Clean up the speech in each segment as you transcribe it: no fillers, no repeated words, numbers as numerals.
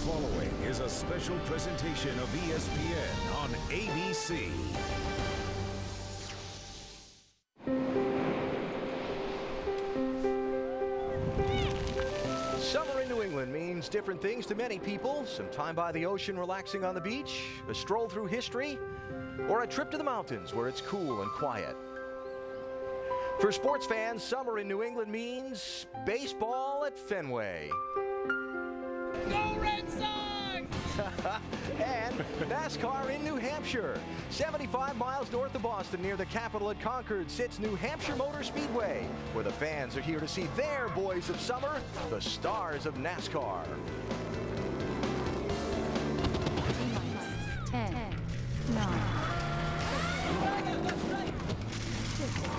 following is a special presentation of ESPN on ABC. Summer in New England means different things to many people. Some time by the ocean relaxing on the beach, a stroll through history, or a trip to the mountains where it's cool and quiet. For sports fans, summer in New England means baseball at Fenway. Go Red Sox! And NASCAR in New Hampshire. 75 miles north of Boston, near the capital at Concord, sits New Hampshire Motor Speedway, where the fans are here to see their boys of summer, the stars of NASCAR. 10, 9, 6, 5, 4, 3, 2,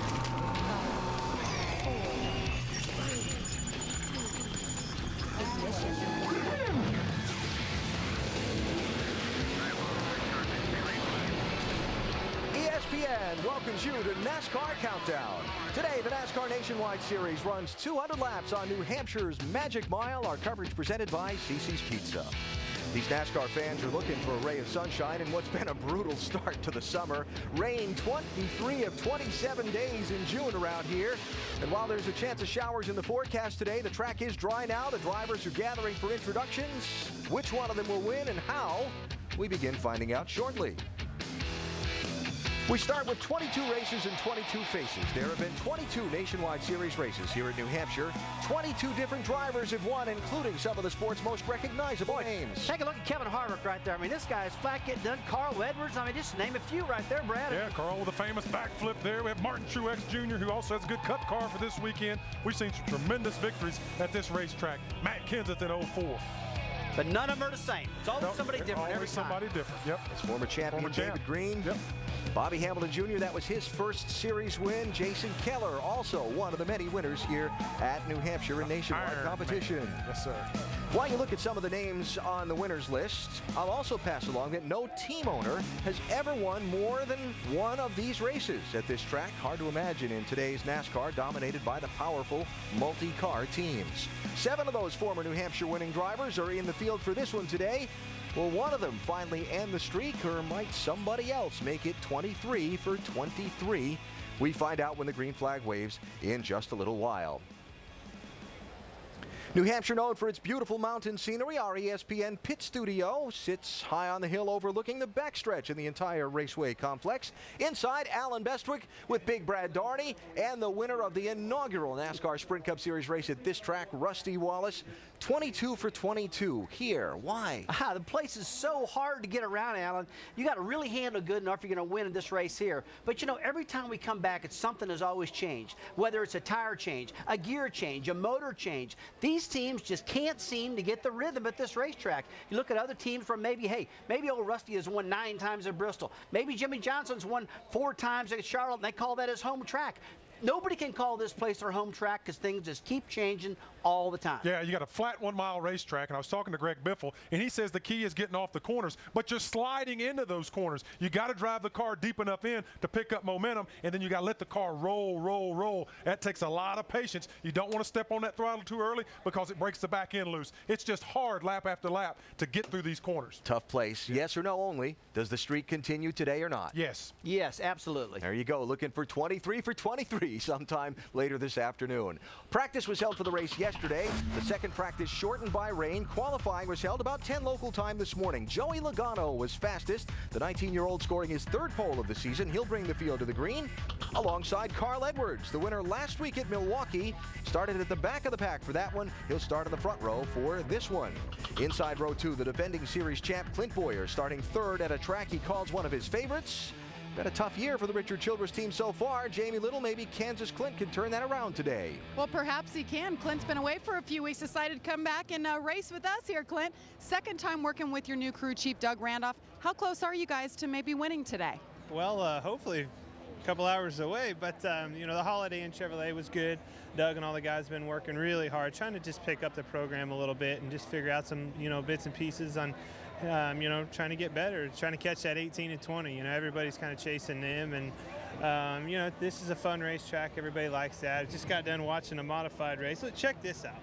ESPN welcomes you to NASCAR Countdown. Today, the NASCAR Nationwide Series runs 200 laps on New Hampshire's Magic Mile. Our coverage presented by Cece's Pizza. These NASCAR fans are looking for a ray of sunshine in what's been a brutal start to the summer. Rain 23 of 27 days in June around here. And while there's a chance of showers in the forecast today, the track is dry now. The drivers are gathering for introductions. Which one of them will win and how? We begin finding out shortly. We start with 22 races and 22 faces. There have been 22 Nationwide Series races here in New Hampshire. 22 different drivers have won, including some of the sport's most recognizable names. Take a look at Kevin Harvick right there. I mean, this guy is flat getting done. Carl Edwards, I mean, just name a few right there, Brad. Yeah, Carl with a famous backflip there. We have Martin Truex Jr., who also has a good cup car for this weekend. We've seen some tremendous victories at this racetrack. Matt Kenseth in 04. But none of them are the same. It's always somebody different every time. Somebody different, yep. It's former champion David Green. Yep. Bobby Hamilton Jr., that was his first series win. Jason Keller, also one of the many winners here at New Hampshire in nationwide competition. Man. Yes, sir. While you look at some of the names on the winners list, I'll also pass along that no team owner has ever won more than one of these races at this track. Hard to imagine in today's NASCAR, dominated by the powerful multi-car teams. 7 of those former New Hampshire winning drivers are in the field for this one today. Will one of them finally end the streak, or might somebody else make it 23 for 23? We find out when the green flag waves in just a little while. New Hampshire, known for its beautiful mountain scenery, our ESPN pit studio sits high on the hill overlooking the backstretch in the entire raceway complex. Inside, Alan Bestwick with Big Brad Darney and the winner of the inaugural NASCAR Sprint Cup Series race at this track, Rusty Wallace. 22 for 22 here. Why? The place is so hard to get around, Alan. You got to really handle good enough if you're going to win in this race here. But you know, every time we come back, it's something has always changed. Whether it's a tire change, a gear change, a motor change. These teams just can't seem to get the rhythm at this racetrack. You look at other teams where maybe old Rusty has won 9 times at Bristol. Maybe Jimmy Johnson's won 4 times at Charlotte, and they call that his home track. Nobody can call this place their home track because things just keep changing all the time. Yeah, you got a flat 1-mile racetrack, and I was talking to Greg Biffle, and he says the key is getting off the corners, but you're sliding into those corners. You got to drive the car deep enough in to pick up momentum, and then you got to let the car roll, roll, roll. That takes a lot of patience. You don't want to step on that throttle too early because it breaks the back end loose. It's just hard lap after lap to get through these corners. Tough place. Yes or no only. Does the streak continue today or not? Yes. Yes, absolutely. There you go, looking for 23 for 23 sometime later this afternoon. Practice was held for the race yesterday. The second practice shortened by rain. Qualifying was held about 10 local time this morning. Joey Logano was fastest. The 19-year-old scoring his 3rd pole of the season. He'll bring the field to the green alongside Carl Edwards. The winner last week at Milwaukee started at the back of the pack for that one. He'll start in the front row for this one. Inside row 2, the defending series champ Clint Boyer starting 3rd at a track he calls one of his favorites. Been a tough year for the Richard Childress team so far. Jamie Little, maybe Kansas Clint can turn that around today. Well, perhaps he can. Clint's been away for a few weeks, decided to come back and race with us here, Clint. Second time working with your new crew chief, Doug Randolph. How close are you guys to maybe winning today? Well, hopefully a couple hours away, but you know, the Holiday Inn Chevrolet was good. Doug and all the guys have been working really hard, trying to just pick up the program a little bit and just figure out some, you know, bits and pieces on you know, trying to get better, trying to catch that 18 and 20. You know, everybody's kind of chasing them, and you know, this is a fun racetrack. Everybody likes that. I just got done watching a modified race. So check this out.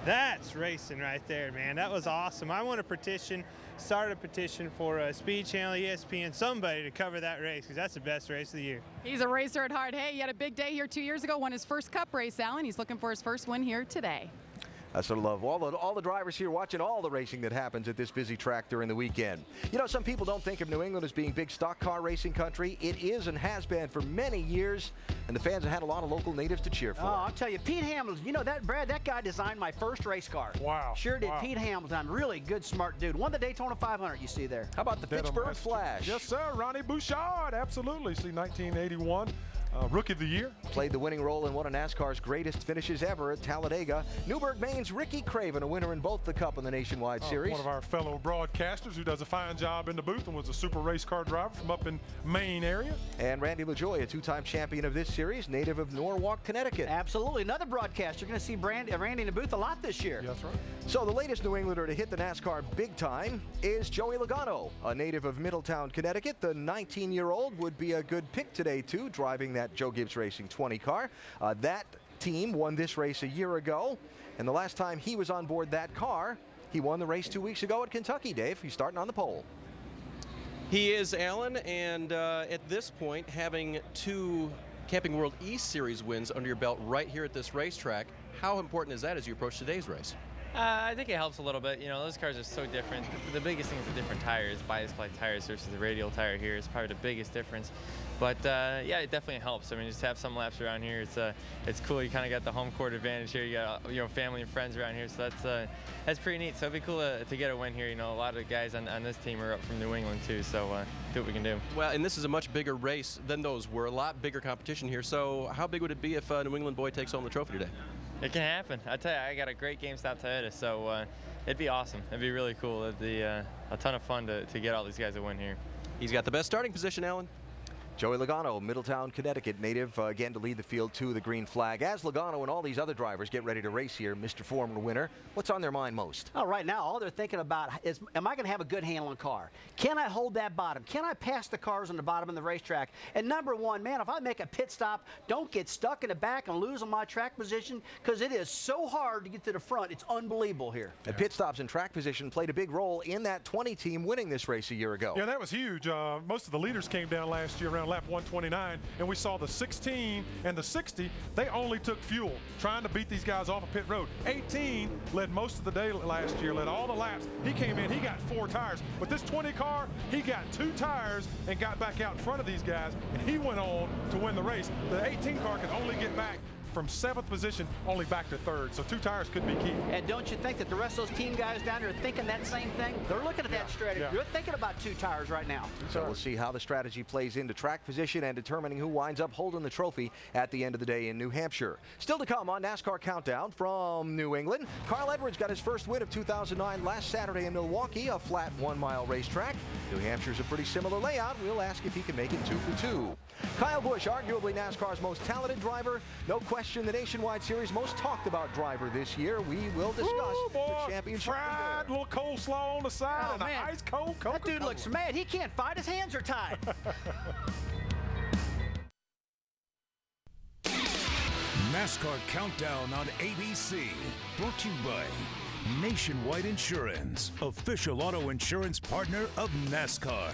That's racing right there, man. That was awesome. I want to start a petition for Speed Channel, ESPN, somebody to cover that race, because that's the best race of the year. He's a racer at heart. Hey, he had a big day here 2 years ago, won his first Cup race, Alan. He's looking for his first win here today. That's what I love. All the drivers here watching all the racing that happens at this busy track during the weekend. You know, some people don't think of New England as being big stock car racing country. It is and has been for many years, and the fans have had a lot of local natives to cheer for. Oh, I'll tell you, Pete Hamilton, you know that, Brad, that guy designed my first race car. Wow. Sure did. Wow. Pete Hamilton, really good, smart dude. Won the Daytona 500, you see there. How about the Pittsburgh Flash? Yes, sir. Ronnie Bouchard, absolutely. See, 1981. Rookie of the Year. Played the winning role in one of NASCAR's greatest finishes ever at Talladega. Newburgh, Maine's Ricky Craven, a winner in both the Cup and the Nationwide Series. One of our fellow broadcasters who does a fine job in the booth and was a super race car driver from up in Maine area. And Randy LaJoie, a two-time champion of this series, native of Norwalk, Connecticut. Absolutely. Another broadcast. You're going to see Randy in the booth a lot this year. That's right. So the latest New Englander to hit the NASCAR big time is Joey Logano, a native of Middletown, Connecticut. The 19-year-old would be a good pick today, too, driving that Joe Gibbs Racing 20 car. That team won this race a year ago, and the last time he was on board that car, he won the race 2 weeks ago at Kentucky. Dave, he's starting on the pole. He is, Alan, and at this point, having 2 Camping World East Series wins under your belt right here at this racetrack, how important is that as you approach today's race? I think it helps a little bit. You know, those cars are so different. The biggest thing is the different tires. Bias-ply tires versus the radial tire here is probably the biggest difference. But yeah, it definitely helps. I mean, just have some laps around here. It's cool. You kind of got the home court advantage here. You got family and friends around here, so that's pretty neat. So it'd be cool to get a win here. You know, a lot of the guys on this team are up from New England too. So do what we can do. Well, and this is a much bigger race than those were. A lot bigger competition here. So how big would it be if New England boy takes home the trophy today? It can happen. I tell you, I got a great GameStop Toyota, so it'd be awesome. It'd be really cool. It'd be a ton of fun to get all these guys a win here. He's got the best starting position, Alan. Joey Logano, Middletown, Connecticut native, again to lead the field to the green flag. As Logano and all these other drivers get ready to race here, Mr. Former winner, what's on their mind most? Oh, right now, all they're thinking about is, am I going to have a good handle on car? Can I hold that bottom? Can I pass the cars on the bottom of the racetrack? And number one, man, if I make a pit stop, don't get stuck in the back and lose on my track position, because it is so hard to get to the front. It's unbelievable here. And pit stops and track position played a big role in that 20 team winning this race a year ago. Yeah, that was huge. Most of the leaders came down last year around lap 129. And we saw the 16 and the 60, they only took fuel, trying to beat these guys off of pit road. 18 led most of the day last year, led all the laps. He came in, he got 4 tires. But this 20 car, he got 2 tires and got back out in front of these guys, and he went on to win the race. The 18 car could only get back from 7th position only back to 3rd, so 2 tires could be key. And don't you think that the rest of those team guys down there are thinking that same thing? They're looking at that strategy. Yeah. They're thinking about 2 tires right now. So we'll see how the strategy plays into track position and determining who winds up holding the trophy at the end of the day in New Hampshire. Still to come on NASCAR Countdown from New England, Carl Edwards got his first win of 2009 last Saturday in Milwaukee, a flat 1-mile racetrack. New Hampshire's a pretty similar layout. We'll ask if he can make it 2 for 2. Kyle Busch, arguably NASCAR's most talented driver, no question the Nationwide Series most talked about driver this year. We will discuss the championship. Fried little coleslaw on the side and an ice cold Coca-Cola. That dude looks mad. He can't fight. His hands are tied. NASCAR Countdown on ABC. Brought to you by Nationwide Insurance, official auto insurance partner of NASCAR.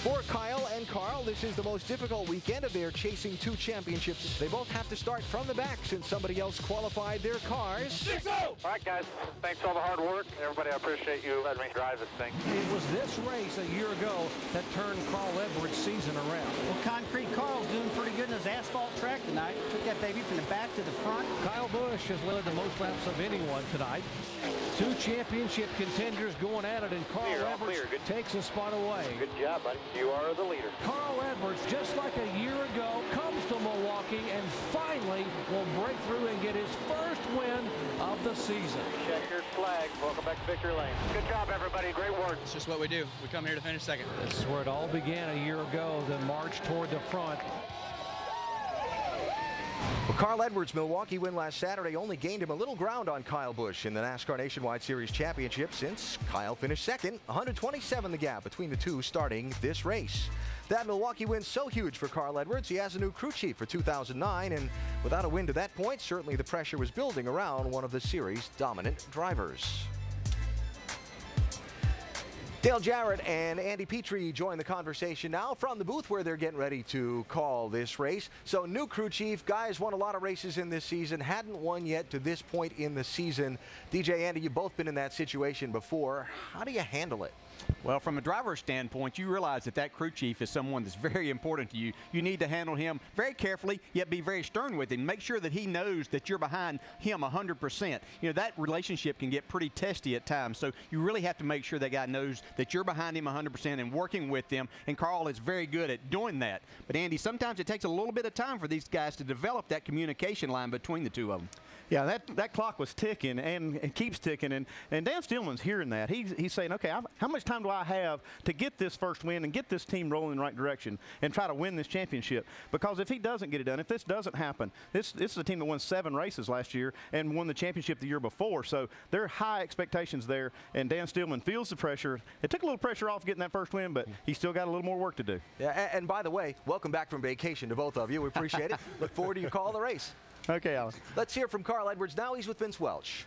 For Kyle and Carl, this is the most difficult weekend of their chasing 2 championships. They both have to start from the back since somebody else qualified their cars. All right, guys. Thanks for all the hard work. Everybody, I appreciate you letting me drive this thing. It was this race a year ago that turned Carl Edwards' season around. Well, Concrete Carl's doing pretty good in his asphalt track tonight. Took that baby from the back to the front. Kyle Busch has led the most laps of anyone tonight. 2 championship contenders going at it, and Carl Edwards takes a spot away. Good job, buddy. You are the leader. Carl Edwards, just like a year ago, comes to Milwaukee and finally will break through and get his first win of the season. Checkered flag. Welcome back to victory lane. Good job, everybody. Great work. It's just what we do. We come here to finish second. This is where it all began a year ago, the march toward the front. Well, Carl Edwards' Milwaukee win last Saturday only gained him a little ground on Kyle Busch in the NASCAR Nationwide Series Championship since Kyle finished second. 127 the gap between the two starting this race. That Milwaukee win's so huge for Carl Edwards, he has a new crew chief for 2009, and without a win to that point, certainly the pressure was building around one of the series' dominant drivers. Dale Jarrett and Andy Petrie join the conversation now from the booth where they're getting ready to call this race. So new crew chief, guys won a lot of races in this season, hadn't won yet to this point in the season. DJ, Andy, you've both been in that situation before. How do you handle it? Well, from a driver's standpoint, you realize that that crew chief is someone that's very important to you. You need to handle him very carefully, yet be very stern with him. Make sure that he knows that you're behind him 100%. You know, that relationship can get pretty testy at times, so you really have to make sure that guy knows that you're behind him 100% and working with them, and Carl is very good at doing that. But, Andy, sometimes it takes a little bit of time for these guys to develop that communication line between the two of them. Yeah, that clock was ticking and it keeps ticking, and Dan Stillman's hearing that. He's saying, okay, how much time do I have to get this first win and get this team rolling in the right direction and try to win this championship? Because if he doesn't get it done, if this doesn't happen, this is a team that won 7 races last year and won the championship the year before. So there are high expectations there, and Dan Stillman feels the pressure. It took a little pressure off getting that first win, but he's still got a little more work to do. Yeah, and by the way, welcome back from vacation to both of you. We appreciate it. Look forward to your call of the race. Okay, Alex. Let's hear from Carl Edwards. Now he's with Vince Welch.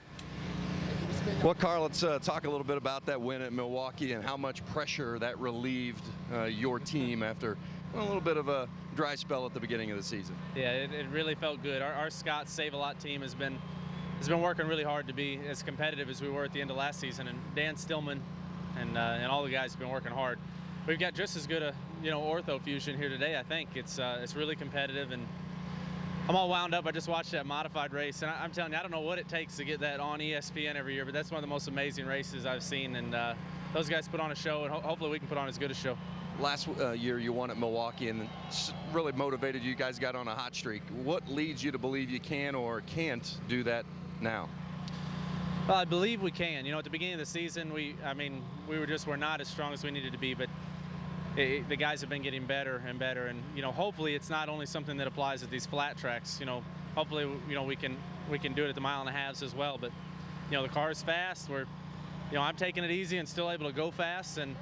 Well, Carl, let's talk a little bit about that win at Milwaukee and how much pressure that relieved your team after a little bit of a dry spell at the beginning of the season. Yeah, it really felt good. Our Scott Save-A-Lot team has been working really hard to be as competitive as we were at the end of last season, and Dan Stillman and all the guys have been working hard. We've got just as good a ortho fusion here today. I think it's really competitive, and I'm all wound up. I just watched that modified race, and I'm telling you, I don't know what it takes to get that on ESPN every year, but that's one of the most amazing races I've seen, and those guys put on a show, and hopefully we can put on as good a show. Last year you won at Milwaukee and really motivated you guys, got on a hot streak. What leads you to believe you can or can't do that now? Well, I believe we can. At the beginning of the season, we're not as strong as we needed to be, but the guys have been getting better and better, and hopefully it's not only something that applies at these flat tracks. Hopefully we can do it at the 1.5 miles as well. But the car is fast. I'm taking it easy and still able to go fast, and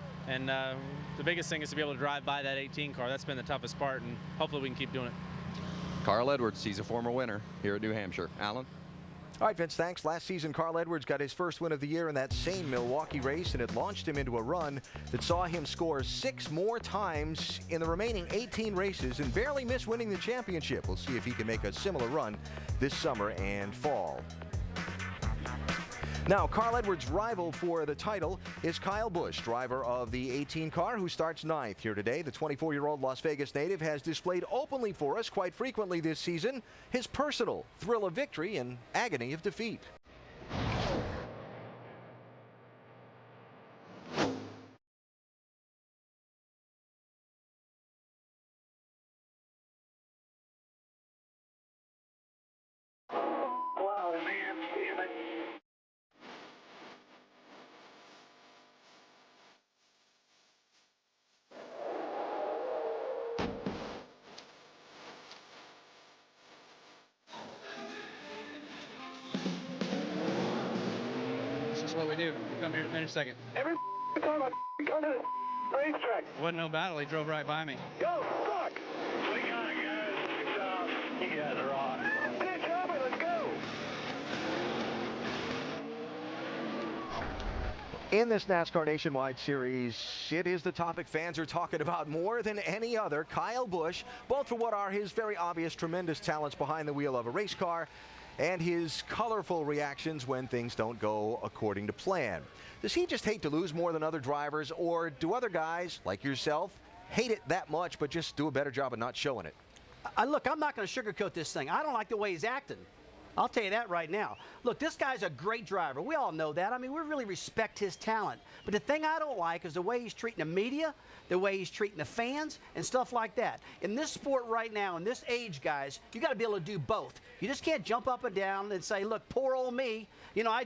the biggest thing is to be able to drive by that 18 car. That's been the toughest part, and hopefully we can keep doing it. Carl Edwards, he's a former winner here at New Hampshire. Alan? All right, Vince, thanks. Last season, Carl Edwards got his first win of the year in that same Milwaukee race, and it launched him into a run that saw him score 6 more times in the remaining 18 races and barely miss winning the championship. We'll see if he can make a similar run this summer and fall. Now, Carl Edwards' rival for the title is Kyle Busch, driver of the 18 car, who starts 9th here today. The 24-year-old Las Vegas native has displayed openly for us quite frequently this season his personal thrill of victory and agony of defeat. What we do. We come here to finish second. Every time I come to the racetrack. Wasn't no battle. He drove right by me. Go, rock! We got it, guys. Good job. You guys are on. Good job, let's go. In this NASCAR Nationwide Series, it is the topic fans are talking about more than any other. Kyle Busch, both for what are his very obvious tremendous talents behind the wheel of a race car and his colorful reactions when things don't go according to plan. Does he just hate to lose more than other drivers, or do other guys, like yourself, hate it that much but just do a better job of not showing it? Look, I'm not going to sugarcoat this thing. I don't like the way he's acting. I'll tell you that right now. Look, this guy's a great driver. We all know that. I mean, we really respect his talent. But the thing I don't like is the way he's treating the media, the way he's treating the fans, and stuff like that. In this sport right now, in this age, guys, you got to be able to do both. You just can't jump up and down and say, look, poor old me. I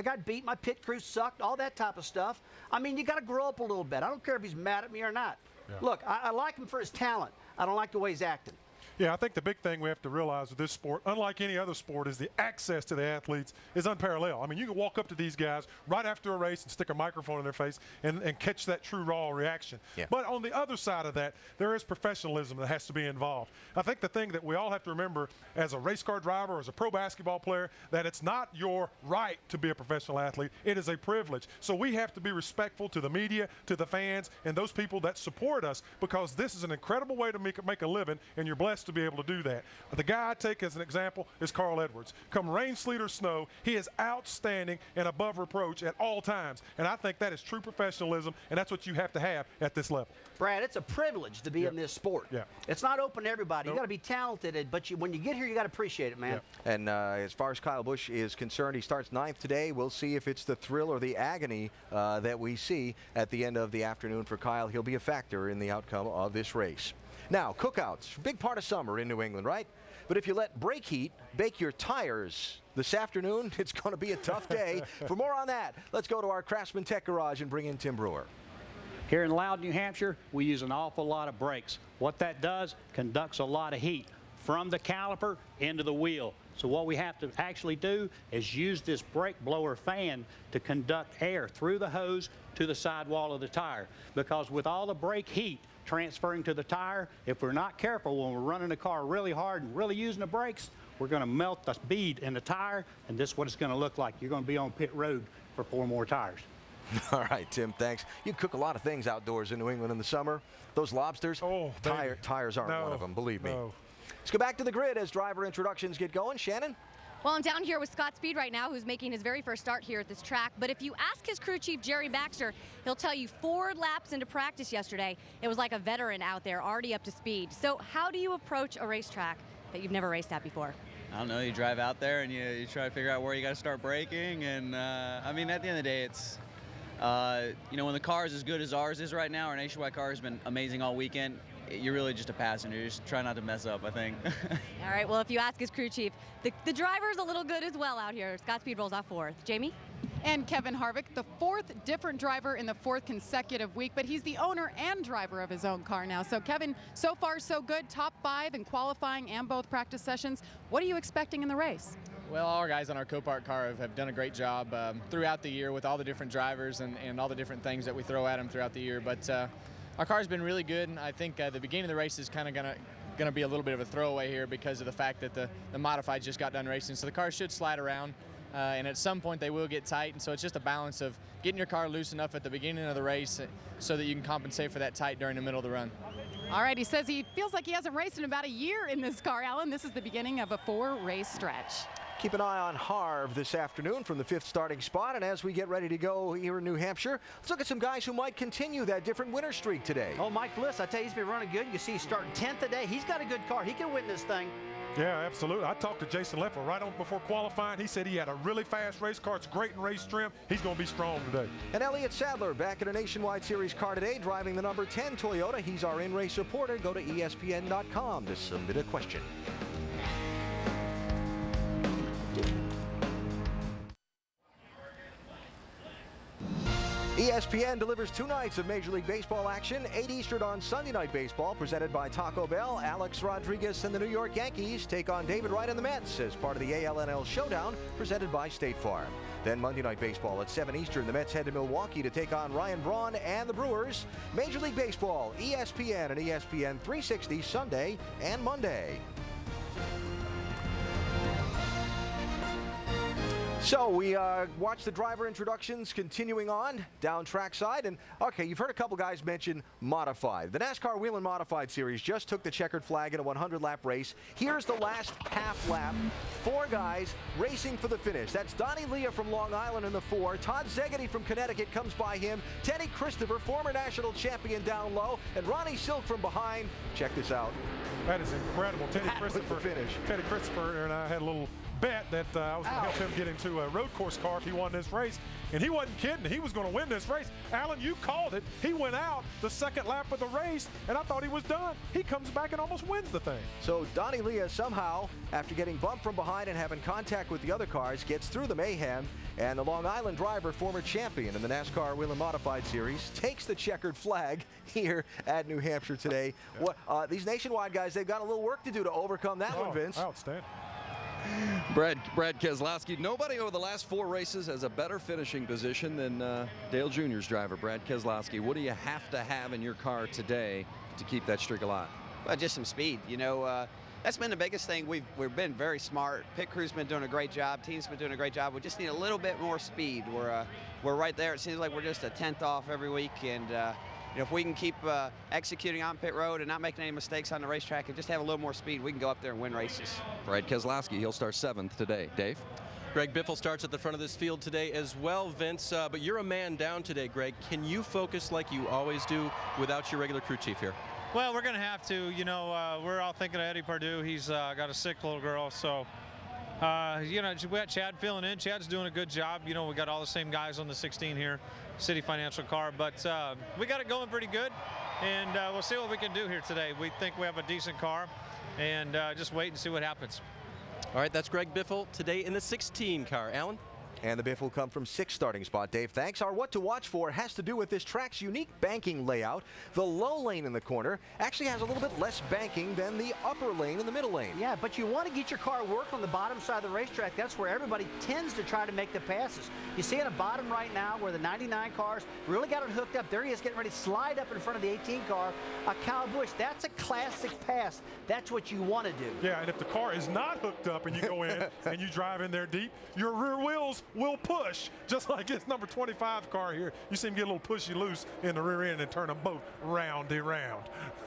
got beat, my pit crew sucked, all that type of stuff. I mean, you got to grow up a little bit. I don't care if he's mad at me or not. Yeah. Look, I like him for his talent. I don't like the way he's acting. Yeah, I think the big thing we have to realize with this sport, unlike any other sport, is the access to the athletes is unparalleled. I mean, you can walk up to these guys right after a race and stick a microphone in their face and catch that true raw reaction. Yeah. But on the other side of that, there is professionalism that has to be involved. I think the thing that we all have to remember as a race car driver or as a pro basketball player, that it's not your right to be a professional athlete. It is a privilege. So we have to be respectful to the media, to the fans, and those people that support us, because this is an incredible way to make a living, and you're blessed to be able to do that. The guy I take as an example is Carl Edwards. Come rain, sleet, or snow, he is outstanding and above reproach at all times. And I think that is true professionalism, and that's what you have to have at this level. Brad, it's a privilege to be in this sport. Yeah. It's not open to everybody. Nope. You got to be talented, but when you get here, you got to appreciate it, man. Yeah. And as far as Kyle Busch is concerned, he starts 9th today. We'll see if it's the thrill or the agony that we see at the end of the afternoon for Kyle. He'll be a factor in the outcome of this race. Now, cookouts, big part of summer in New England, right? But if you let brake heat bake your tires this afternoon, it's going to be a tough day. For more on that, let's go to our Craftsman Tech Garage and bring in Tim Brewer. Here in Loudon, New Hampshire, we use an awful lot of brakes. What that does, conducts a lot of heat from the caliper into the wheel. So what we have to actually do is use this brake blower fan to conduct air through the hose to the sidewall of the tire. Because with all the brake heat transferring to the tire, if we're not careful when we're running the car really hard and really using the brakes, we're going to melt the bead in the tire, and this is what it's going to look like. You're going to be on pit road for 4 more tires. All right, Tim, thanks. You cook a lot of things outdoors in New England in the summer. Those lobsters, tires aren't one of them, believe me. Let's go back to the grid as driver introductions get going. Shannon? Well, I'm down here with Scott Speed right now, who's making his very first start here at this track. But if you ask his crew chief, Jerry Baxter, he'll tell you 4 laps into practice yesterday, it was like a veteran out there, already up to speed. So how do you approach a racetrack that you've never raced at before? I don't know, you drive out there and you try to figure out where you got to start braking. And, I mean, at the end of the day, it's, you know, when the car is as good as ours is right now, our nationwide car has been amazing all weekend. You're really just a passenger. You just try not to mess up, I think. All right, well, if you ask his crew chief, the driver's a little good as well out here. Scott Speed rolls off 4th. Jamie? And Kevin Harvick, the 4th different driver in the 4th consecutive week, but he's the owner and driver of his own car now. So Kevin, so far so good, top 5 in qualifying and both practice sessions. What are you expecting in the race? Well, our guys on our Copart car have done a great job throughout the year with all the different drivers and all the different things that we throw at them throughout the year. But our car's been really good, and I think the beginning of the race is kind of gonna be a little bit of a throwaway here because of the fact that the modifieds just got done racing. So the car should slide around, and at some point they will get tight. And so it's just a balance of getting your car loose enough at the beginning of the race so that you can compensate for that tight during the middle of the run. All right, he says he feels like he hasn't raced in about a year in this car, Alan. This is the beginning of a 4-race stretch. Keep an eye on Harv this afternoon from the 5th starting spot. And as we get ready to go here in New Hampshire, let's look at some guys who might continue that different winner streak today. Oh, Mike Bliss, I tell you, he's been running good. You see he's starting 10th today. He's got a good car. He can win this thing. Yeah, absolutely. I talked to Jason Leffler right on before qualifying. He said he had a really fast race car. It's great in race trim. He's going to be strong today. And Elliott Sadler back in a Nationwide Series car today, driving the number 10 Toyota. He's our in-race reporter. Go to ESPN.com to submit a question. ESPN delivers 2 nights of Major League Baseball action, 8 Eastern on Sunday Night Baseball, presented by Taco Bell. Alex Rodriguez and the New York Yankees take on David Wright and the Mets as part of the ALNL Showdown, presented by State Farm. Then Monday Night Baseball at 7 Eastern, the Mets head to Milwaukee to take on Ryan Braun and the Brewers. Major League Baseball, ESPN and ESPN 360 Sunday and Monday. So we watch the driver introductions continuing on down trackside. And okay, you've heard a couple guys mention modified. The NASCAR Whelen Modified Series just took the checkered flag in a 100-lap race. Here's the last half lap. 4 guys racing for the finish. That's Donnie Leah from Long Island in the 4. Todd Zegedy from Connecticut comes by him. Teddy Christopher, former national champion, down low. And Ronnie Silk from behind. Check this out. That is incredible. Teddy Christopher. Finish. Teddy Christopher and I had a little bet that I was going to help him get into a road course car if he won this race. And he wasn't kidding. He was going to win this race. Alan, you called it. He went out the second lap of the race, and I thought he was done. He comes back and almost wins the thing. So Donnie Leah somehow, after getting bumped from behind and having contact with the other cars, gets through the mayhem. And the Long Island driver, former champion in the NASCAR Whelen Modified Series, takes the checkered flag here at New Hampshire today. These nationwide guys guys, they've got a little work to do to overcome that one, Vince. Outstanding. Brad Keselowski, nobody over the last 4 races has a better finishing position than Dale Jr.'s driver, Brad Keselowski. What do you have to have in your car today to keep that streak alive? Well, just some speed. You know, that's been the biggest thing. We've been very smart. Pit crew's been doing a great job. Team's been doing a great job. We just need a little bit more speed. We're right there. It seems like we're just a 10th off every week, and you know, if we can keep executing on pit road and not making any mistakes on the racetrack and just have a little more speed, we can go up there and win races. Brad Keselowski, he'll start 7th today. Dave? Greg Biffle starts at the front of this field today as well, Vince, but you're a man down today, Greg. Can you focus like you always do without your regular crew chief here? Well, we're going to have to. You know, we're all thinking of Eddie Perdue. He's got a sick little girl, so you know, we got Chad filling in. Chad's doing a good job. You know, we got all the same guys on the 16 here, City Financial car, but we got it going pretty good, and we'll see what we can do here today. We think we have a decent car, and just wait and see what happens. All right, that's Greg Biffle today in the 16 car. Alan? And the Biff will come from 6th starting spot, Dave. Thanks. Our what to watch for has to do with this track's unique banking layout. The low lane in the corner actually has a little bit less banking than the upper lane in the middle lane. Yeah, but you want to get your car work on the bottom side of the racetrack. That's where everybody tends to try to make the passes. You see at the bottom right now where the 99 cars really got it hooked up. There he is getting ready to slide up in front of the 18 car. Kyle Busch, that's a classic pass. That's what you want to do. Yeah, and if the car is not hooked up and you go in and you drive in there deep, your rear wheels will push, just like this number 25 car here. You see him get a little pushy loose in the rear end and turn them both round and round.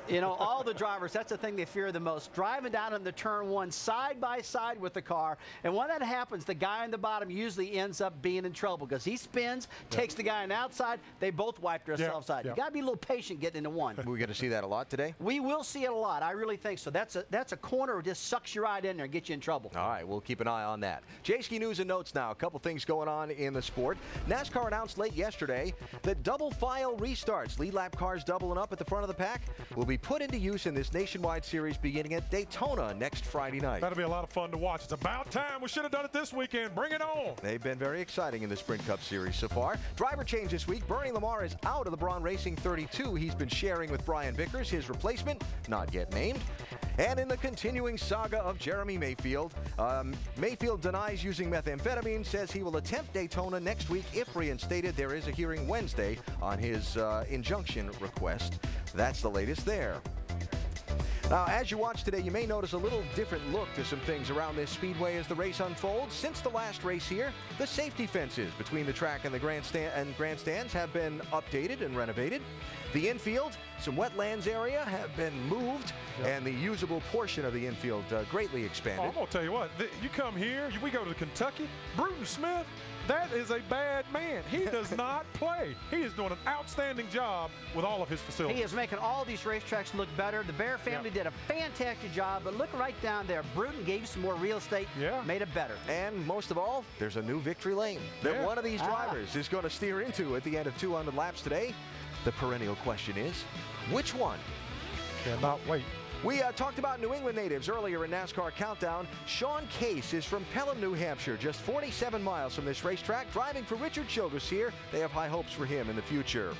You know, all the drivers, that's the thing they fear the most. Driving down in the turn 1 side by side with the car. And when that happens, the guy on the bottom usually ends up being in trouble because he spins, takes the guy on the outside. They both wipe themselves out. You got to be a little patient getting into one. We're going to see that a lot today? We will see it a lot. I really think so. That's a corner that just sucks you right in there and gets you in trouble. All right, we'll keep an eye on that. J-Ski news and notes now. A couple things going on in the sport. NASCAR announced late yesterday that double file restarts, lead lap cars doubling up at the front of the pack, will be put into use in this nationwide series beginning at Daytona next Friday night. That'll be a lot of fun to watch. It's about time. We should have done it this weekend. Bring it on. They've been very exciting in the Sprint Cup series so far. Driver change this week. Bernie Lamar is out of the Braun Racing 32. He's been sharing with Brian Vickers, his replacement, not yet named. And in the continuing saga of Jeremy Mayfield, Mayfield denies using methamphetamine, says he will attempt Daytona next week if reinstated. There is a hearing Wednesday on his injunction request. That's the latest there. Now, as you watch today, you may notice a little different look to some things around this speedway as the race unfolds. Since the last race here, the safety fences between the track and the grandstands have been updated and renovated. The infield, some wetlands area have been moved, and the usable portion of the infield greatly expanded. Oh, I'm going to tell you what, you come here, we go to Kentucky, Bruton Smith, that is a bad man. He does not play. He is doing an outstanding job with all of his facilities. He is making all these racetracks look better. The Bear family did a fantastic job, but look right down there. Bruton gave you some more real estate, made it better. And most of all, there's a new victory lane that one of these drivers is going to steer into at the end of 200 laps today. The perennial question is, which one? Cannot wait. We talked about New England natives earlier in NASCAR Countdown. Sean Case is from Pelham, New Hampshire, just 47 miles from this racetrack, driving for Richard Childress here. They have high hopes for him in the future.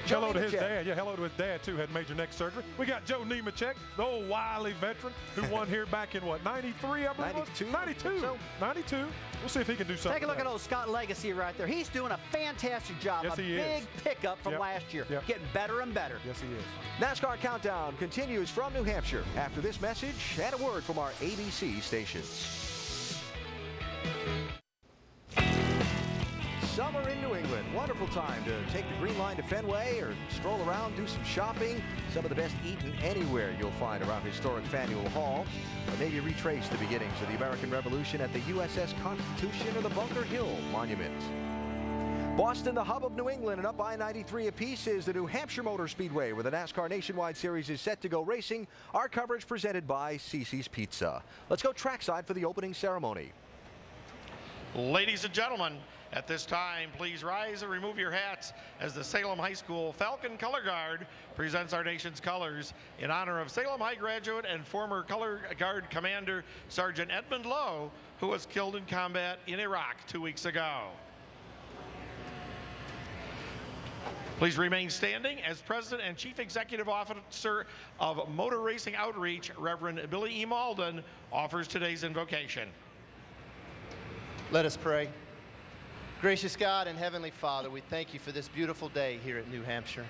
Hello to his dad. Yeah, hello to his dad, too. Had major neck surgery. We got Joe Nemechek, the old wily veteran who won here back in, what, 93, I believe? 92. 92. We'll see if he can do something. Take a look at old Scott Legacy right there. He's doing a fantastic job. Yes, he is. A big pickup from last year. Getting better and better. Yes, he is. NASCAR Countdown continues from New Hampshire after this message and a word from our ABC station. Summer in New England. Wonderful time to take the Green Line to Fenway or stroll around, do some shopping. Some of the best eaten anywhere you'll find around historic Faneuil Hall. Or maybe retrace the beginnings of the American Revolution at the USS Constitution or the Bunker Hill Monument. Boston, the hub of New England, and up I-93 apiece is the New Hampshire Motor Speedway, where the NASCAR Nationwide Series is set to go racing. Our coverage presented by CiCi's Pizza. Let's go trackside for the opening ceremony. Ladies and gentlemen, at this time, please rise and remove your hats as the Salem High School Falcon Color Guard presents our nation's colors in honor of Salem High graduate and former Color Guard Commander Sergeant Edmund Lowe, who was killed in combat in Iraq 2 weeks ago. Please remain standing as President and Chief Executive Officer of Motor Racing Outreach, Reverend Billy E. Malden, offers today's invocation. Let us pray. Gracious God and Heavenly Father, we thank you for this beautiful day here at New Hampshire.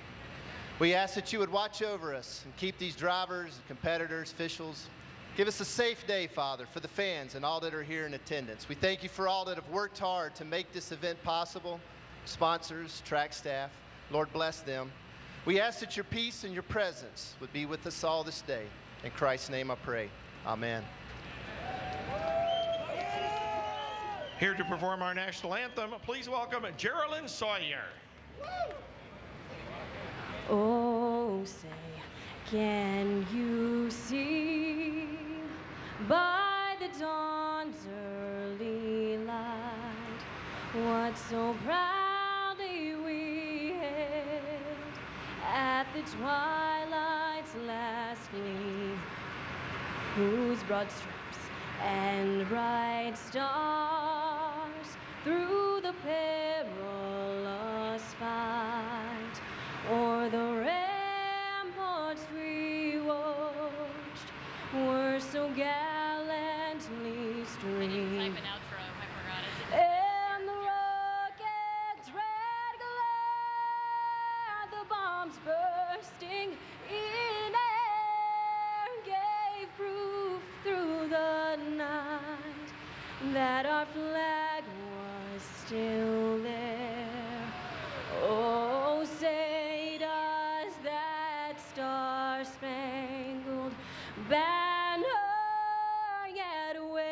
We ask that you would watch over us and keep these drivers, competitors, officials. Give us a safe day, Father, for the fans and all that are here in attendance. We thank you for all that have worked hard to make this event possible, sponsors, track staff. Lord, bless them. We ask that your peace and your presence would be with us all this day. In Christ's name I pray. Amen. Here to perform our national anthem, please welcome Geraldine Sawyer. Oh, say, can you see by the dawn's early light what so proudly we hailed at the twilight's last gleam, whose broad stripes and bright stars through the perilous fight o'er the ramparts we watched were so gallantly streamed. And the rocket's red glare, the bombs bursting in air, gave proof through the night that our flag was still there. Oh, say does that star-spangled banner yet wave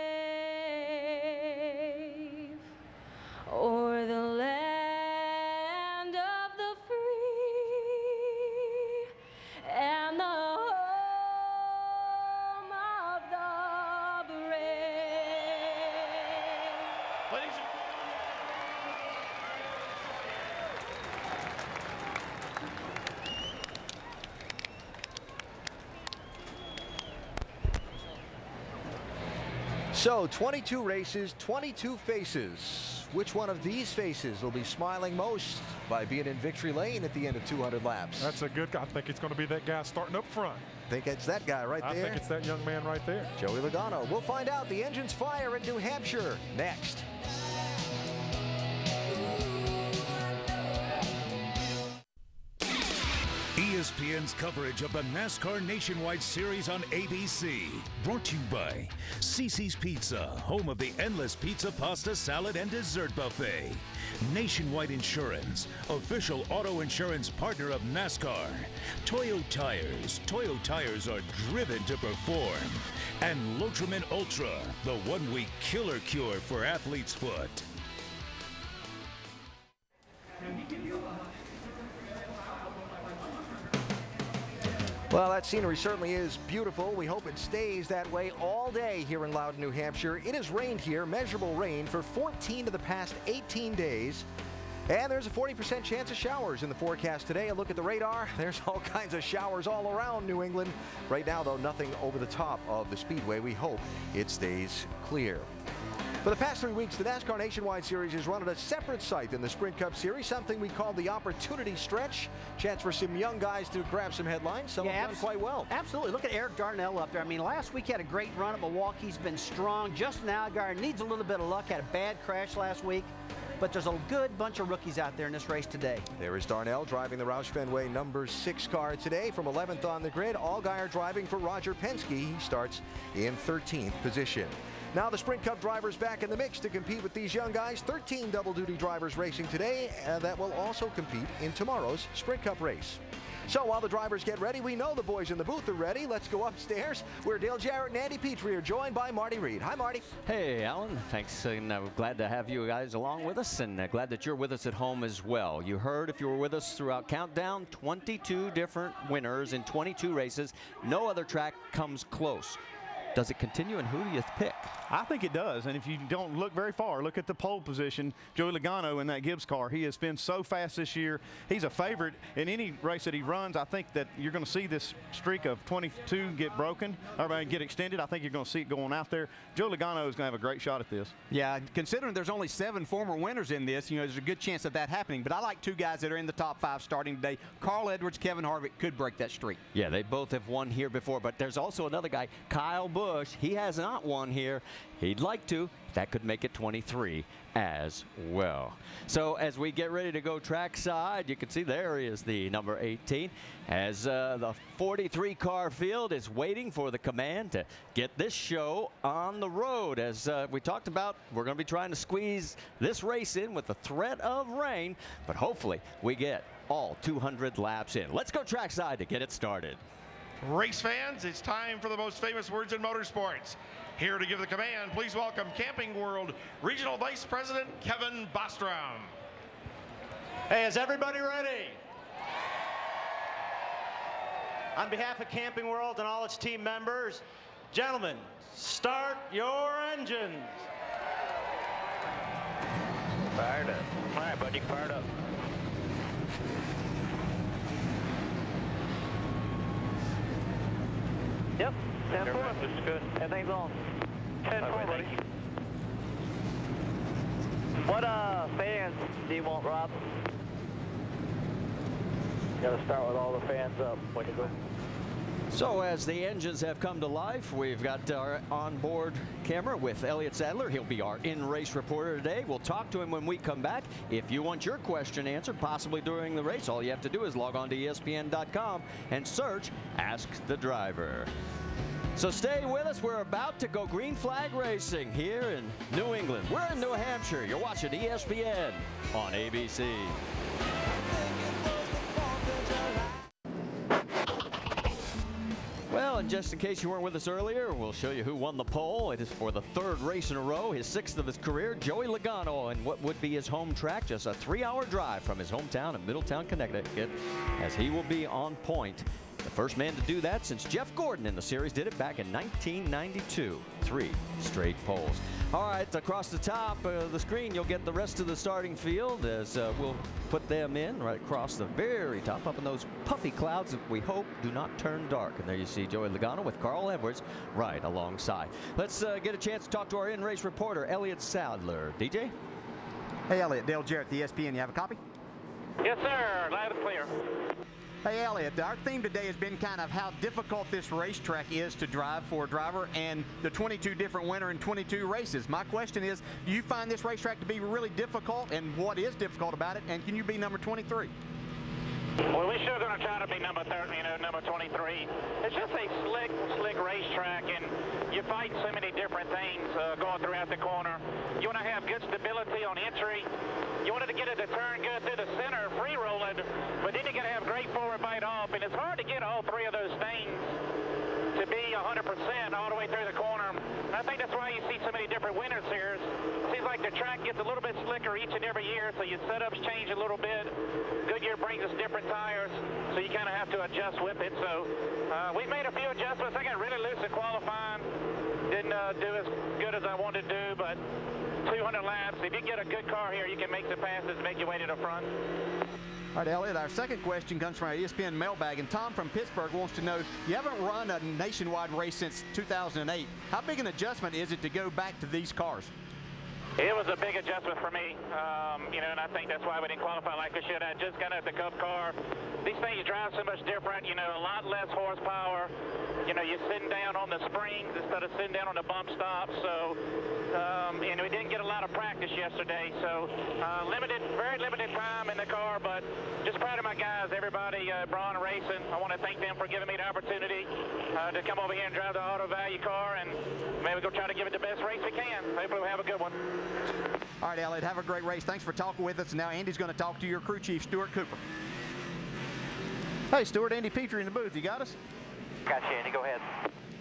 o'er the land of the free and the home of the brave? Ladies and So 22 races, 22 faces. Which one of these faces will be smiling most by being in victory lane at the end of 200 laps? That's a good guy. I think it's going to be that guy starting up front. Think it's that guy right there? I think it's that young man right there. Joey Logano. We'll find out. The engines fire in New Hampshire next. ESPN's coverage of the NASCAR Nationwide Series on ABC. Brought to you by Cici's Pizza, home of the endless pizza, pasta, salad, and dessert buffet. Nationwide Insurance, official auto insurance partner of NASCAR. Toyo Tires. Toyo Tires are driven to perform. And Lotramin Ultra, the one-week killer cure for athlete's foot. Well, that scenery certainly is beautiful. We hope it stays that way all day here in Loudon, New Hampshire. It has rained here, measurable rain, for 14 of the past 18 days. And there's a 40% chance of showers in the forecast today. A look at the radar. There's all kinds of showers all around New England. Right now, though, nothing over the top of the Speedway. We hope it stays clear. For the past 3 weeks, the NASCAR Nationwide Series has run at a separate site than the Sprint Cup Series, something we call the Opportunity Stretch. Chance for some young guys to grab some headlines. Some have done quite well. Absolutely. Look at Eric Darnell up there. I mean, last week he had a great run at Milwaukee. He's been strong. Justin Allgaier needs a little bit of luck. Had a bad crash last week. But there's a good bunch of rookies out there in this race today. There is Darnell driving the Roush Fenway number 6 car today from 11th on the grid. Allgaier driving for Roger Penske. He starts in 13th position. Now the Sprint Cup drivers back in the mix to compete with these young guys. 13 double-duty drivers racing today that will also compete in tomorrow's Sprint Cup race. So while the drivers get ready, we know the boys in the booth are ready. Let's go upstairs where Dale Jarrett and Andy Petrie are joined by Marty Reed. Hi, Marty. Hey, Alan. Thanks, and glad to have you guys along with us, and glad that you're with us at home as well. You heard, if you were with us throughout Countdown, 22 different winners in 22 races. No other track comes close. does it continue, and who do you pick? I think it does, and if you don't look very far, look at the pole position. Joey Logano in that Gibbs car. He has been so fast this year. He's a favorite in any race that he runs. I think that you're going to see this streak of 22 get broken, or get extended. I think you're going to see it going out there. Joey Logano is going to have a great shot at this. Yeah, considering there's only 7 former winners in this, there's a good chance of that happening. But I like 2 guys that are in the top 5 starting today. Carl Edwards, Kevin Harvick could break that streak. Yeah, they both have won here before, but there's also another guy, Kyle Busch. He has not won here. He'd like to. That could make it 23 as well. So as we get ready to go trackside, you can see there is the number 18 as the 43 car field is waiting for the command to get this show on the road. As we talked about, we're going to be trying to squeeze this race in with the threat of rain, but hopefully we get all 200 laps in. Let's go trackside to get it started. Race fans, it's time for the most famous words in motorsports. Here to give the command, please welcome Camping World Regional Vice President Kevin Bostrom. Hey, is everybody ready? On behalf of Camping World and all its team members, gentlemen, start your engines. Fired up. All right, buddy, fired up. Yep, 10-4. This is good. Everything's on. 10-4, buddy. What fans do you want, Rob? Got to start with all the fans up when you go. So as the engines have come to life, we've got our onboard camera with Elliott Sadler. He'll be our in-race reporter today. We'll talk to him when we come back. If you want your question answered, possibly during the race, all you have to do is log on to ESPN.com and search Ask the Driver. So stay with us. We're about to go green flag racing here in New England. We're in New Hampshire. You're watching ESPN on ABC. Well, and just in case you weren't with us earlier, we'll show you who won the pole. It is for the 3rd race in a row, his 6th of his career, Joey Logano, and what would be his home track, just a 3-hour drive from his hometown in Middletown, Connecticut, as he will be on point. The first man to do that since Jeff Gordon in the series did it back in 1992. 3 straight poles. All right, across the top of the screen, you'll get the rest of the starting field as we'll put them in right across the very top, up in those puffy clouds that we hope do not turn dark. And there you see Joey Logano with Carl Edwards right alongside. Let's get a chance to talk to our in-race reporter, Elliott Sadler. DJ? Hey, Elliott, Dale Jarrett, the ESPN. You have a copy? Yes, sir. Loud and clear. Hey, Elliott, our theme today has been kind of how difficult this racetrack is to drive for a driver and the 22 different winner in 22 races. My question is, do you find this racetrack to be really difficult, and what is difficult about it, and can you be number 23? Well, we're sure going to try to be number 30, number 23. It's just a slick racetrack, and you fight so many different things going throughout the corner. You want to have good stability on entry. You wanted to get it to turn good through the center, free rolling, but then you got to have great forward bite off, and it's hard to get all 3 of those things to be 100% all the way through the corner. And I think that's why you see so many different winners here. It seems like the track gets a little bit slicker each and every year, so your setups change a little bit. Goodyear brings us different tires, so you kind of have to adjust with it. So we've made a few adjustments. I got really loose at qualifying. Didn't do as good as I wanted to do, but 200 laps. If you get a good car here, you can make the passes and make your way to the front. All right, Elliott, our second question comes from our ESPN mailbag, and Tom from Pittsburgh wants to know, you haven't run a nationwide race since 2008. How big an adjustment is it to go back to these cars? It was a big adjustment for me, and I think that's why we didn't qualify like we should. I just got out the Cup car. These things drive so much different, a lot less horsepower. You're sitting down on the springs instead of sitting down on the bump stops. So, and we didn't get a lot of practice yesterday. So, very limited time in the car, but just proud of my guys, everybody, Braun Racing. I want to thank them for giving me the opportunity to come over here and drive the Auto Value car, and maybe go try to give it the best race we can. Hopefully we'll have a good one. All right, Elliott, have a great race. Thanks for talking with us. And now Andy's going to talk to your crew chief, Stuart Cooper. Hey, Stuart, Andy Petrie in the booth. You got us? Got you, Andy. Go ahead.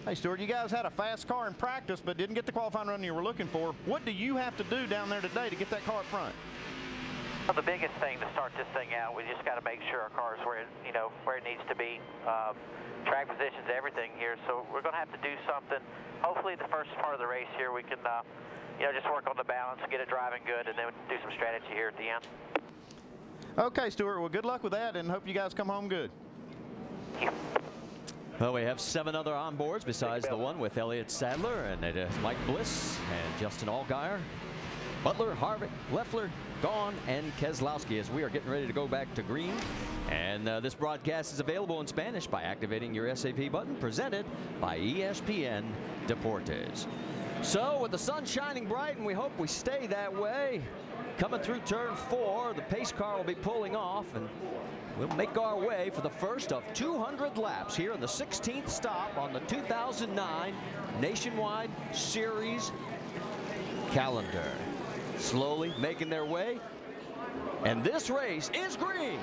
Hey, Stuart, you guys had a fast car in practice but didn't get the qualifying run you were looking for. What do you have to do down there today to get that car up front? Well, the biggest thing to start this thing out, we just got to make sure our car is where it, where it needs to be. Track positions, everything here. So we're going to have to do something. Hopefully, the first part of the race here, we can, just work on the balance, get it driving good, and then do some strategy here at the end. Okay, Stuart. Well, good luck with that, and hope you guys come home good. Well, we have 7 other onboards besides the one with Elliott Sadler, and it is Mike Bliss and Justin Allgaier, Butler, Harvick, Leffler, Gaughan, and Keselowski as we are getting ready to go back to green. And this broadcast is available in Spanish by activating your SAP button, presented by ESPN Deportes. So with the sun shining bright, and we hope we stay that way, coming through turn 4, the pace car will be pulling off, and we'll make our way for the first of 200 laps here in the 16th stop on the 2009 Nationwide Series calendar. Slowly making their way, and this race is green.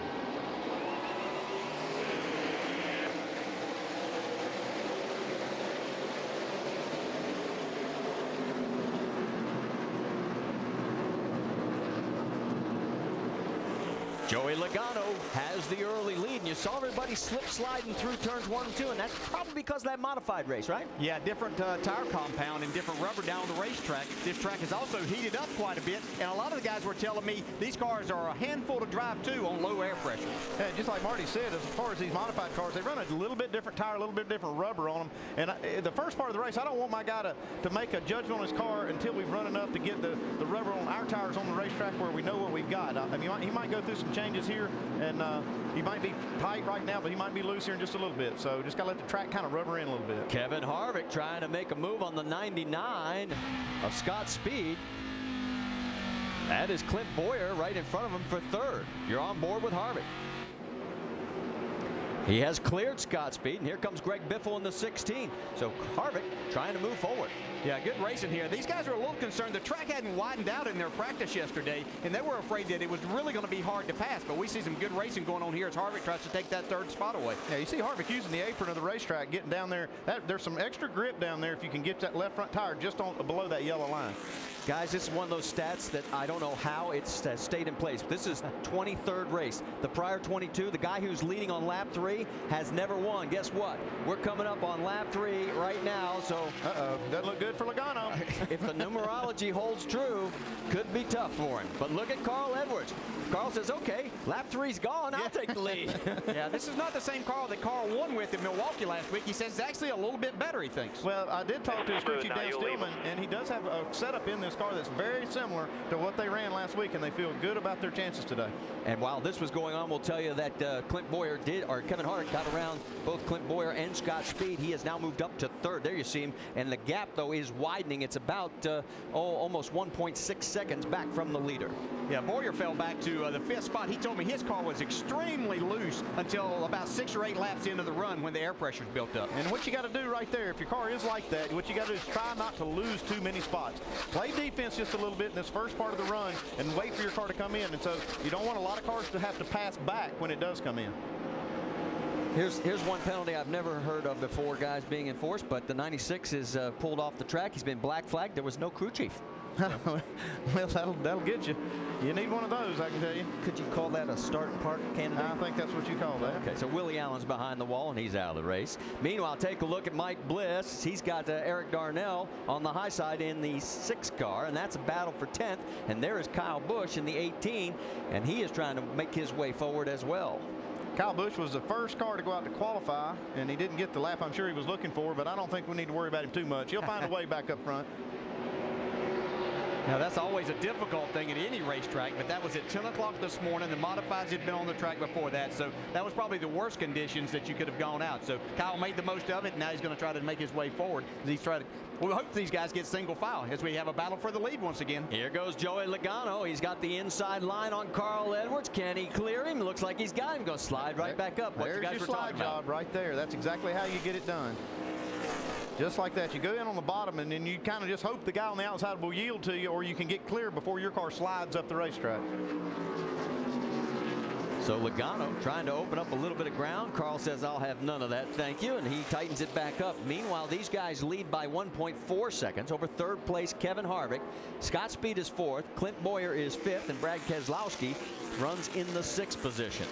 Joey Logano has the early lead, and you saw everybody slip sliding through turns 1 and 2, and that's probably because of that modified race, right? Yeah, different tire compound and different rubber down the racetrack. This track is also heated up quite a bit, and a lot of the guys were telling me these cars are a handful to drive too on low air pressure. Yeah, just like Marty said, as far as these modified cars, they run a little bit different tire, a little bit different rubber on them. And the first part of the race, I don't want my guy to make a judgment on his car until we've run enough to get the rubber on our tires on the racetrack where we know what we've got. I mean, he might go through some changes here, and he might be tight right now, but he might be loose here in just a little bit. So just got to let the track kind of rubber in a little bit. Kevin Harvick trying to make a move on the 99 of Scott Speed. That is Clint Boyer right in front of him for third. You're on board with Harvick. He has cleared Scott Speed, and here comes Greg Biffle in the 16th. So Harvick trying to move forward. Yeah, good racing here. These guys are a little concerned. The track hadn't widened out in their practice yesterday, and they were afraid that it was really going to be hard to pass. But we see some good racing going on here as Harvick tries to take that third spot away. Yeah, you see Harvick using the apron of the racetrack, getting down there. There's some extra grip down there if you can get that left front tire just below that yellow line. Guys, this is one of those stats that I don't know how it's stayed in place. This is 23rd race. The prior 22, the guy who's leading on lap 3 has never won. Guess what? We're coming up on lap 3 right now, so... Uh-oh, doesn't look good for Logano. If the numerology holds true, could be tough for him. But look at Carl Edwards. Carl says, okay, lap 3's gone, I'll take the lead. Yeah, this is not the same Carl that Carl won with in Milwaukee last week. He says it's actually a little bit better, he thinks. Well, I did talk to his crew chief, Dan Stillman, and he does have a setup in this car that's very similar to what they ran last week, and they feel good about their chances today. And while this was going on, we'll tell you that Kevin Harvick got around both Clint Boyer and Scott Speed. He has now moved up to third. There you see him, and the gap, though, is widening. It's about almost 1.6 seconds back from the leader. Yeah, Boyer fell back to the 5th spot. He told me his car was extremely loose until about 6 or 8 laps into the run when the air pressure's built up. And what you got to do right there, if your car is like that, what you got to do is try not to lose too many spots. Play defense just a little bit in this first part of the run and wait for your car to come in. And so you don't want a lot of cars to have to pass back when it does come in. Here's one penalty I've never heard of before, guys, being enforced, but the 96 is pulled off the track. He's been black flagged. There was no crew chief. Well, that'll get you. You need one of those, I can tell you. Could you call that a start park candidate? I think that's what you call that. Okay, so Willie Allen's behind the wall, and he's out of the race. Meanwhile, take a look at Mike Bliss. He's got Eric Darnell on the high side in the 6 car, and that's a battle for 10th. And there is Kyle Busch in the 18, and he is trying to make his way forward as well. Kyle Busch was the first car to go out to qualify, and he didn't get the lap I'm sure he was looking for, but I don't think we need to worry about him too much. He'll find a way back up front. Now, that's always a difficult thing at any racetrack, but that was at 10 o'clock this morning. The modifieds had been on the track before that, so that was probably the worst conditions that you could have gone out. So Kyle made the most of it, and now he's going to try to make his way forward. We hope these guys get single file as we have a battle for the lead once again. Here goes Joey Logano. He's got the inside line on Carl Edwards. Can he clear him? Looks like he's got him. Going to slide right back up. What There's you guys your were slide talking about. job right there. That's exactly how you get it done. Just like that. You go in on the bottom, and then you kind of just hope the guy on the outside will yield to you, or you can get clear before your car slides up the racetrack. So Logano trying to open up a little bit of ground. Carl says, I'll have none of that, thank you, and he tightens it back up. Meanwhile, these guys lead by 1.4 seconds over third place Kevin Harvick. Scott Speed is fourth, Clint Boyer is fifth, and Brad Keselowski runs in the sixth position.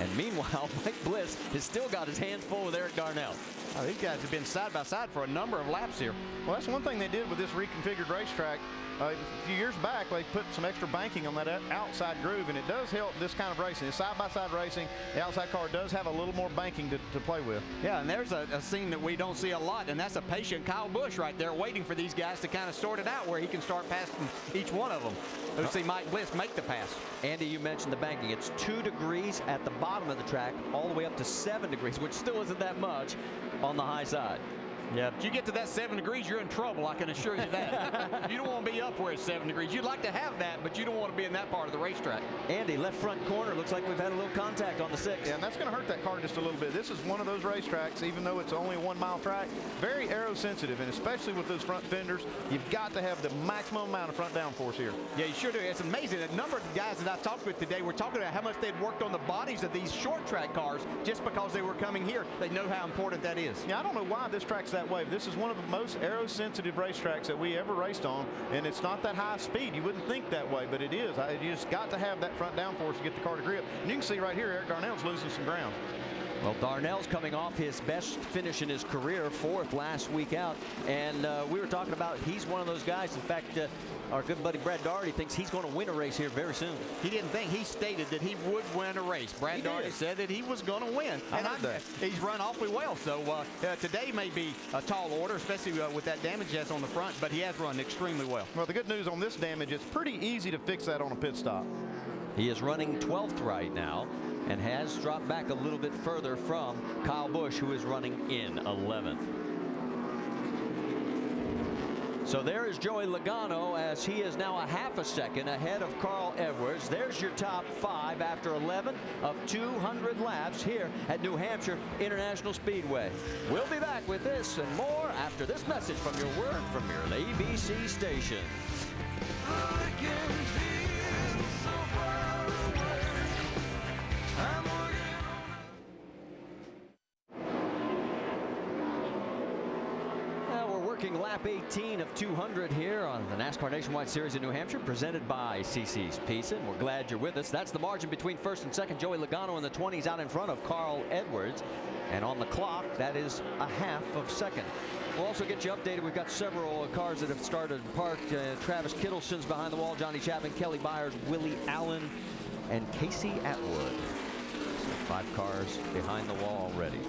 And meanwhile, Mike Bliss has still got his hands full with Eric Darnell. Oh, these guys have been side by side for a number of laps here. Well, that's one thing they did with this reconfigured racetrack. A few years back, they put some extra banking on that outside groove, and it does help this kind of racing. It's side-by-side racing. The outside car does have a little more banking to play with. Yeah, and there's a scene that we don't see a lot, and that's a patient Kyle Busch right there waiting for these guys to kind of sort it out where he can start passing each one of them. We'll see Mike Bliss make the pass. Andy, you mentioned the banking. It's 2 degrees at the bottom of the track, all the way up to 7 degrees, which still isn't that much on the high side. Yeah, if you get to that 7 degrees, you're in trouble, I can assure you that. You don't want to be up where it's 7 degrees. You'd like to have that, but you don't want to be in that part of the racetrack. Andy, left front corner. Looks like we've had a little contact on the 6th. Yeah, and that's going to hurt that car just a little bit. This is one of those racetracks, even though it's only a 1 mile track, very aero sensitive, and especially with those front fenders, you've got to have the maximum amount of front downforce here. Yeah, you sure do. It's amazing. A number of guys that I talked with today were talking about how much they'd worked on the bodies of these short track cars just because they were coming here. They know how important that is. Yeah, I don't know why this track's that way. This is one of the most aero-sensitive racetracks that we ever raced on, and it's not that high speed. You wouldn't think that way, but it is. You just got to have that front downforce to get the car to grip. And you can see right here, Eric Darnell's losing some ground. Well, Darnell's coming off his best finish in his career, 4th last week out, and we were talking about he's one of those guys. In fact, our good buddy Brad Daugherty thinks he's going to win a race here very soon. He didn't think. He stated that he would win a race. Brad Daugherty said that he was going to win. And he's run awfully well. So today may be a tall order, especially with that damage that's on the front, but he has run extremely well. Well, the good news on this damage, it's pretty easy to fix that on a pit stop. He is running 12th right now and has dropped back a little bit further from Kyle Busch, who is running in 11th. So there is Joey Logano, as he is now a half a second ahead of Carl Edwards. There's your top 5 after 11 of 200 laps here at New Hampshire International Speedway. We'll be back with this and more after this message from your word premier ABC station. Lap 18 of 200 here on the NASCAR Nationwide Series in New Hampshire, presented by CC's Pizza, and we're glad you're with us. That's the margin between first and second. Joey Logano in the 20s out in front of Carl Edwards, and on the clock that is a half of second. We'll also get you updated. We've got several cars that have started parked. Travis Kittleson's behind the wall, Johnny Chapman, Kelly Byers, Willie Allen, and Casey Atwood. So 5 cars behind the wall already.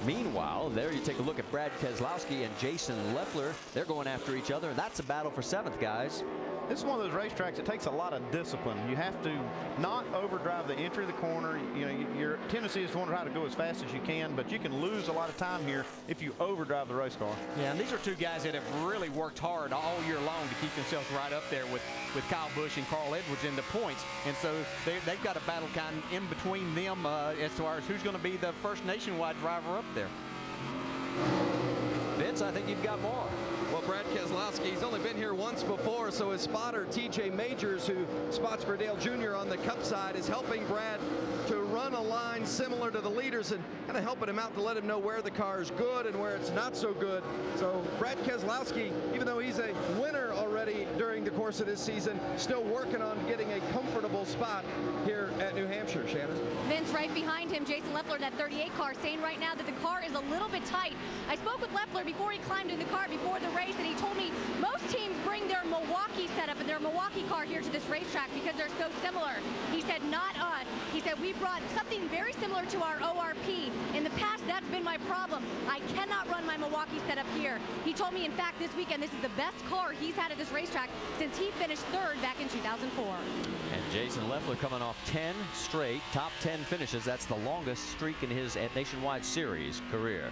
Meanwhile, there you take a look at Brad Keselowski and Jason Leffler. They're going after each other. That's a battle for 7th, guys. This is one of those racetracks that takes a lot of discipline. You have to not overdrive the entry of the corner. You know, your tendency is to want to try to go as fast as you can, but you can lose a lot of time here if you overdrive the race car. Yeah, and these are 2 guys that have really worked hard all year long to keep themselves right up there with Kyle Busch and Carl Edwards in the points. And so they've got a battle kind of in between them as far as who's going to be the first nationwide driver up there. Vince, I think you've got more. Well, Brad Keselowski, he's only been here once before, so his spotter, TJ Majors, who spots for Dale Jr. on the Cup side, is helping Brad to run a line similar to the leaders and kind of helping him out to let him know where the car is good and where it's not so good. So Brad Keselowski, even though he's a winner already during the course of this season, still working on getting a comfortable spot here at New Hampshire. Shannon? Vince right behind him, Jason Leffler, that 38 car, saying right now that the car is a little bit tight. I spoke with Leffler before he climbed in the car before the race, and he told me most teams bring their Milwaukee setup and their Milwaukee car here to this racetrack because they're so similar. He said, not us. He said, we brought something very similar to our ORP. In the past, that's been my problem. I cannot run my Milwaukee setup here. He told me, in fact, this weekend, this is the best car he's had at this racetrack since he finished 3rd back in 2004. And Jason Leffler coming off 10 straight top 10 finishes. That's the longest streak in his Nationwide Series career.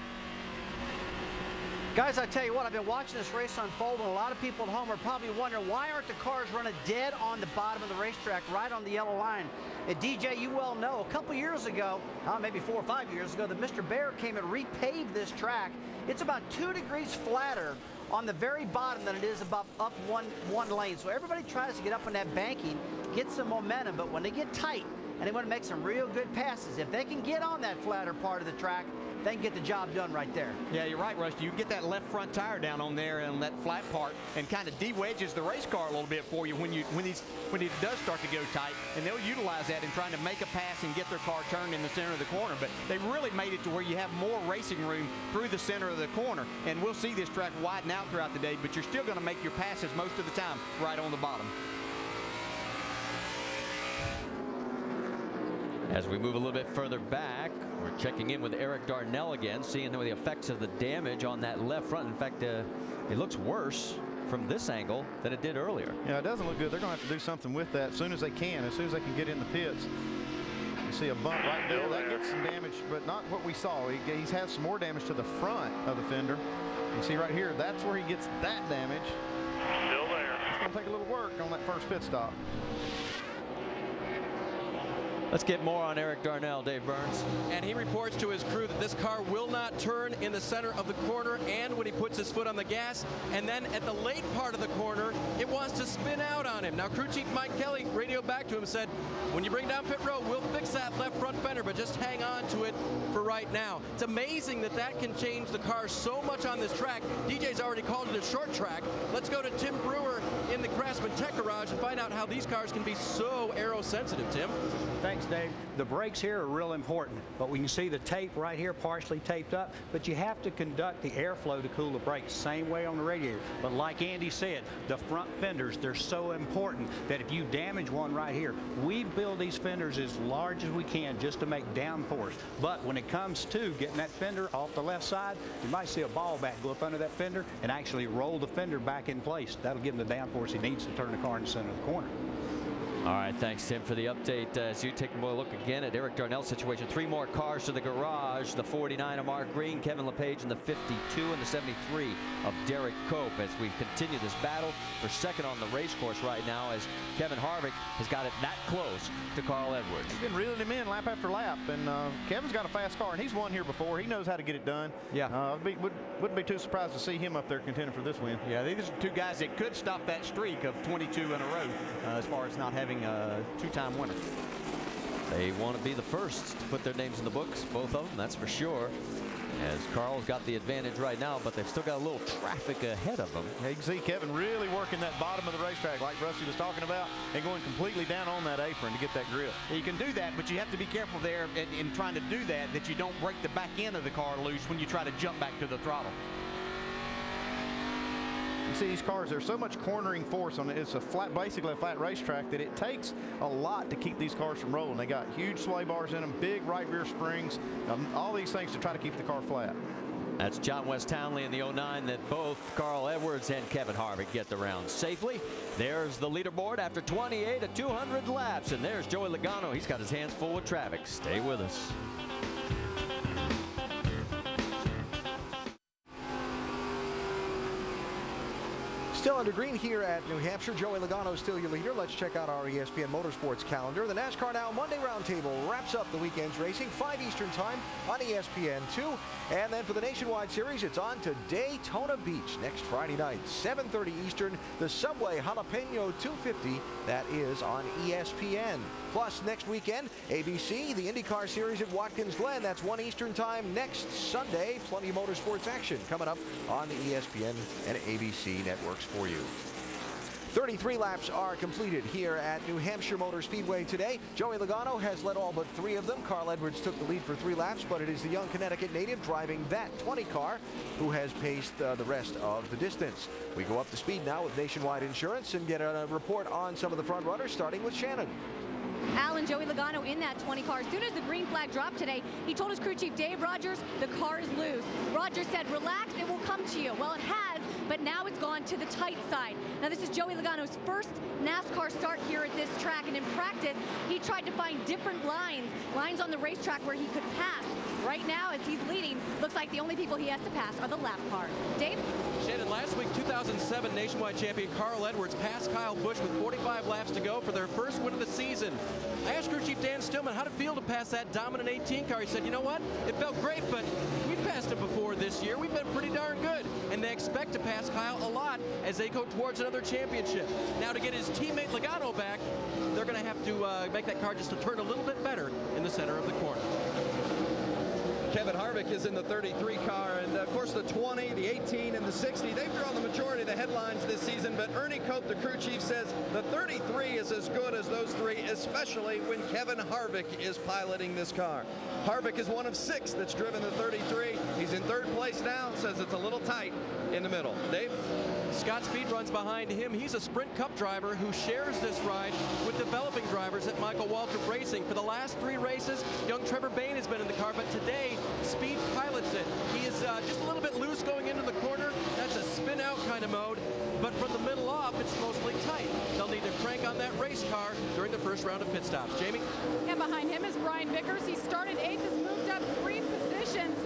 Guys, I tell you what, I've been watching this race unfold, and a lot of people at home are probably wondering, why aren't the cars running dead on the bottom of the racetrack, right on the yellow line? And DJ, you well know, a couple years ago, maybe 4 or 5 years ago, that Mr. Bear came and repaved this track. It's about 2 degrees flatter on the very bottom than it is about up one lane. So everybody tries to get up on that banking, get some momentum, but when they get tight, and they want to make some real good passes. If they can get on that flatter part of the track, they can get the job done right there. Yeah, you're right, Rusty. You get that left front tire down on there and that flat part and kind of de-wedges the race car a little bit for you when it does start to go tight, and they'll utilize that in trying to make a pass and get their car turned in the center of the corner. But they really made it to where you have more racing room through the center of the corner, and we'll see this track widen out throughout the day, but you're still going to make your passes most of the time right on the bottom. As we move a little bit further back, we're checking in with Eric Darnell again, seeing the effects of the damage on that left front. In fact, it looks worse from this angle than it did earlier. Yeah, it doesn't look good. They're going to have to do something with that as soon as they can, as soon as they can get in the pits. You see a bump right there. That gets some damage, but not what we saw. He's had some more damage to the front of the fender. You see right here, that's where he gets that damage. Still there. It's going to take a little work on that first pit stop. Let's get more on Eric Darnell, Dave Burns. And he reports to his crew that this car will not turn in the center of the corner and when he puts his foot on the gas. And then at the late part of the corner, it wants to spin out on him. Now, crew chief Mike Kelly radioed back to him and said, when you bring down pit road, we'll fix that left front fender, but just hang on to it for right now. It's amazing that that can change the car so much on this track. DJ's already called it a short track. Let's go to Tim Brewer in the Craftsman Tech Garage and find out how these cars can be so aero sensitive, Tim. Thanks, Dave. The brakes here are real important, but we can see the tape right here partially taped up, but you have to conduct the airflow to cool the brakes, same way on the radiator. But like Andy said, the front fenders, they're so important that if you damage one right here, we build these fenders as large as we can just to make downforce. But when it comes to getting that fender off the left side, you might see a ball back go up under that fender and actually roll the fender back in place. That'll give him the downforce he needs to turn the car in the center of the corner. All right, thanks, Tim, for the update. As you take a look again at Eric Darnell's situation, 3 more cars to the garage. The 49 of Mark Green, Kevin LePage, and the 52 and the 73 of Derek Cope as we continue this battle for second on the race course right now, as Kevin Harvick has got it that close to Carl Edwards. He's been reeling him in lap after lap, and Kevin's got a fast car, and he's won here before. He knows how to get it done. Yeah. Wouldn't be too surprised to see him up there contending for this win. Yeah, these are 2 guys that could stop that streak of 22 in a row as far as not having a 2-time winner. They want to be the first to put their names in the books, both of them, that's for sure. As Carl's got the advantage right now, but they've still got a little traffic ahead of them. Yeah, you can see Kevin really working that bottom of the racetrack like Rusty was talking about and going completely down on that apron to get that grip. You can do that, but you have to be careful there in trying to do that you don't break the back end of the car loose when you try to jump back to the throttle. You see these cars, there's so much cornering force on it. It's basically a flat racetrack that it takes a lot to keep these cars from rolling. They got huge sway bars in them, big right rear springs, all these things to try to keep the car flat. That's John West Townley in the 09 that both Carl Edwards and Kevin Harvick get the round safely. There's the leaderboard after 28 of 200 laps, and there's Joey Logano. He's got his hands full with traffic. Stay with us. Still under green here at New Hampshire. Joey Logano still your leader. Let's check out our ESPN Motorsports calendar. The NASCAR Now Monday Roundtable wraps up the weekend's racing, 5 Eastern time on ESPN2. And then for the Nationwide Series, it's on to Daytona Beach next Friday night, 7:30 Eastern. The Subway Jalapeno 250, that is on ESPN. Plus, next weekend, ABC, the IndyCar Series at Watkins Glen. That's 1 Eastern time next Sunday. Plenty of motorsports action coming up on the ESPN and ABC networks for you. 33 laps are completed here at New Hampshire Motor Speedway today. Joey Logano has led all but 3 of them. Carl Edwards took the lead for 3 laps, but it is the young Connecticut native driving that 20 car who has paced the rest of the distance. We go up to speed now with Nationwide Insurance and get a report on some of the front runners, starting with Shannon. Alan, Joey Logano in that 20 car. As soon as the green flag dropped today, he told his crew chief, Dave Rogers, the car is loose. Rogers said, relax, it will come to you. Well, it has, but now it's gone to the tight side. Now, this is Joey Logano's first NASCAR start here at this track, and in practice, he tried to find different lines on the racetrack where he could pass. Right now, as he's leading, looks like the only people he has to pass are the lap cars. Dave? Shannon, last week, 2007 Nationwide champion Carl Edwards passed Kyle Busch with 45 laps to go for their first win of the season. I asked crew chief Dan Stillman how did it feel to pass that dominant 18 car. He said, you know what? It felt great, but we passed passed him before this year. We've been pretty darn good, and they expect to pass Kyle a lot as they go towards another championship. Now, to get his teammate Logano back, they're going to have to make that car just to turn a little bit better in the center of the corner. Kevin Harvick is in the 33 car, and of course the 20, the 18, and the 60, they've drawn the majority of the headlines this season, but Ernie Cope, the crew chief, says the 33 is as good as those three, especially when Kevin Harvick is piloting this car. Harvick is one of 6 that's driven the 33. He's in 3rd place now, says it's a little tight in the middle. Dave? Scott Speed runs behind him. He's a Sprint Cup driver who shares this ride with developing drivers at Michael Waltrip Racing. For the last 3 races, young Trevor Bayne has been in the car, but today Speed pilots it. He is just a little bit loose going into the corner. That's a spin out kind of mode, but from the middle off, it's mostly tight. They'll need to crank on that race car during the first round of pit stops. Jamie? And behind him is Brian Vickers. He started 8th, has moved up 3 positions.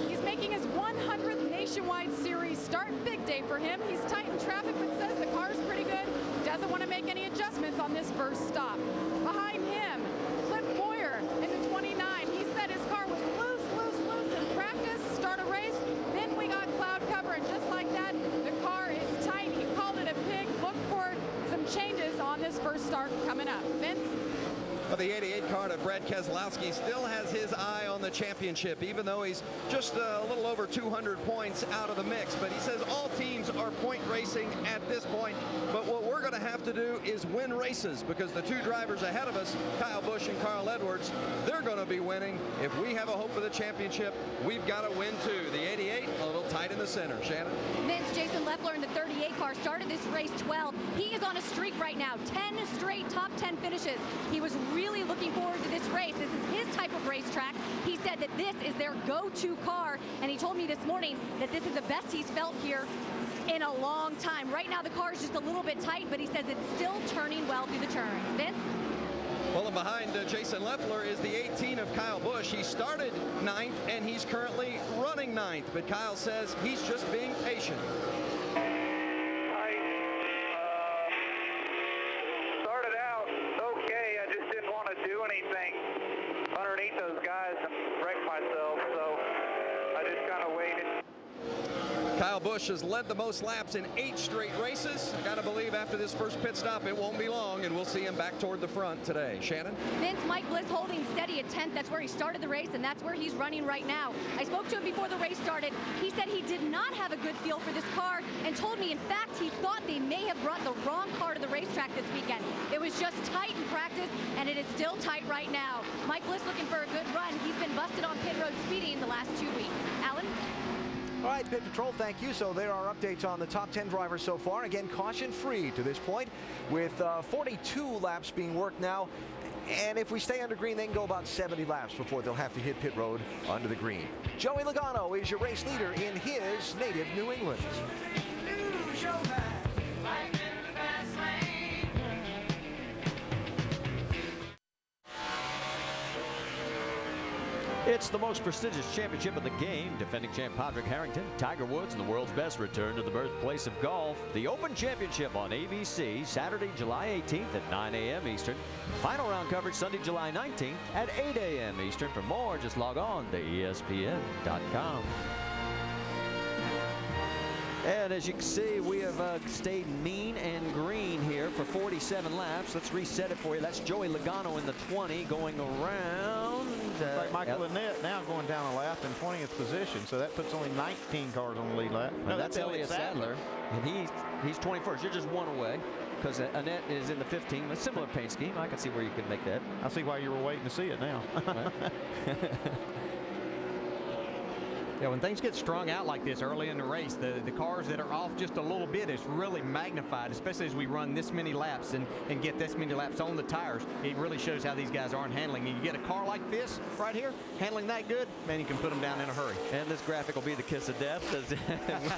He's making his 100th Nationwide Series start. Big day for him. He's tight in traffic, but says the car's pretty good. Doesn't want to make any adjustments on this first stop. Behind him, Clint Boyer in the 29. He said his car was loose in practice, start a race. Then we got cloud cover, and just like that, the car is tight. He called it a pig. Look for some changes on this first start coming up. Vince? Well, the 88 car to Brad Keselowski still has his eye on the championship, even though he's just a little over 200 points out of the mix. But he says all teams are point racing at this point. But what we're going to have to do is win races, because the 2 drivers ahead of us, Kyle Busch and Carl Edwards, they're going to be winning. If we have a hope for the championship, we've got to win too. The 88, a little tight in the center. Shannon? Vince, Jason Leffler in the 38 car started this race 12. He is on a streak right now, 10 straight top 10 finishes. He was really looking forward to this race. This is his type of racetrack. He said that this is their go-to car, and he told me this morning that this is the best he's felt here in a long time. Right now the car is just a little bit tight, but he says it's still turning well through the turns. Vince? Well, and behind Jason Leffler is the 18 of Kyle Busch. He started 9th, and he's currently running 9th, but Kyle says he's just being patient. Started out okay. I just didn't want to do anything underneath those guys and wreck myself, so I just kind of waited. Kyle Busch has led the most laps in 8 straight races. I gotta believe after this first pit stop, it won't be long, and we'll see him back toward the front today. Shannon? Vince, Mike Bliss holding steady at 10th. That's where he started the race, and that's where he's running right now. I spoke to him before the race started. He said he did not have a good feel for this car, and told me, in fact, he thought they may have brought the wrong car to the racetrack this weekend. It was just tight in practice, and it is still tight right now. Mike Bliss looking for a good run. He's been busted on pit road speeding the last 2 weeks. Alan? All right, Pit Patrol, thank you. So there are updates on the top 10 drivers so far. Again, caution-free to this point, with 42 laps being worked now. And if we stay under green, they can go about 70 laps before they'll have to hit pit road under the green. Joey Logano is your race leader in his native New England. It's the most prestigious championship of the game. Defending champ Padraig Harrington, Tiger Woods, and the world's best return to the birthplace of golf. The Open Championship on ABC, Saturday, July 18th at 9 a.m. Eastern. Final round coverage Sunday, July 19th at 8 a.m. Eastern. For more, just log on to ESPN.com. And as you can see, we have stayed mean and green here for 47 laps. Let's reset it for you. That's Joey Logano in the 20 going around. Like Michael Lynette now going down a lap in 20th position, so that puts only 19 cars on the lead lap. No, that's Elliott Sadler, and he's 21st. You're just 1 away, because Annette is in the 15. A similar paint scheme. I can see where you can make that. I see why you were waiting to see it now. Yeah, when things get strung out like this early in the race, the cars that are off just a little bit is really magnified, especially as we run this many laps and get this many laps on the tires. It really shows how these guys aren't handling. And you get a car like this right here, handling that good, man, you can put them down in a hurry. And this graphic will be the kiss of death, because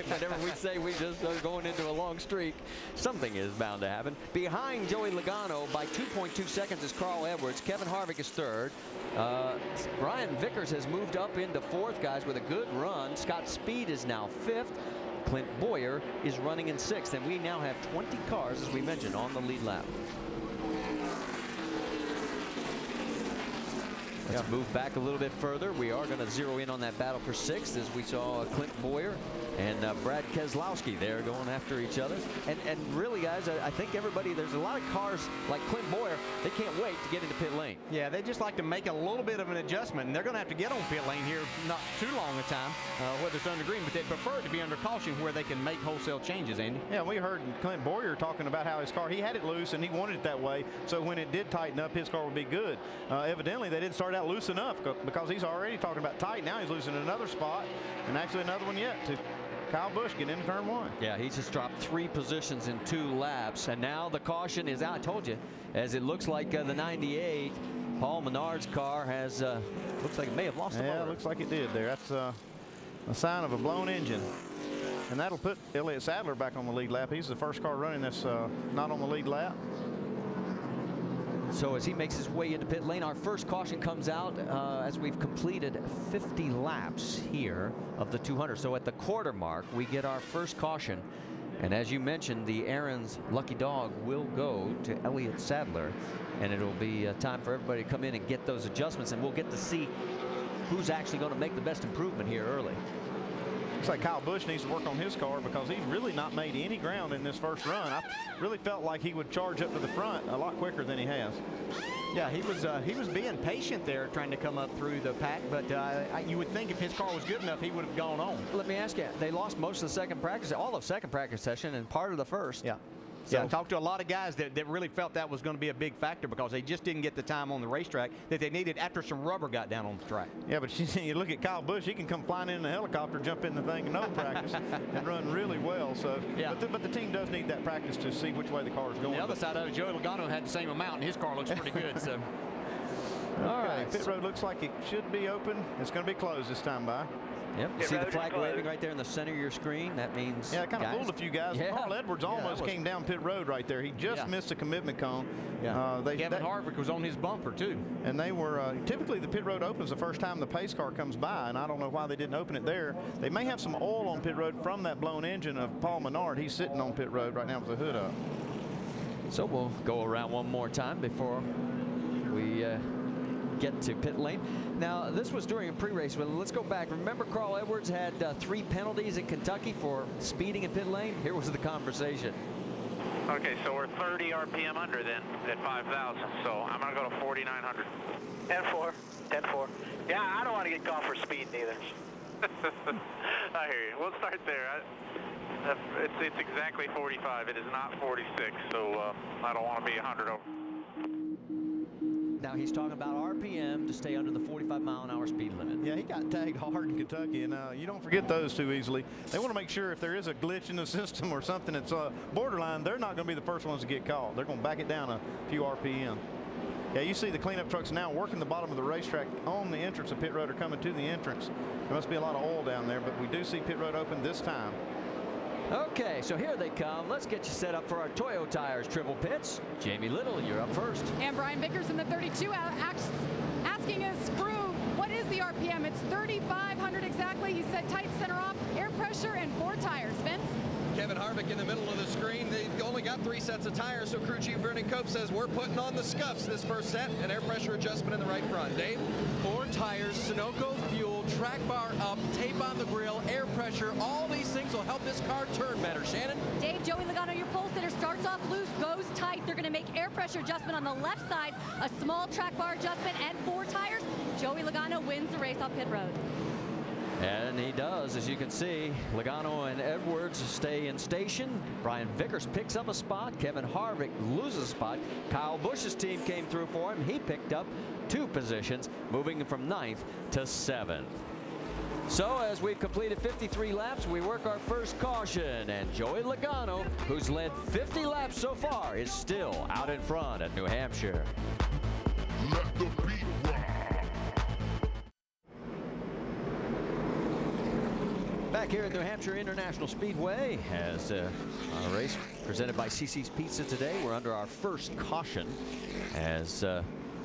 whenever we say we just are going into a long streak, something is bound to happen. Behind Joey Logano by 2.2 seconds is Carl Edwards. Kevin Harvick is 3rd. Brian Vickers has moved up into 4th, guys, with a good run. Scott Speed is now 5th. Clint Boyer is running in 6th, and we now have 20 cars, as we mentioned, on the lead lap. Let's move back a little bit further. We are going to zero in on that battle for 6th as we saw Clint Boyer and Brad Keselowski there going after each other. And really, guys, I think everybody, there's a lot of cars like Clint Boyer, they can't wait to get into pit lane. Yeah, they just like to make a little bit of an adjustment, and they're going to have to get on pit lane here not too long a time, whether it's under green, but they prefer to be under caution where they can make wholesale changes, Andy. Yeah, we heard Clint Boyer talking about how his car, he had it loose and he wanted it that way, so when it did tighten up, his car would be good. Evidently, they didn't start out loose enough because he's already talking about tight. Now he's losing another spot, and actually another one yet to Kyle Busch getting into turn 1. Yeah, he just dropped 3 positions in 2 laps, and now the caution is out. I told you, as it looks like the 98, Paul Menard's car has, looks like it may have lost the motor. Yeah, looks like it did there. That's a sign of a blown engine. And that'll put Elliott Sadler back on the lead lap. He's the first car running that's not on the lead lap. So as he makes his way into pit lane, our first caution comes out as we've completed 50 laps here of the 200. So at the quarter mark, we get our first caution. And as you mentioned, the Aaron's lucky dog will go to Elliott Sadler. And it'll be time for everybody to come in and get those adjustments. And we'll get to see who's actually going to make the best improvement here early. Looks like Kyle Busch needs to work on his car because he's really not made any ground in this first run. I really felt like he would charge up to the front a lot quicker than he has. Yeah, he was being patient there trying to come up through the pack, but you would think if his car was good enough, he would have gone on. Let me ask you, they lost most of the second practice, all of second practice session and part of the first. Yeah. So I talked to a lot of guys that really felt that was going to be a big factor because they just didn't get the time on the racetrack that they needed after some rubber got down on the track. Yeah, but you look at Kyle Busch, he can come flying in a helicopter, jump in the thing in no practice and run really well. So, yeah. But the team does need that practice to see which way the car is going. The other side of it, Joey Logano had the same amount, and his car looks pretty good. So. All right, pit road looks like it should be open. It's going to be closed this time by. Yep, you see the flag waving right there in the center of your screen. That means it kind of fooled a few guys. Yeah. Carl Edwards almost came down pit road right there. He just missed a commitment cone. Yeah. Kevin Harvick was on his bumper too. And they were typically the pit road opens the first time the pace car comes by, and I don't know why they didn't open it there. They may have some oil on pit road from that blown engine of Paul Menard. He's sitting on pit road right now with the hood up. So we'll go around one more time before we get to pit lane. Now, this was during a pre-race, but let's go back. Remember Carl Edwards had 3 penalties in Kentucky for speeding in pit lane? Here was the conversation. Okay, so we're 30 RPM under then at 5,000. So I'm going to go to 4,900. 10-4. 10-4. Yeah, I don't want to get caught for speeding either. I hear you. We'll start there. It's exactly 45. It is not 46, so I don't want to be 100 over. Now he's talking about RPM to stay under the 45-mile-an-hour speed limit. Yeah, he got tagged hard in Kentucky, and you don't forget those too easily. They want to make sure if there is a glitch in the system or something that's borderline, they're not going to be the first ones to get caught. They're going to back it down a few RPM. Yeah, you see the cleanup trucks now working the bottom of the racetrack on the entrance of pit road or coming to the entrance. There must be a lot of oil down there, but we do see pit road open this time. Okay, so here they come. Let's get you set up for our Toyo Tires triple pits. Jamie Little, you're up first. And Brian Vickers in the 32 asking his crew, what is the RPM? It's 3,500 exactly. He said tight center off, air pressure, and 4 tires. Vince? Kevin Harvick in the middle of the screen. They've only got 3 sets of tires, so crew chief Vernon Cope says we're putting on the scuffs this first set, and air pressure adjustment in the right front. Dave? 4 tires, Sunoco fuel, track bar up, tape on the grill, air pressure. All these things will help this car turn better. Shannon? Dave, Joey Logano, your pole sitter, starts off loose, goes tight. They're going to make air pressure adjustment on the left side, a small track bar adjustment, and 4 tires. Joey Logano wins the race off pit road. And he does, as you can see. Logano and Edwards stay in station. Brian Vickers picks up a spot. Kevin Harvick loses a spot. Kyle Busch's team came through for him. He picked up 2 positions, moving from 9th to 7th. So as we've completed 53 laps, we work our first caution. And Joey Logano, who's led 50 laps so far, is still out in front at New Hampshire. Let the beat rock. Back here at New Hampshire International Speedway as our race presented by CC's Pizza today. We're under our first caution as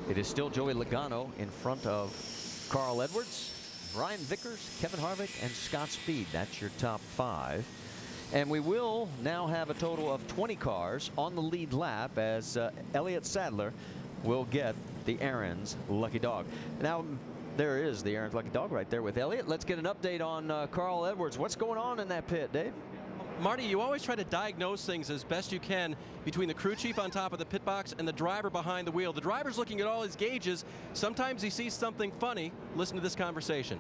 it is still Joey Logano in front of Carl Edwards, Brian Vickers, Kevin Harvick, and Scott Speed. That's your top 5. And we will now have a total of 20 cars on the lead lap as Elliott Sadler will get the Aaron's Lucky Dog. Now, there is the Aaron's Lucky Dog right there with Elliott. Let's get an update on Carl Edwards. What's going on in that pit, Dave? Marty, you always try to diagnose things as best you can between the crew chief on top of the pit box and the driver behind the wheel. The driver's looking at all his gauges. Sometimes he sees something funny. Listen to this conversation.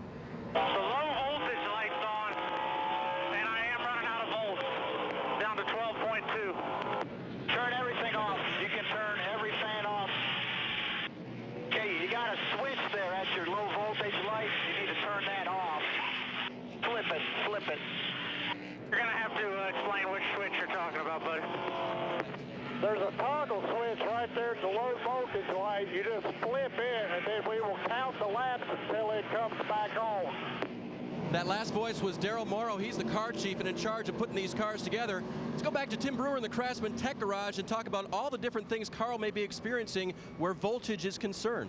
The low voltage light's on, and I am running out of volts, down to 12.2. Turn everything off. You can turn every fan off. Okay, you got a switch there at your low voltage light. You need to turn that off. Flip it. You're going to have to explain which switch you're talking about, buddy. There's a toggle switch right there at the low voltage light. You just flip it, and then we will count the laps until it comes back on. That last voice was Daryl Morrow. He's the car chief and in charge of putting these cars together. Let's go back to Tim Brewer in the Craftsman Tech Garage and talk about all the different things Carl may be experiencing where voltage is concerned.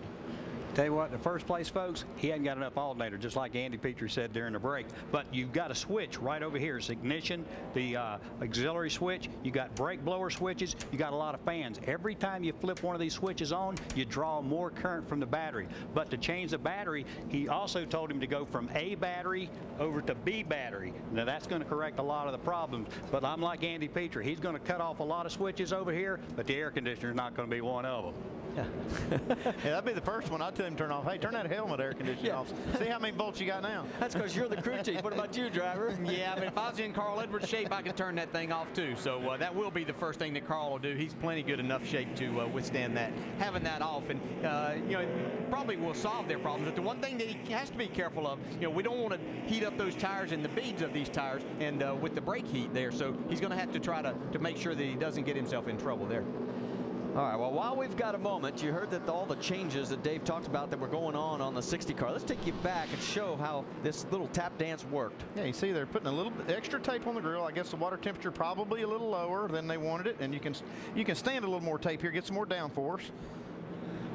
Tell you what, in the first place, folks, he hadn't got enough alternator, just like Andy Petrie said during the break. But you've got a switch right over here. It's ignition, the auxiliary switch. You got brake blower switches. You got a lot of fans. Every time you flip one of these switches on, you draw more current from the battery. But to change the battery, he also told him to go from A battery over to B battery. Now, that's going to correct a lot of the problems. But I'm like Andy Petrie. He's going to cut off a lot of switches over here, but the air conditioner is not going to be one of them. Yeah, that'd be the first one I'd tell him to turn off. Hey, turn that helmet air conditioning off. See how many volts you got now. That's because you're the crew chief. What about you, driver? Yeah, I mean, if I was in Carl Edwards' shape, I could turn that thing off too. So that will be the first thing that Carl will do. He's plenty good enough shape to withstand that, having that off, and you know, probably will solve their problems. But the one thing that he has to be careful of, you know, we don't want to heat up those tires and the beads of these tires, and with the brake heat there. So he's going to have to try to make sure that he doesn't get himself in trouble there. All right, well, while we've got a moment, you heard that all the changes that Dave talked about that were going on the 60 car. Let's take you back and show how this little tap dance worked. Yeah, you see they're putting a little bit extra tape on the grill. I guess the water temperature probably a little lower than they wanted it, and you can stand a little more tape here, get some more downforce.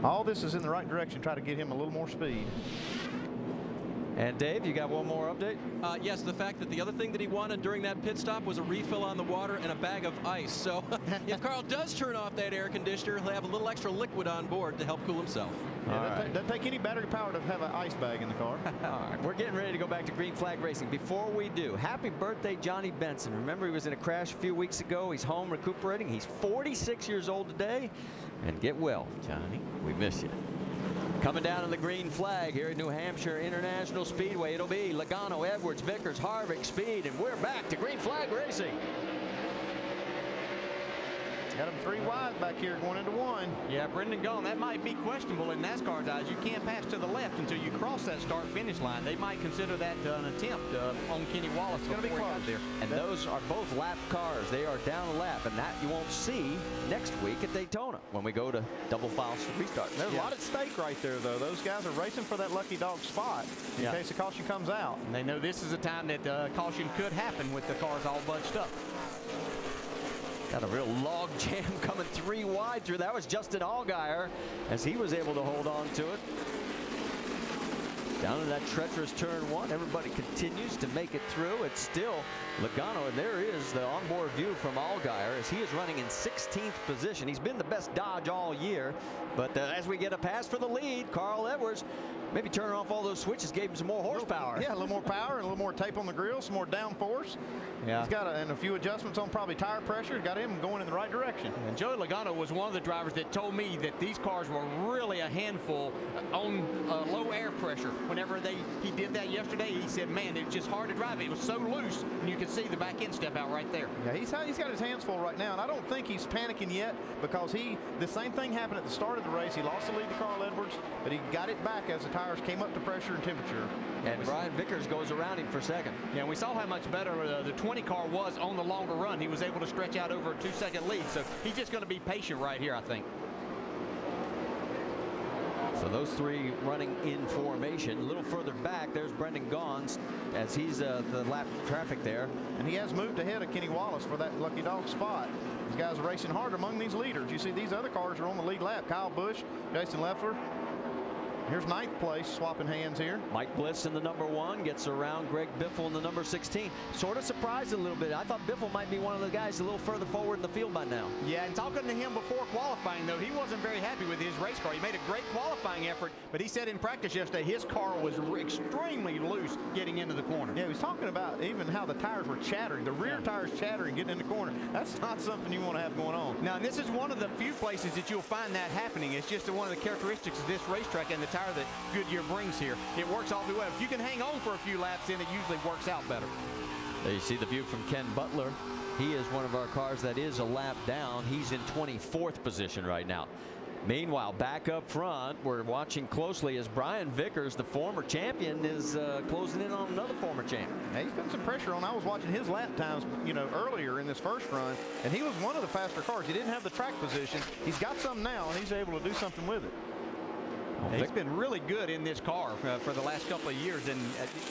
All this is in the right direction, try to get him a little more speed. And Dave, you got one more update? Yes, the fact that the other thing that he wanted during that pit stop was a refill on the water and a bag of ice. So if Carl does turn off that air conditioner, he'll have a little extra liquid on board to help cool himself. Yeah, doesn't take any battery power to have an ice bag in the car. All right, we're getting ready to go back to Green Flag Racing. Before we do, happy birthday, Johnny Benson. Remember, he was in a crash a few weeks ago. He's home recuperating. He's 46 years old today. And get well, Johnny. We miss you. Coming down in the green flag here at New Hampshire International Speedway, it'll be Logano, Edwards, Vickers, Harvick, Speed, and we're back to Green Flag Racing. Got him 3 wide back here going into 1. Yeah, Brendan Gaughan, that might be questionable in NASCAR's eyes. You can't pass to the left until you cross that start-finish line. They might consider that an attempt on Kenny Wallace. It's going to be close there. And those are both lap cars. They are down a lap, and that you won't see next week at Daytona when we go to double file restart. There's a lot at stake right there, though. Those guys are racing for that lucky dog spot in case the caution comes out. And they know this is a time that caution could happen with the cars all bunched up. Got a real log jam coming 3 wide through. That was Justin Allgaier as he was able to hold on to it. Down in that treacherous turn 1, everybody continues to make it through. It's still Logano, and there is the onboard view from Allgaier as he is running in 16th position. He's been the best Dodge all year, but as we get a pass for the lead, Carl Edwards maybe turning off all those switches gave him some more horsepower. Yeah, a little more power and a little more tape on the grill, some more downforce. Yeah. He's got a few adjustments on probably tire pressure. Got him going in the right direction. And Joey Logano was one of the drivers that told me that these cars were really a handful on low air pressure. Whenever he did that yesterday, he said, man, it's just hard to drive. It was so loose, and you could see the back end step out right there. Yeah, he's got his hands full right now, and I don't think he's panicking yet because the same thing happened at the start of the race. He lost the lead to Carl Edwards, but he got it back as the tires came up to pressure and temperature. And Brian Vickers goes around him for second. Yeah, and we saw how much better the 20 car was on the longer run. He was able to stretch out over a 2-second lead, so he's just going to be patient right here, I think. So those 3 running in formation. A little further back, there's Brendan Gaughan as he's the lap traffic there. And he has moved ahead of Kenny Wallace for that lucky dog spot. These guys are racing hard among these leaders. You see these other cars are on the lead lap. Kyle Busch, Jason Leffler. Here's 9th place, swapping hands here. Mike Bliss in the number 1 gets around Greg Biffle in the number 16. Sort of surprised a little bit. I thought Biffle might be one of the guys a little further forward in the field by now. Yeah, and talking to him before qualifying, though, he wasn't very happy with his race car. He made a great qualifying effort, but he said in practice yesterday his car was extremely loose getting into the corner. Yeah, he was talking about even how the tires were chattering, the rear tires chattering getting in the corner. That's not something you want to have going on. Now, this is one of the few places that you'll find that happening. It's just one of the characteristics of this racetrack and the tire that Goodyear brings here. It works awfully well. If you can hang on for a few laps, then it usually works out better. There you see the view from Ken Butler. He is one of our cars that is a lap down. He's in 24th position right now. Meanwhile, back up front, we're watching closely as Brian Vickers, the former champion, is closing in on another former champ. Yeah, he's putting some pressure on. I was watching his lap times, earlier in this first run, and he was one of the faster cars. He didn't have the track position. He's got some now, and he's able to do something with it. He's been really good in this car for the last couple of years, and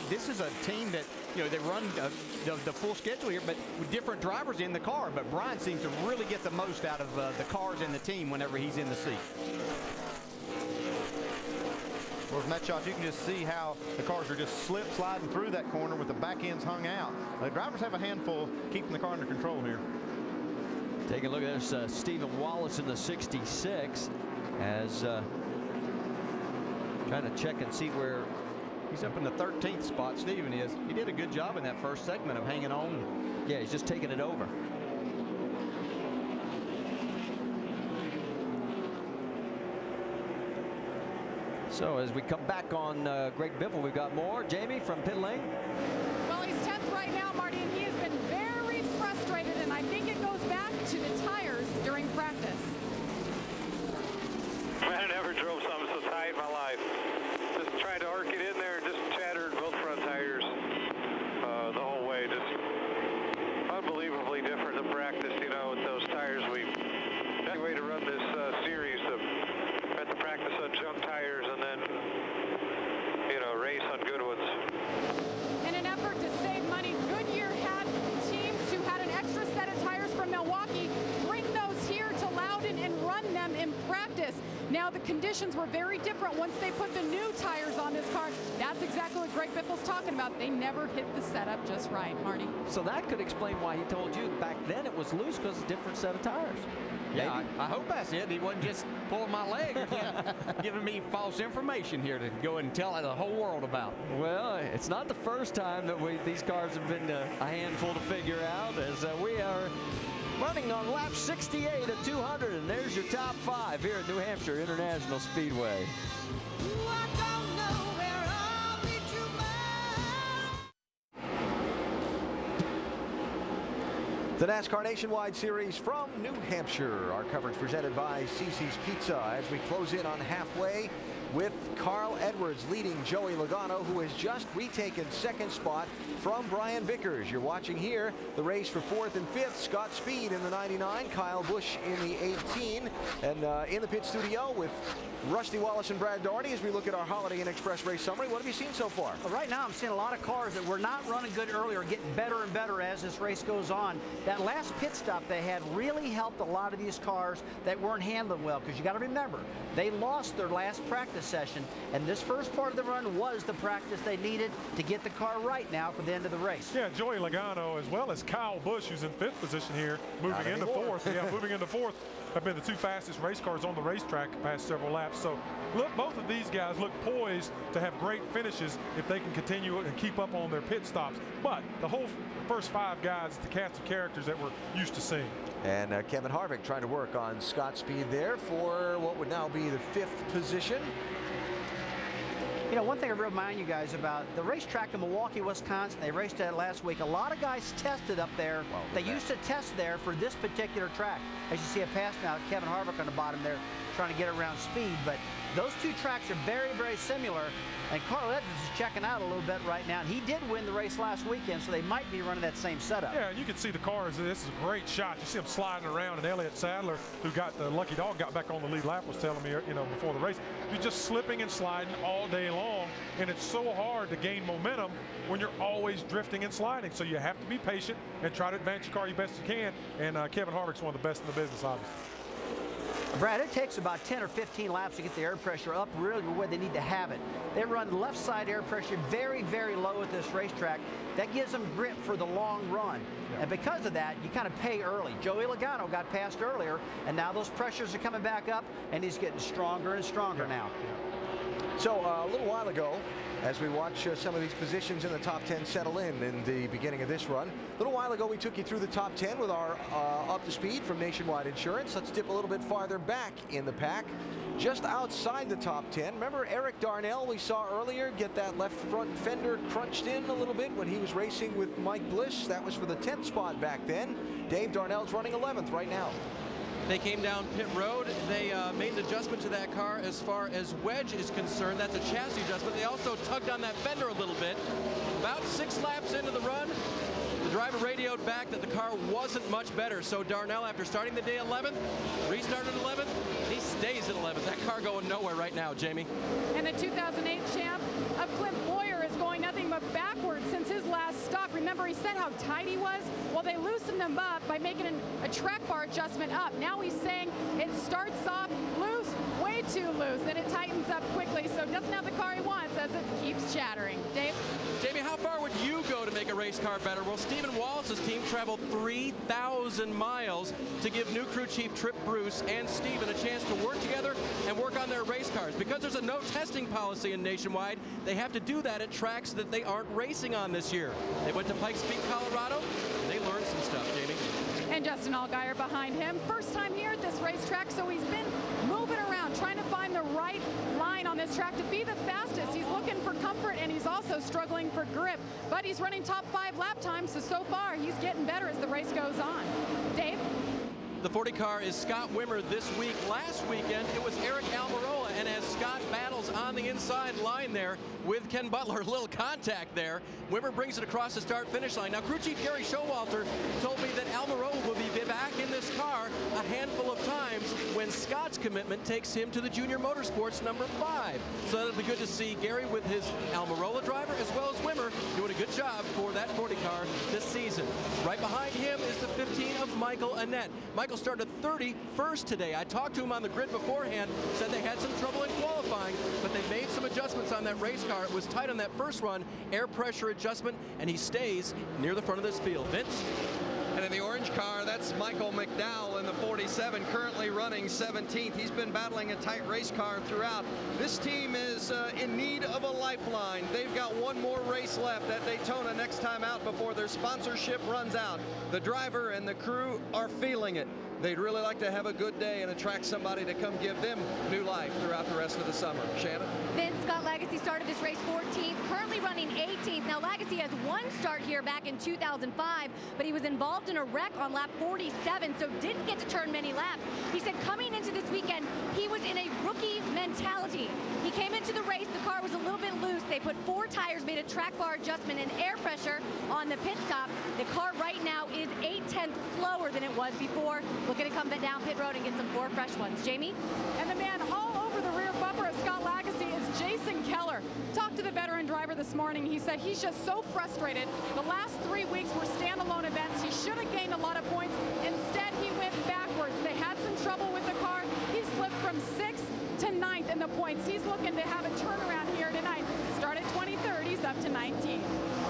this is a team that they run the full schedule here, but with different drivers in the car. But Brian seems to really get the most out of the cars and the team whenever he's in the seat. Well, from that shot, you can just see how the cars are just sliding through that corner with the back ends hung out. The drivers have a handful keeping the car under control here. Taking a look at this, Stephen Wallace in the 66 as trying to check and see where he's up in the 13th spot. Stephen is. He did a good job in that first segment of hanging on. Yeah, he's just taking it over. So as we come back on Greg Biffle, we've got more. Jamie from pit lane. Well, he's 10th right now, Marty, and he has been very frustrated, and I think it goes back to the tires during practice. I never drove something so tight in my life. Just tried to arc it in there and just chattered both front tires the whole way. Just unbelievably different than practice, with those tires. That's the way to run this series. Had to practice on junk tires and then, race on good ones. In an effort to save money, Goodyear had teams who had an extra set of tires from Milwaukee bring those here to Loudon and run them in practice. Now, the conditions were very different once they put the new tires on this car. That's exactly what Greg Biffle's talking about. They never hit the setup just right, Marty. So that could explain why he told you back then it was loose, because it's a different set of tires. Yeah, I hope that's it. He wasn't just pulling my leg or giving me false information here to go and tell the whole world about. Well, it's not the first time that these cars have been a handful to figure out, as we are running on lap 68 at 200, and there's your top 5 here at New Hampshire International Speedway. The NASCAR Nationwide Series from New Hampshire. Our coverage presented by CC's Pizza as we close in on halfway with Carl Edwards leading Joey Logano, who has just retaken second spot from Brian Vickers. You're watching here the race for 4th and 5th. Scott Speed in the 99, Kyle Busch in the 18. And in the pit studio with Rusty Wallace and Brad Daugherty as we look at our Holiday Inn Express race summary. What have you seen so far? Well, right now I'm seeing a lot of cars that were not running good earlier getting better and better as this race goes on. That last pit stop they had really helped a lot of these cars that weren't handling well, because you got to remember, they lost their last practice session, and this first part of the run was the practice they needed to get the car right now for the end of the race. Yeah, Joey Logano as well as Kyle Busch, who's in 5th position here, moving into 4th. Yeah, moving into 4th. Have been the 2 fastest race cars on the racetrack the past several laps. So look, both of these guys look poised to have great finishes if they can continue and keep up on their pit stops. But the whole first 5 guys, the cast of characters that we're used to seeing. And Kevin Harvick trying to work on Scott Speed there for what would now be the 5th position. One thing I remind you guys about, the racetrack in Milwaukee, Wisconsin, they raced at last week. A lot of guys tested up there. They used to test there for this particular track. As you see a pass now, Kevin Harvick on the bottom there trying to get around Speed. But those 2 tracks are very, very similar. And Carl Edwards is checking out a little bit right now. And he did win the race last weekend, so they might be running that same setup. Yeah, you can see the cars. This is a great shot. You see them sliding around, and Elliott Sadler, who got the lucky dog, got back on the lead lap, was telling me, before the race, you're just slipping and sliding all day long, and it's so hard to gain momentum when you're always drifting and sliding. So you have to be patient and try to advance your car as best you can. And Kevin Harvick's one of the best in the business, obviously. Brad, it takes about 10 or 15 laps to get the air pressure up really where they need to have it. They run left side air pressure very, very low at this racetrack. That gives them grip for the long run. And because of that, you kind of pay early. Joey Logano got passed earlier, and now those pressures are coming back up, and he's getting stronger and stronger now. So a little while ago, as we watch some of these positions in the top 10 settle in the beginning of this run, a little while ago we took you through the top 10 with our up to speed from Nationwide Insurance. Let's dip a little bit farther back in the pack, just outside the top 10. Remember Eric Darnell we saw earlier get that left front fender crunched in a little bit when he was racing with Mike Bliss? That was for the 10th spot back then. Dave Darnell's running 11th right now. They came down pit road. They made an adjustment to that car as far as wedge is concerned. That's a chassis adjustment. They also tugged on that fender a little bit. About 6 laps into the run, the driver radioed back that the car wasn't much better. So Darnell, after starting the day 11th, restarted 11th, he stays at 11th. That car going nowhere right now, Jamie. And the 2008 champ of Clint Boyer is going nothing but backwards since his last stop. Remember, he said how tight he was? Well, they loosened him up by making a track bar adjustment up. Now he's saying it starts off loose, way too loose, and it tightens up quickly, so doesn't have the car he wants as it keeps chattering. Dave? Jamie, how far would you go to make a race car better? Well, Stephen Wallace's team traveled 3,000 miles to give new crew chief Trip Bruce and Stephen a chance to work together and work on their race cars. Because there's a no testing policy in Nationwide, they have to do that at tracks that they aren't racing on this year. They went to Pikes Peak, Colorado, and they learned some stuff, Jamie. And Justin Allgaier behind him. First time here at this racetrack, so he's been moving around, trying to find the right line on this track to be the fastest. He's looking for comfort, and he's also struggling for grip. But he's running top 5 lap times, so far he's getting better as the race goes on. Dave? The 40 car is Scott Wimmer this week. Last weekend, it was Eric Almirola, and as Scott battles on the inside line there with Ken Butler, a little contact there, Wimmer brings it across the start-finish line. Now, crew chief Gary Showalter told me that Almirola will be back in this car a handful of times when Scott's commitment takes him to the Junior Motorsports number 5. So that'll be good to see Gary with his Almirola driver as well as Wimmer doing a good job for that 40 car this season. Right behind him is the 15 of Michael Annett. Michael started 31st today. I talked to him on the grid beforehand, said they had some trouble in qualifying, but they made some adjustments on that race car. It was tight on that first run, air pressure adjustment, and he stays near the front of this field. Vince? And in the orange car, that's Michael McDowell in the 47, currently running 17th. He's been battling a tight race car throughout. This team is in need of a lifeline. They've got one more race left at Daytona next time out before their sponsorship runs out. The driver and the crew are feeling it. They'd really like to have a good day and attract somebody to come give them new life throughout the rest of the summer. Shannon? Vince Scott Lagacy started this race 14th, currently running 18th. Now Lagacy has one start here back in 2005, but he was involved in a wreck on lap 47, so didn't get to turn many laps. He said coming into this weekend, he was in a rookie mentality. He came into the race, the car was a little bit loose. They put 4 tires, made a track bar adjustment and air pressure on the pit stop. The car right now is 0.8 slower than it was before. Looking to come down pit road and get some 4 fresh ones. Jamie? And the man all over the rear bumper of Scott Lagacy is Jason Keller. Talked to the veteran driver this morning. He said he's just so frustrated. The last 3 weeks were standalone events. He should have gained a lot of points. Instead, he went backwards. They had some trouble with the car. He slipped from 6th to 9th in the points. He's looking to have a turnaround here tonight. Started 23rd, he's up to 19th.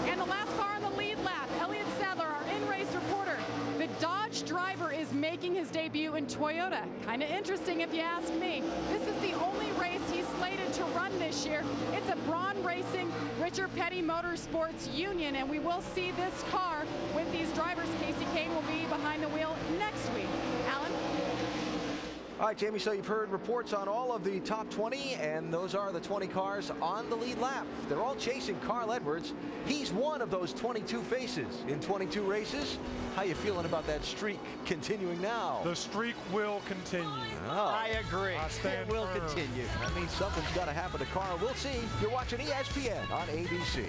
And the last car on the lead lap, Elliott Sadler, our in-race reporter. The Dodge driver is making his debut in Toyota. Kind of interesting if you ask me. This is the only race he's slated to run this year. It's a Braun Racing Richard Petty Motorsports Union, and we will see this car with these drivers. Casey Kane will be behind the wheel next week. Alan? All right, Jamie, so you've heard reports on all of the top 20, and those are the 20 cars on the lead lap. They're all chasing Carl Edwards. He's one of those 22 faces in 22 races. How you feeling about that streak continuing now? The streak will continue. Oh, I agree. It will continue. That means something's got to happen to Carl. We'll see. You're watching ESPN on ABC.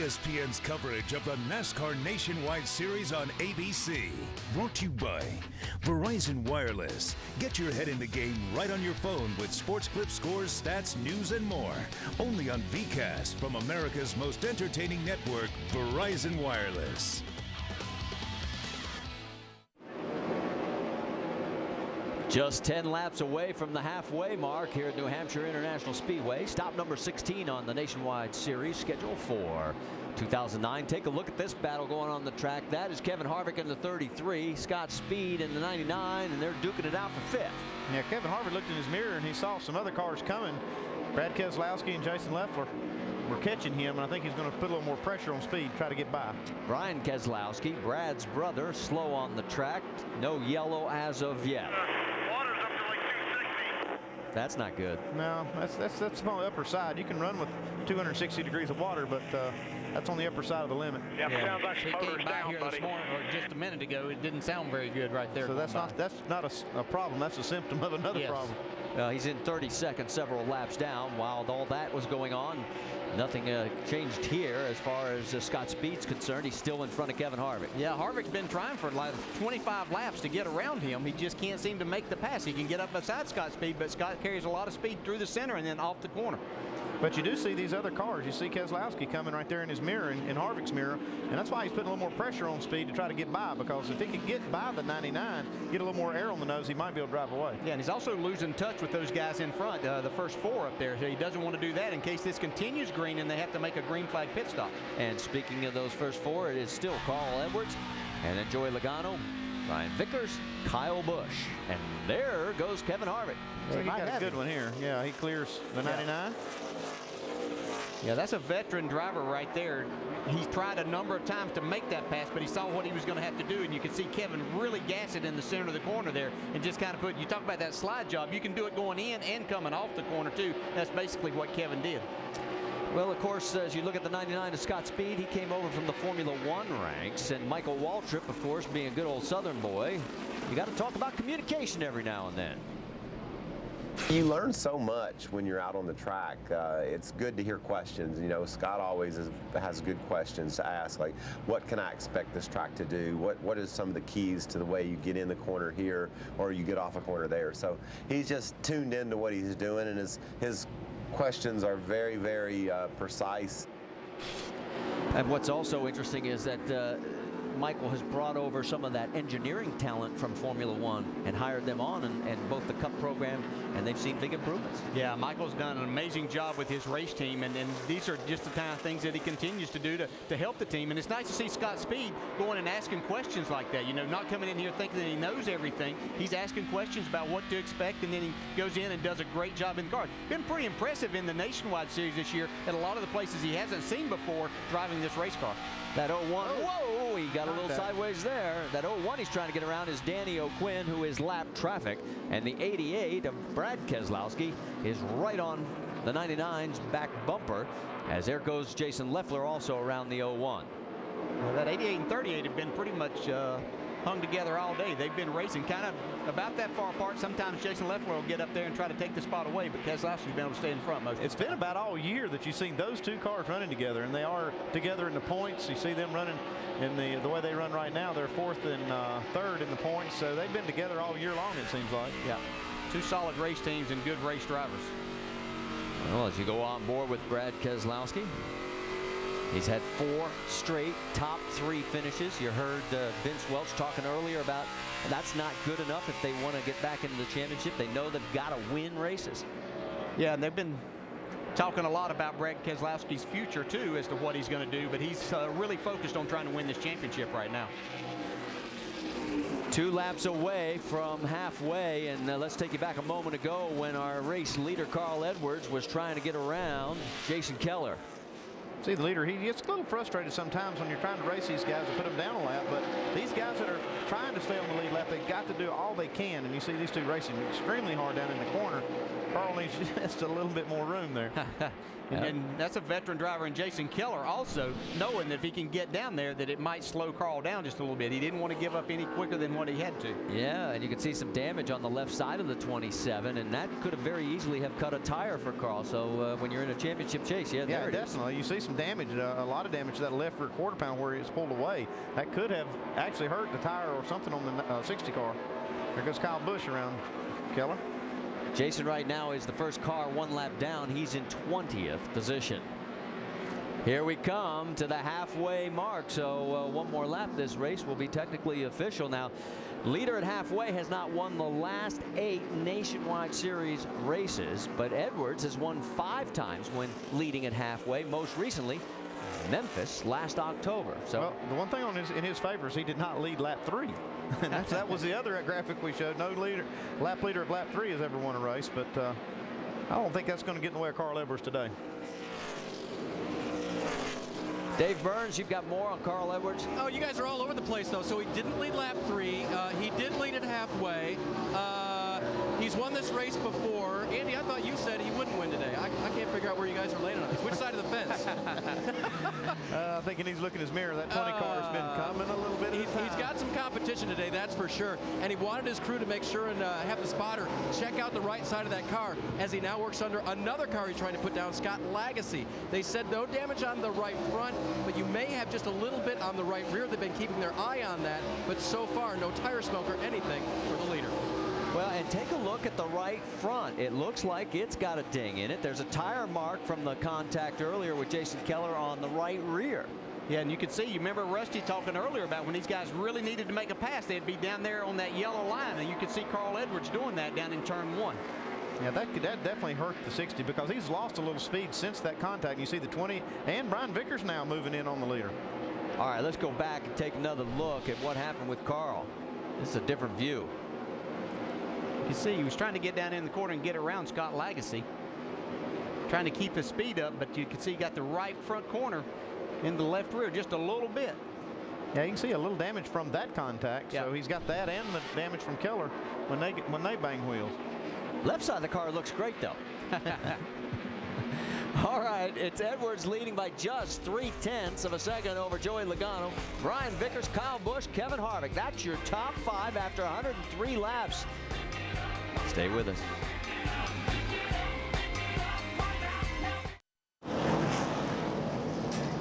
ESPN's coverage of the NASCAR Nationwide Series on ABC. Brought to you by Verizon Wireless. Get your head in the game right on your phone with sports clips, scores, stats, news, and more. Only on VCast from America's most entertaining network, Verizon Wireless. Just 10 laps away from the halfway mark here at New Hampshire International Speedway. Stop number 16 on the Nationwide Series scheduled for 2009. Take a look at this battle going on the track. That is Kevin Harvick in the 33, Scott Speed in the 99, and they're duking it out for 5th. Yeah, Kevin Harvick looked in his mirror and he saw some other cars coming. Brad Keselowski and Jason Leffler were catching him, and I think he's going to put a little more pressure on Speed, try to get by. Brian Keselowski, Brad's brother, slow on the track. No yellow as of yet. That's not good. No, that's on the upper side. You can run with 260 degrees of water, but that's on the upper side of the limit. Yeah, sounds like the motor's down, here buddy. This morning, or just a minute ago, it didn't sound very good right there. So that's not a problem. That's a symptom of another problem. He's in 32nd, several laps down. While all that was going on, nothing changed here as far as Scott Speed's concerned. He's still in front of Kevin Harvick. Yeah, Harvick's been trying for like 25 laps to get around him. He just can't seem to make the pass. He can get up beside Scott Speed, but Scott carries a lot of speed through the center and then off the corner. But you do see these other cars. You see Keselowski coming right there in his mirror, in Harvick's mirror, and that's why he's putting a little more pressure on Speed to try to get by, because if he could get by the 99, get a little more air on the nose, he might be able to drive away. Yeah, and he's also losing touch with those guys in front, the first 4 up there. So he doesn't want to do that in case this continues green and they have to make a green flag pit stop. And speaking of those first 4, it is still Carl Edwards, and then Joey Logano, Ryan Vickers, Kyle Busch, and there goes Kevin Harvick. So he got a good one here. Yeah, he clears the 99. Yeah, that's a veteran driver right there. He's tried a number of times to make that pass, but he saw what he was going to have to do, and you can see Kevin really gas it in the center of the corner there and just kind of put, you talk about that slide job, you can do it going in and coming off the corner too. That's basically what Kevin did. Well, of course, as you look at the 99 of Scott Speed, he came over from the Formula One ranks, and Michael Waltrip, of course, being a good old Southern boy, you got to talk about communication every now and then. You learn so much when you're out on the track. It's good to hear questions. You know, Scott always has good questions to ask, like, what can I expect this track to do? What is some of the keys to the way you get in the corner here or you get off a corner there? So he's just tuned into what he's doing, and his questions are very, very precise. And what's also interesting is that Michael has brought over some of that engineering talent from Formula One and hired them on and both the Cup program, and they've seen big improvements. Yeah, Michael's done an amazing job with his race team, and these are just the kind of things that he continues to do to help the team. And it's nice to see Scott Speed going and asking questions like that, you know, not coming in here thinking that he knows everything. He's asking questions about what to expect, and then he goes in and does a great job in the car. Been pretty impressive in the Nationwide Series this year at a lot of the places he hasn't seen before driving this race car. That 01, whoa, he got a little sideways there. That 01 he's trying to get around is Danny O'Quinn, who is lap traffic. And the 88 of Brad Keselowski is right on the 99's back bumper, as there goes Jason Leffler also around the 01. Well, that 88 and 38 have been pretty much hung together all day. They've been racing kind of about that far apart. Sometimes Jason Leffler will get up there and try to take the spot away, but Keselowski's been able to stay in front most of the time. It's been about all year that you've seen those two cars running together, and they are together in the points. You see them running in the way they run right now. They're 4th and 3rd in the points, so they've been together all year long, it seems like. Yeah, 2 solid race teams and good race drivers. Well, as you go on board with Brad Keselowski, he's had 4 straight top 3 finishes. You heard Vince Welch talking earlier about that's not good enough if they want to get back into the championship. They know they've got to win races. Yeah, and they've been talking a lot about Brad Keselowski's future too as to what he's going to do, but he's really focused on trying to win this championship right now. 2 laps away from halfway, and let's take you back a moment ago when our race leader Carl Edwards was trying to get around Jason Keller. See, the leader, he gets a little frustrated sometimes when you're trying to race these guys and put them down a lap, but these guys that are trying to stay on the lead lap, they've got to do all they can, and you see these two racing extremely hard down in the corner. Carl needs just a little bit more room there. And that's a veteran driver in Jason Keller also, knowing that if he can get down there that it might slow Carl down just a little bit. He didn't want to give up any quicker than what he had to. Yeah, and you can see some damage on the left side of the 27, and that could have very easily have cut a tire for Carl. So when you're in a championship chase, yeah, there it is. Definitely. You see some damage, a lot of damage to that left rear quarter pound where it's pulled away. That could have actually hurt the tire or something on the 60 car. There goes Kyle Busch around Keller. Jason right now is the first car one lap down. He's in 20th position. Here we come to the halfway mark. So one more lap, this race will be technically official. Now, leader at halfway has not won the last 8 Nationwide Series races, but Edwards has won 5 times when leading at halfway, most recently Memphis last October. So well, the one thing in his favor is he did not lead lap 3. And that was the other graphic we showed. No lap leader of lap 3 has ever won a race, but I don't think that's going to get in the way of Carl Edwards today. Dave Burns, you've got more on Carl Edwards. Oh, you guys are all over the place, though. So he didn't lead lap 3. He did lead at halfway. He's won this race before. Andy, I thought you said he wouldn't win today. I can't figure out where you guys are landing on this. Which side of the fence? I think he needs to look in his mirror. That 20 car has been coming a little bit. He's got some competition today, that's for sure. And he wanted his crew to make sure and have the spotter check out the right side of that car as he now works under another car he's trying to put down, Scott Lagasse. They said no damage on the right front, but you may have just a little bit on the right rear. They've been keeping their eye on that, but so far no tire smoke or anything for the leader. Well, and take a look at the right front. It looks like it's got a ding in it. There's a tire mark from the contact earlier with Jason Keller on the right rear. Yeah, and you can see, you remember Rusty talking earlier about when these guys really needed to make a pass, they'd be down there on that yellow line, and you could see Carl Edwards doing that down in turn 1. Yeah, that definitely hurt the 60 because he's lost a little speed since that contact. You see the 20 and Brian Vickers now moving in on the leader. All right, let's go back and take another look at what happened with Carl. This is a different view. You see, he was trying to get down in the corner and get around Scott Lagasse, trying to keep his speed up, but you can see he got the right front corner in the left rear just a little bit. Yeah, you can see a little damage from that contact. Yeah. So he's got that and the damage from Keller when they bang wheels. Left side of the car looks great, though. All right, it's Edwards leading by just 0.3 of a second over Joey Logano, Brian Vickers, Kyle Busch, Kevin Harvick. That's your top 5 after 103 laps. Stay with us.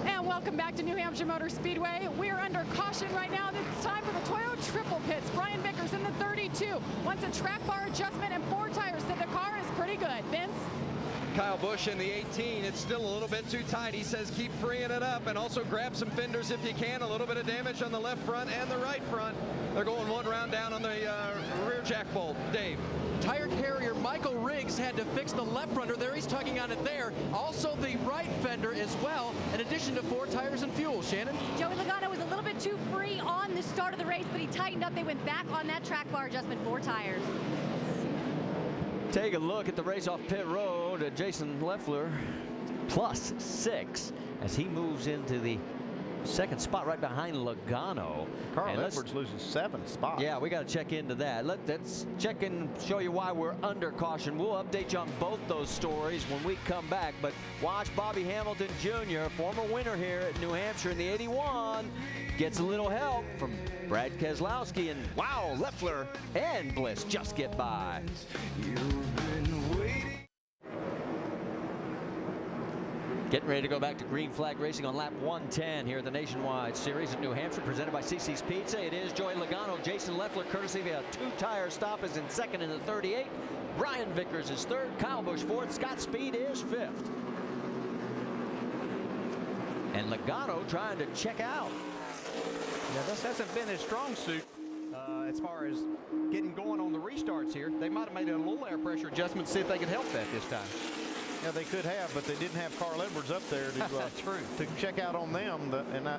And welcome back to New Hampshire Motor Speedway. We are under caution right now. It's time for the Toyota triple pits. Brian Vickers in the 32 wants a track bar adjustment and 4 tires, said the car is pretty good. Vince? Kyle Busch in the 18, it's still a little bit too tight. He says keep freeing it up and also grab some fenders if you can. A little bit of damage on the left front and the right front. They're going 1 round down on the rear jack bolt. Dave. Tire carrier Michael Riggs had to fix the left fender there. He's tugging on it there. Also the right fender as well, in addition to 4 tires and fuel. Shannon? Joey Logano was a little bit too free on the start of the race, but he tightened up. They went back on that track bar adjustment, 4 tires. Take a look at the race off pit road. Jason Leffler +6 as he moves into the second spot right behind Logano. Carl Edwards loses 7 spots. Yeah, we got to check into that. Let's check and show you why we're under caution. We'll update you on both those stories when we come back. But watch Bobby Hamilton Jr., former winner here at New Hampshire in the 81, gets a little help from Brad Keselowski, and wow, Leffler and Bliss just get by. Getting ready to go back to green flag racing on lap 110 here at the Nationwide Series at New Hampshire, presented by CC's Pizza. It is Joey Logano, Jason Leffler, courtesy of a 2-tire stop, is in second in the 38. Brian Vickers is third, Kyle Busch fourth, Scott Speed is fifth. And Logano trying to check out. Yeah, this hasn't been his strong suit as far as getting going on the restarts here. They might have made a little air pressure adjustment to see if they could help that this time. Yeah, they could have, but they didn't have Carl Edwards up there to check out on them.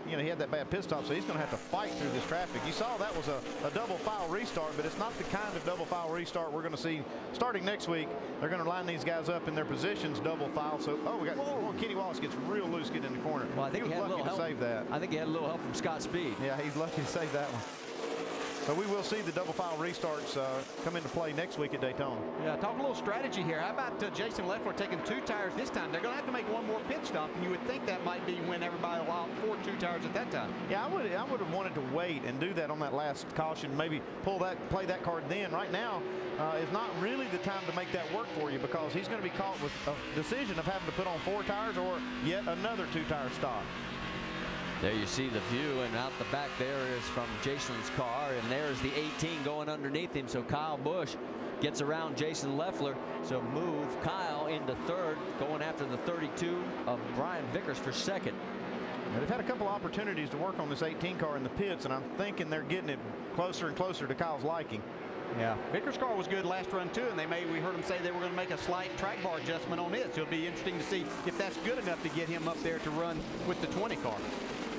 You know, he had that bad pit stop, so he's going to have to fight through this traffic. You saw that was a double file restart, but it's not the kind of double file restart we're going to see starting next week. They're going to line these guys up in their positions double file. So, we got Kenny Wallace gets real loose getting in the corner. Well, I think he was lucky to save that. I think he had a little help from Scott Speed. Yeah, he's lucky to save that one. But we will see the double file restarts come into play next week at Daytona. Yeah, talk a little strategy here. How about Jason Leffler taking 2 tires this time? They're going to have to make one more pit stop, and you would think that might be when everybody will opt for 2 tires at that time. Yeah, I would have wanted to wait and do that on that last caution, maybe play that card then. Right now is not really the time to make that work for you, because he's going to be caught with a decision of having to put on 4 tires or yet another 2-tire stop. There you see the view, and out the back there is from Jason's car, and there's the 18 going underneath him. So Kyle Busch gets around Jason Leffler. So move Kyle into third, going after the 32 of Brian Vickers for second. Now, they've had a couple opportunities to work on this 18 car in the pits, and I'm thinking they're getting it closer and closer to Kyle's liking. Yeah, Vickers' car was good last run too, and we heard them say they were going to make a slight track bar adjustment on it. So it'll be interesting to see if that's good enough to get him up there to run with the 20 car.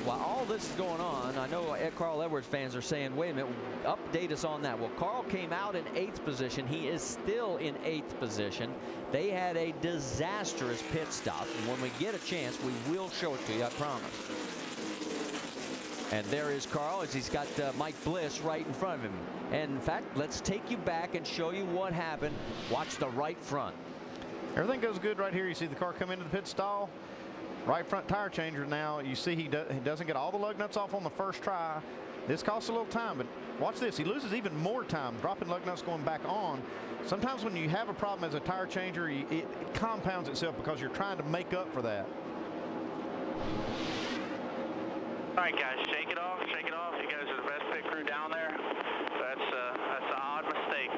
While all this is going on, I know Carl Edwards fans are saying, wait a minute, update us on that. Well, Carl came out in 8th position. He is still in 8th position. They had a disastrous pit stop. And when we get a chance, we will show it to you, I promise. And there is Carl as he's got Mike Bliss right in front of him. And in fact, let's take you back and show you what happened. Watch the right front. Everything goes good right here. You see the car come into the pit stall. Right front tire changer now. You see he doesn't get all the lug nuts off on the first try. This costs a little time, but watch this. He loses even more time dropping lug nuts going back on. Sometimes when you have a problem as a tire changer, it compounds itself because you're trying to make up for that. All right, guys, shake it off, shake it off. You guys are the best pit crew down there. That's an odd mistake.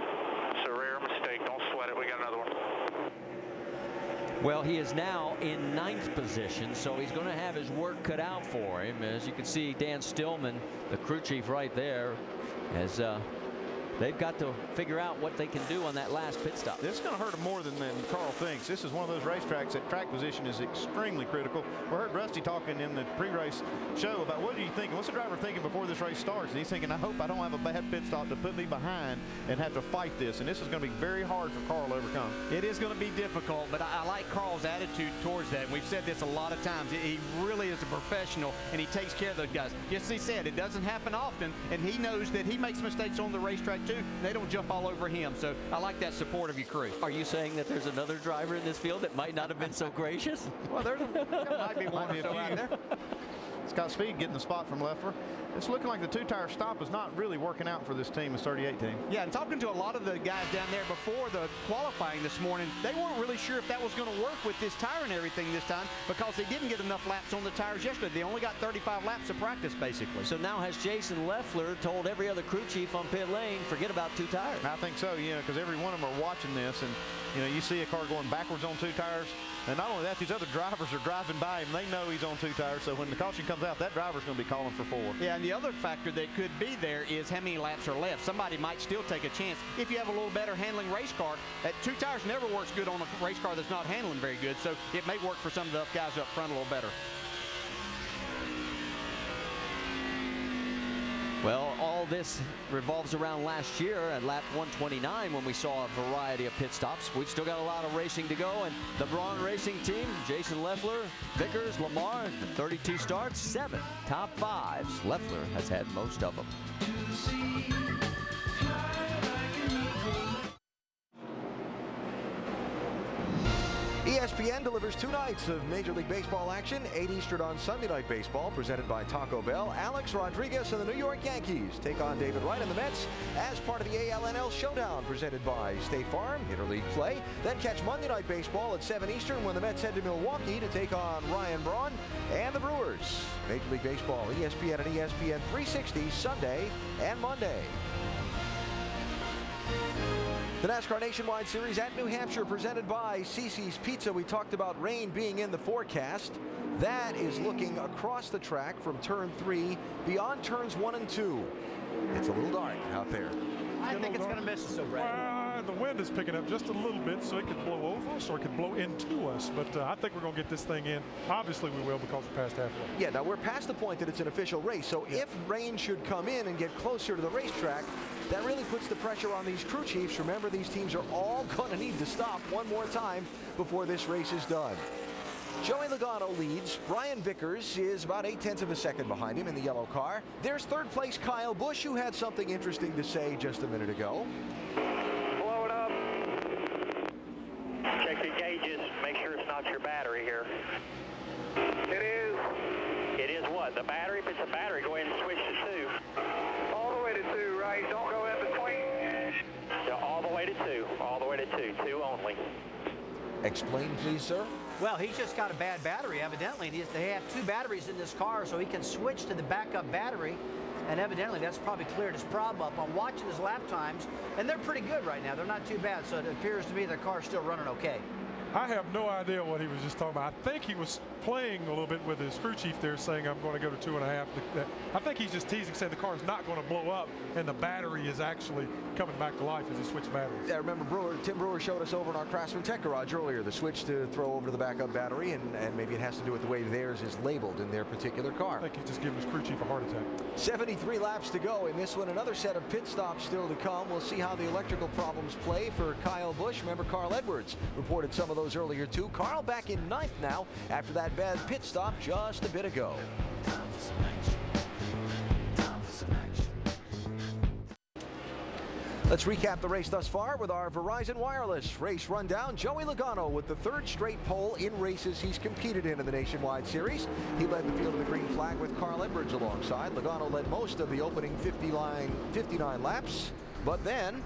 It's a rare mistake. Don't sweat it. We got another one. Well, he is now in 9th position, so he's going to have his work cut out for him. As you can see, Dan Stillman, the crew chief right there, as they've got to figure out what they can do on that last pit stop. This is going to hurt him more than Carl thinks. This is one of those racetracks that track position is extremely critical. We heard Rusty talking in the pre-race show about what are you thinking? What's the driver thinking before this race starts? And he's thinking, I hope I don't have a bad pit stop to put me behind and have to fight this. And this is going to be very hard for Carl to overcome. It is going to be difficult, but I like Carl's attitude towards that. And we've said this a lot of times. He really is a professional, and he takes care of those guys. Just as he said, it doesn't happen often, and he knows that he makes mistakes on the racetrack too. They don't jump all over him, so I like that support of your crew. Are you saying that there's another driver in this field that might not have been so gracious? Well, there might be one or so out there. Scott Speed getting the spot from Leffler. It's looking like the 2-tire stop is not really working out for this team, this 38 team. Yeah, and talking to a lot of the guys down there before the qualifying this morning, they weren't really sure if that was going to work with this tire and everything this time because they didn't get enough laps on the tires yesterday. They only got 35 laps of practice, basically. So now has Jason Leffler told every other crew chief on pit lane, forget about 2 tires? I think so, because every one of them are watching this, and you see a car going backwards on 2 tires. And not only that, these other drivers are driving by him. They know he's on 2 tires, so when the caution comes out, that driver's going to be calling for 4. Yeah, and the other factor that could be there is how many laps are left. Somebody might still take a chance. If you have a little better handling race car, that 2 tires never works good on a race car that's not handling very good, so it may work for some of the guys up front a little better. Well, all this revolves around last year at lap 129 when we saw a variety of pit stops. We've still got a lot of racing to go, and the Braun Racing team, Jason Leffler, Vickers, Lamar, 32 starts, 7 top 5s. Leffler has had most of them. ESPN delivers 2 nights of Major League Baseball action, 8 Eastern on Sunday Night Baseball, presented by Taco Bell. Alex Rodriguez and the New York Yankees take on David Wright and the Mets as part of the ALNL Showdown, presented by State Farm, interleague play. Then catch Monday Night Baseball at 7 Eastern when the Mets head to Milwaukee to take on Ryan Braun and the Brewers. Major League Baseball, ESPN and ESPN 360, Sunday and Monday. The NASCAR Nationwide Series at New Hampshire, presented by CC's Pizza. We talked about rain being in the forecast. That is looking across the track from turn 3 beyond turns 1 and 2. It's a little dark out there. I think it's going to miss us, so Brad. The wind is picking up just a little bit, so it could blow over us or it could blow into us. But I think we're going to get this thing in. Obviously, we will because we're past halfway. Yeah, now we're past the point that it's an official race. So if rain should come in and get closer to the racetrack, that really puts the pressure on these crew chiefs. Remember, these teams are all going to need to stop one more time before this race is done. Joey Logano leads. Brian Vickers is about 0.8 of a second behind him in the yellow car. There's third place Kyle Busch, who had something interesting to say just a minute ago. Blow it up. Check your gauges. Make sure it's not your battery here. It is. It is what? The battery? If it's a battery, go ahead and switch to 2. All the way to 2, right? Don't go in between. Yeah, all the way to 2. All the way to 2. 2 only. Explain, please, sir. Well, he's just got a bad battery, evidently. They have 2 batteries in this car, so he can switch to the backup battery. And evidently, that's probably cleared his problem up. I'm watching his lap times, and they're pretty good right now. They're not too bad, so it appears to me the car's still running okay. I have no idea what he was just talking about. I think he was playing a little bit with his crew chief there, saying I'm going to go to 2.5. I think he's just teasing, saying the car's not going to blow up, and the battery is actually coming back to life as he switched batteries. Yeah, remember Tim Brewer showed us over in our Craftsman Tech Garage earlier, the switch to throw over to the backup battery, and maybe it has to do with the way theirs is labeled in their particular car. I think he's just giving his crew chief a heart attack. 73 laps to go in this one. Another set of pit stops still to come. We'll see how the electrical problems play for Kyle Busch. Remember, Carl Edwards reported some of those earlier too. Carl back in 9th now after that bad pit stop just a bit ago. Let's recap the race thus far with our Verizon Wireless race rundown. Joey Logano with the 3rd straight pole in races he's competed in the Nationwide Series. He led the field of the green flag with Carl Edwards alongside. Logano led most of the opening 59 laps, but then...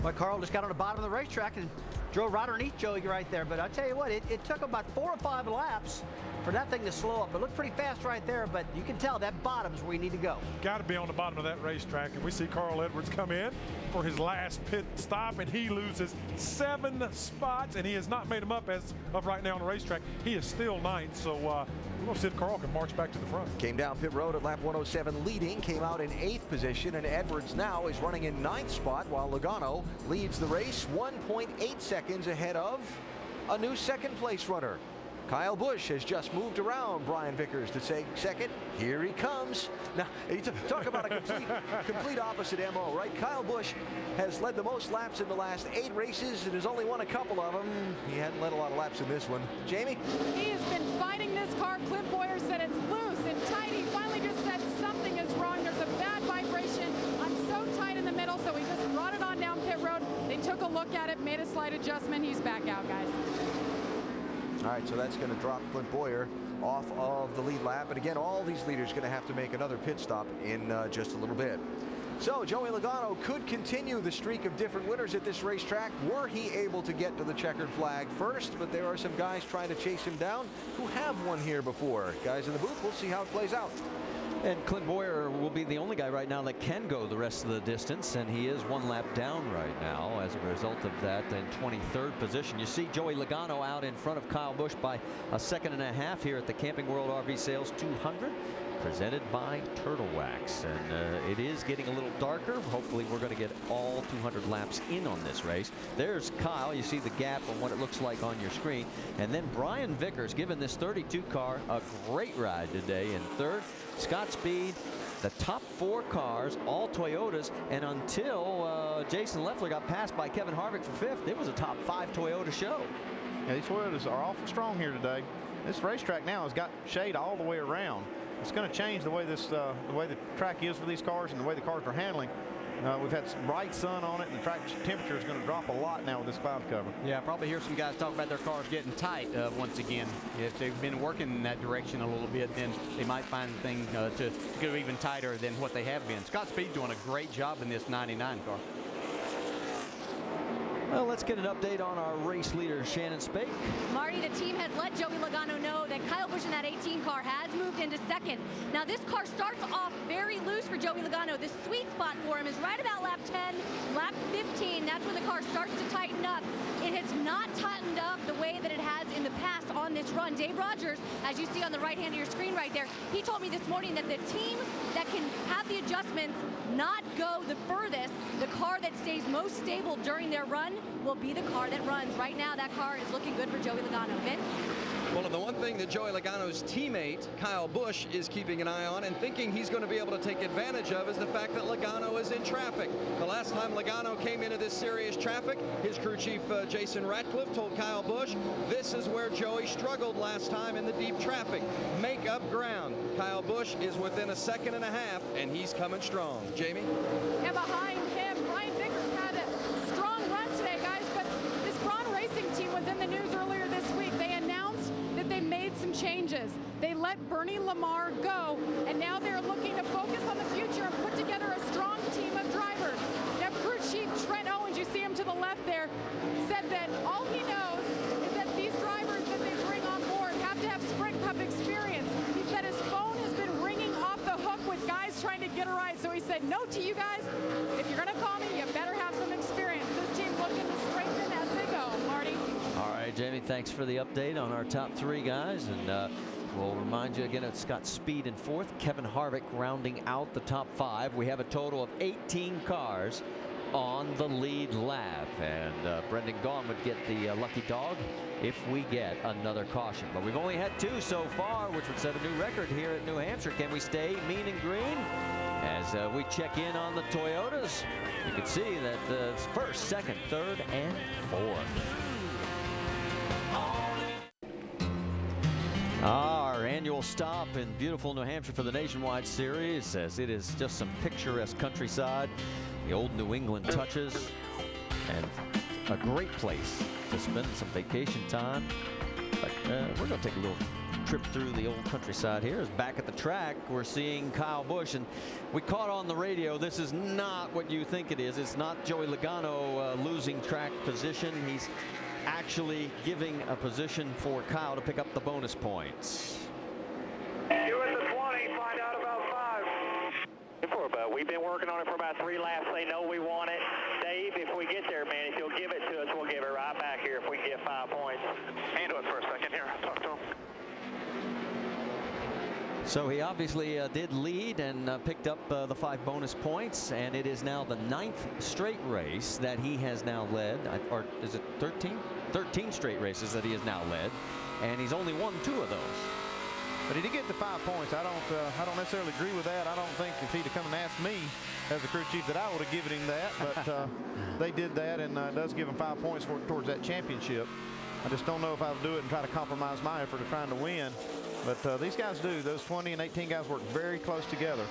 Well, Carl just got on the bottom of the racetrack and drove right underneath Joey right there. But I'll tell you what, it took about 4 or 5 laps for that thing to slow up. It looked pretty fast right there, but you can tell that bottom's where you need to go. Got to be on the bottom of that racetrack, and we see Carl Edwards come in for his last pit stop, and he loses 7 spots, and he has not made them up as of right now on the racetrack. He is still 9th, so we're going to see if Carl can march back to the front. Came down pit road at lap 107 leading, came out in 8th position, and Edwards now is running in 9th spot, while Logano leads the race 1.8 seconds ahead of a new 2nd place runner. Kyle Busch has just moved around Brian Vickers to take 2nd. Here he comes. Now, talk about a complete opposite MO, right? Kyle Busch has led the most laps in the last 8 races and has only won a couple of them. He hadn't led a lot of laps in this one. Jamie? He has been fighting this car. Clint Boyer said it's loose and tight. He finally just said something is wrong. There's a bad vibration. I'm so tight in the middle, so he just brought it on down pit road. They took a look at it, made a slight adjustment. He's back out, guys. All right, so that's going to drop Clint Boyer off of the lead lap. And again, all these leaders are going to have to make another pit stop in just a little bit. So Joey Logano could continue the streak of different winners at this racetrack were he able to get to the checkered flag first. But there are some guys trying to chase him down who have won here before. Guys in the booth, we'll see how it plays out. And Clint Boyer will be the only guy right now that can go the rest of the distance, and he is 1 lap down right now as a result of that in 23rd position. You see Joey Logano out in front of Kyle Busch by 1.5 seconds here at the Camping World RV Sales 200. Presented by Turtle Wax, and it is getting a little darker. Hopefully we're going to get all 200 laps in on this race. There's Kyle. You see the gap on what it looks like on your screen. And then Brian Vickers giving this 32 car a great ride today in 3rd. Scott Speed, the top 4 cars, all Toyotas, and until Jason Leffler got passed by Kevin Harvick for 5th, it was a top 5 Toyota show. Yeah, these Toyotas are awful strong here today. This racetrack now has got shade all the way around. It's going to change the way the way the track is for these cars and the way the cars are handling. We've had some bright sun on it, and the track temperature is going to drop a lot now with this cloud cover. Yeah, probably hear some guys talk about their cars getting tight once again. If they've been working in that direction a little bit, then they might find the thing to go even tighter than what they have been. Scott Speed doing a great job in this 99 car. Well, let's get an update on our race leader, Shannon Spake. Marty, the team has let Joey Logano know that Kyle Busch in that 18 car has moved into 2nd. Now, this car starts off very loose for Joey Logano. The sweet spot for him is right about lap 10, lap 15. That's when the car starts to tighten up. It has not tightened up the way that it has in the past on this run. Dave Rogers, as you see on the right hand of your screen right there, he told me this morning that the team that can have the adjustments not go the furthest, the car that stays most stable during their run will be the car that runs. Right now, that car is looking good for Joey Logano. Vince? Well, and the one thing that Joey Logano's teammate, Kyle Busch, is keeping an eye on and thinking he's going to be able to take advantage of is the fact that Logano is in traffic. The last time Logano came into this serious traffic, his crew chief, Jason Ratcliffe, told Kyle Busch, this is where Joey struggled last time in the deep traffic. Make up ground. Kyle Busch is within a second and a half, and he's coming strong. Jamie? And behind him, Ryan Vickers had a strong run today, guys, but this Braun Racing team was in the news earlier this week. They announced that they made some changes. They let Bernie Lamar go, and now they're looking to focus on the future and put together a strong team of drivers. Now, crew chief Trent Owens, you see him to the left there, said that all he knows is that these drivers that they bring on board have to have Sprint Cup experience. He said his phone has been ringing off the hook with guys trying to get a ride, so he said, no to you guys. If you're going to call me, you better have some experience. This team's looking to strengthen as they go. Marty? All right, Jamie, thanks for the update on our top 3 guys. And we'll remind you again, it's Scott Speed in 4th, Kevin Harvick rounding out the top 5. We have a total of 18 cars on the lead lap. And Brendan Gaughan would get the lucky dog if we get another caution. But we've only had 2 so far, which would set a new record here at New Hampshire. Can we stay mean and green? As we check in on the Toyotas, you can see that the 1st, 2nd, 3rd, and 4th. Our annual stop in beautiful New Hampshire for the Nationwide Series, as it is just some picturesque countryside, the old New England touches, and a great place to spend some vacation time. But we're going to take a little trip through the old countryside here. As back at the track, we're seeing Kyle Busch, and we caught on the radio, this is not what you think it is. It's not Joey Logano losing track position. He's actually giving a position for Kyle to pick up the bonus points. You're at the 20, find out about 5. We've been working on it for about 3 laps. They know we want it. Dave, if we get there, man, if you'll give it to us, we'll give it right back here if we get 5 points. Handle it for a second here. Talk to him. So he obviously did lead and picked up the 5 bonus points, and it is now the 9th straight race that he has now led, or is it 13? 13 straight races that he has now led, and he's only won 2 of those. But he did get the 5 points. I don't necessarily agree with that. I don't think if he'd have come and asked me as the crew chief that I would have given him that, but they did that, and it does give him 5 points towards that championship. I just don't know if I'll do it and try to compromise my effort of trying to win. But these guys do. Those 20 and 18 guys work very close together.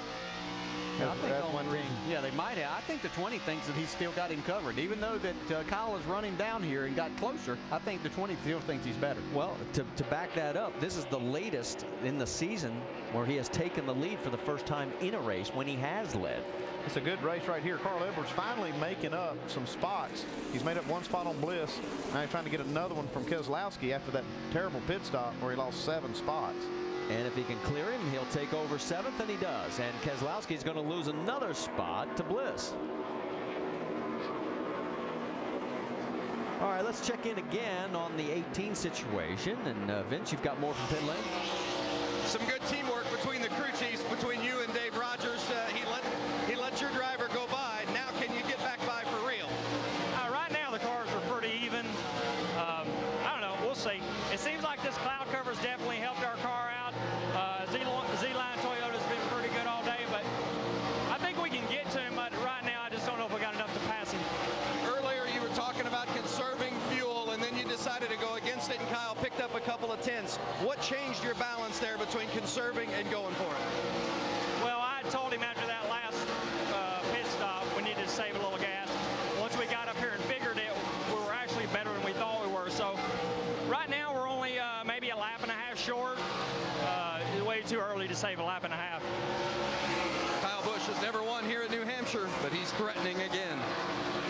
That's one reason. Yeah, they might have. I think the 20 thinks that he's still got him covered. Even though that Kyle is running down here and got closer, I think the 20 still thinks he's better. Well, to back that up, this is the latest in the season where he has taken the lead for the first time in a race when he has led. It's a good race right here. Carl Edwards finally making up some spots. He's made up 1 spot on Bliss. Now he's trying to get another one from Keselowski after that terrible pit stop where he lost 7 spots. And if he can clear him, he'll take over 7th, and he does. And Keselowski's going to lose another spot to Bliss. All right, let's check in again on the 18 situation. And Vince, you've got more from pit lane. Some good teamwork between the crew chiefs, between you and Dave Rogers. He let your driver go by. Now can you get back by for real? Right now the cars are pretty even. I don't know. We'll see. It seems like this cloud cover's definitely helped our car out. Z-Line Toyota's been pretty good all day, but I think we can get to him. But right now I just don't know if we got enough to pass him. Earlier you were talking about conserving fuel, and then you decided to go against it, and Kyle picked up a couple of tenths. What changed your balance there between conserving and going for it? Well, I told him after that last pit stop we needed to save a little gas. Once we got up here and figured it, we were actually better than we thought we were. So right now we're only maybe a lap and a half short. It's way too early to save a lap and a half. Kyle Busch has never won here at New Hampshire, but he's threatening again.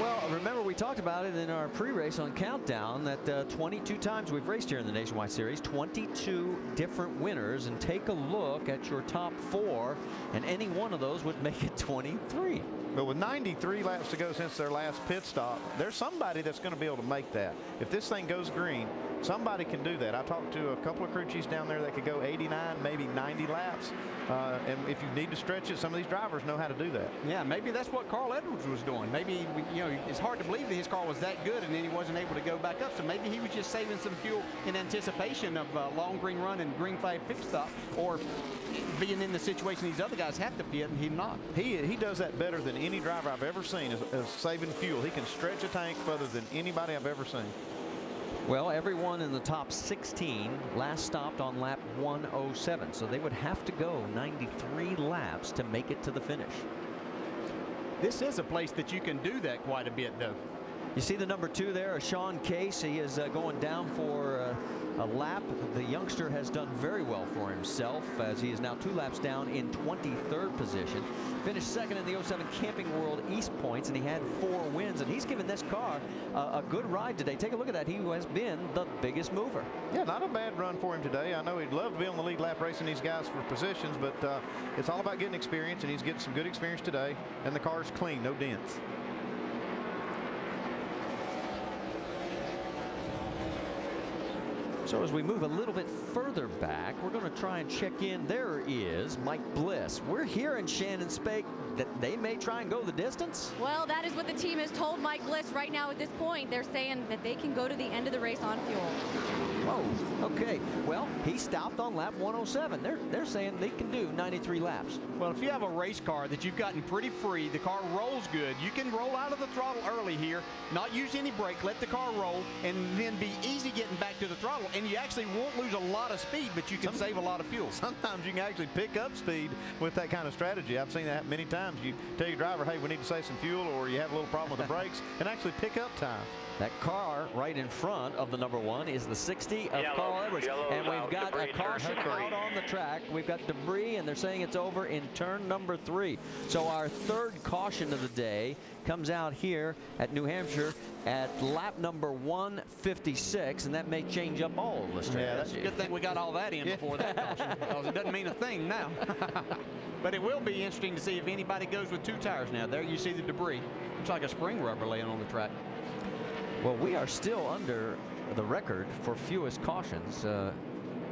Well, remember we talked about it in our pre-race on Countdown that 22 times we've raced here in the Nationwide Series, 22 different winners, and take a look at your top 4, and any one of those would make it 23. But with 93 laps to go since their last pit stop, there's somebody that's going to be able to make that. If this thing goes green, somebody can do that. I talked to a couple of crew chiefs down there that could go 89, maybe 90 laps. And if you need to stretch it, some of these drivers know how to do that. Yeah, maybe that's what Carl Edwards was doing. Maybe, you know, it's hard to believe that his car was that good and then he wasn't able to go back up. So maybe he was just saving some fuel in anticipation of a long green run and green flag pit stop, or being in the situation these other guys have to pit and he not. He does that better than any driver I've ever seen, is saving fuel. He can stretch a tank further than anybody I've ever seen. Well, everyone in the top 16 last stopped on lap 107, so they would have to go 93 laps to make it to the finish. This is a place that you can do that quite a bit, though. You see the number 2 there, Sean Case. He is going down for a lap. The youngster has done very well for himself, as he is now 2 laps down in 23rd position. Finished second in the 07 Camping World East points, and he had 4 wins, and he's given this car a good ride today. Take a look at that. He has been the biggest mover. Yeah, not a bad run for him today. I know he'd love to be on the lead lap racing these guys for positions, but it's all about getting experience, and he's getting some good experience today, and the car's clean, no dents. So as we move a little bit further back, we're going to try and check in. There is Mike Bliss. We're hearing Shannon Spake that they may try and go the distance. Well, that is what the team has told Mike Bliss right now at this point. They're saying that they can go to the end of the race on fuel. Oh, okay. Well, he stopped on lap 107. They're saying they can do 93 laps. Well, if you have a race car that you've gotten pretty free, the car rolls good, you can roll out of the throttle early here, not use any brake, let the car roll, and then be easy getting back to the throttle. And you actually won't lose a lot of speed, but you can save a lot of fuel. Sometimes you can actually pick up speed with that kind of strategy. I've seen that happen many times. You tell your driver, hey, we need to save some fuel, or you have a little problem with the brakes, and actually pick up time. That car right in front of the number 1 is the 60 of Carl Edwards. And we've got a caution out on the track. We've got debris, and they're saying it's over in turn number 3. So our 3rd caution of the day comes out here at New Hampshire at lap number 156, and that may change up all of the strategy. Yeah, that's a good thing we got all that in before that caution, because it doesn't mean a thing now. But it will be interesting to see if anybody goes with 2 tires now. There you see the debris. Looks like a spring rubber laying on the track. Well, we are still under the record for fewest cautions.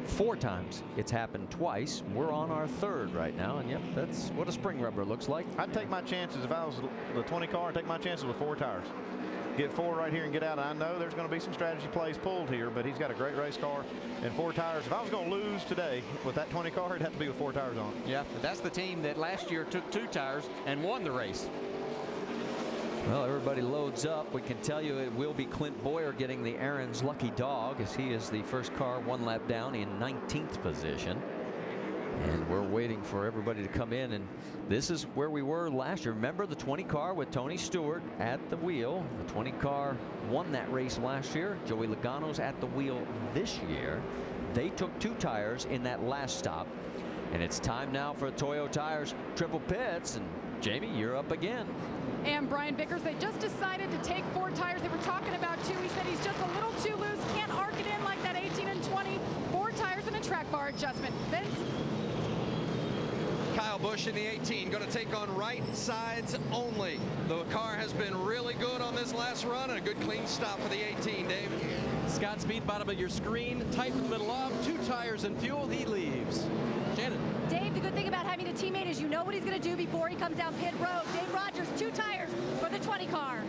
4 times it's happened twice. We're on our 3rd right now, and yep, that's what a spring rubber looks like. I'd take my chances if I was the 20 car. I'd take my chances with 4 tires. Get 4 right here and get out. I know there's going to be some strategy plays pulled here, but he's got a great race car and 4 tires. If I was going to lose today with that 20 car, it'd have to be with 4 tires on. Yeah, but that's the team that last year took 2 tires and won the race. Well, everybody loads up. We can tell you it will be Clint Boyer getting the Aaron's lucky dog, as he is the first car 1 lap down in 19th position. And we're waiting for everybody to come in, and this is where we were last year. Remember the 20 car with Tony Stewart at the wheel? The 20 car won that race last year. Joey Logano's at the wheel this year. They took 2 tires in that last stop, and it's time now for Toyo Tires triple pits. And Jamie, you're up again. And Brian Vickers, they just decided to take 4 tires. They were talking about 2. He said he's just a little too loose, can't arc it in like that 18 and 20. 4 tires and a track bar adjustment. Vince? Kyle Busch in the 18, going to take on right sides only. The car has been really good on this last run, and a good clean stop for the 18, Dave. Scott Speed, bottom of your screen, tight in the middle of, 2 tires and fuel, he leaves. Shannon. Dave, the good thing about having a teammate is you know what he's going to do before he comes down pit road. Dave Rogers, 2 tires for the 20 car.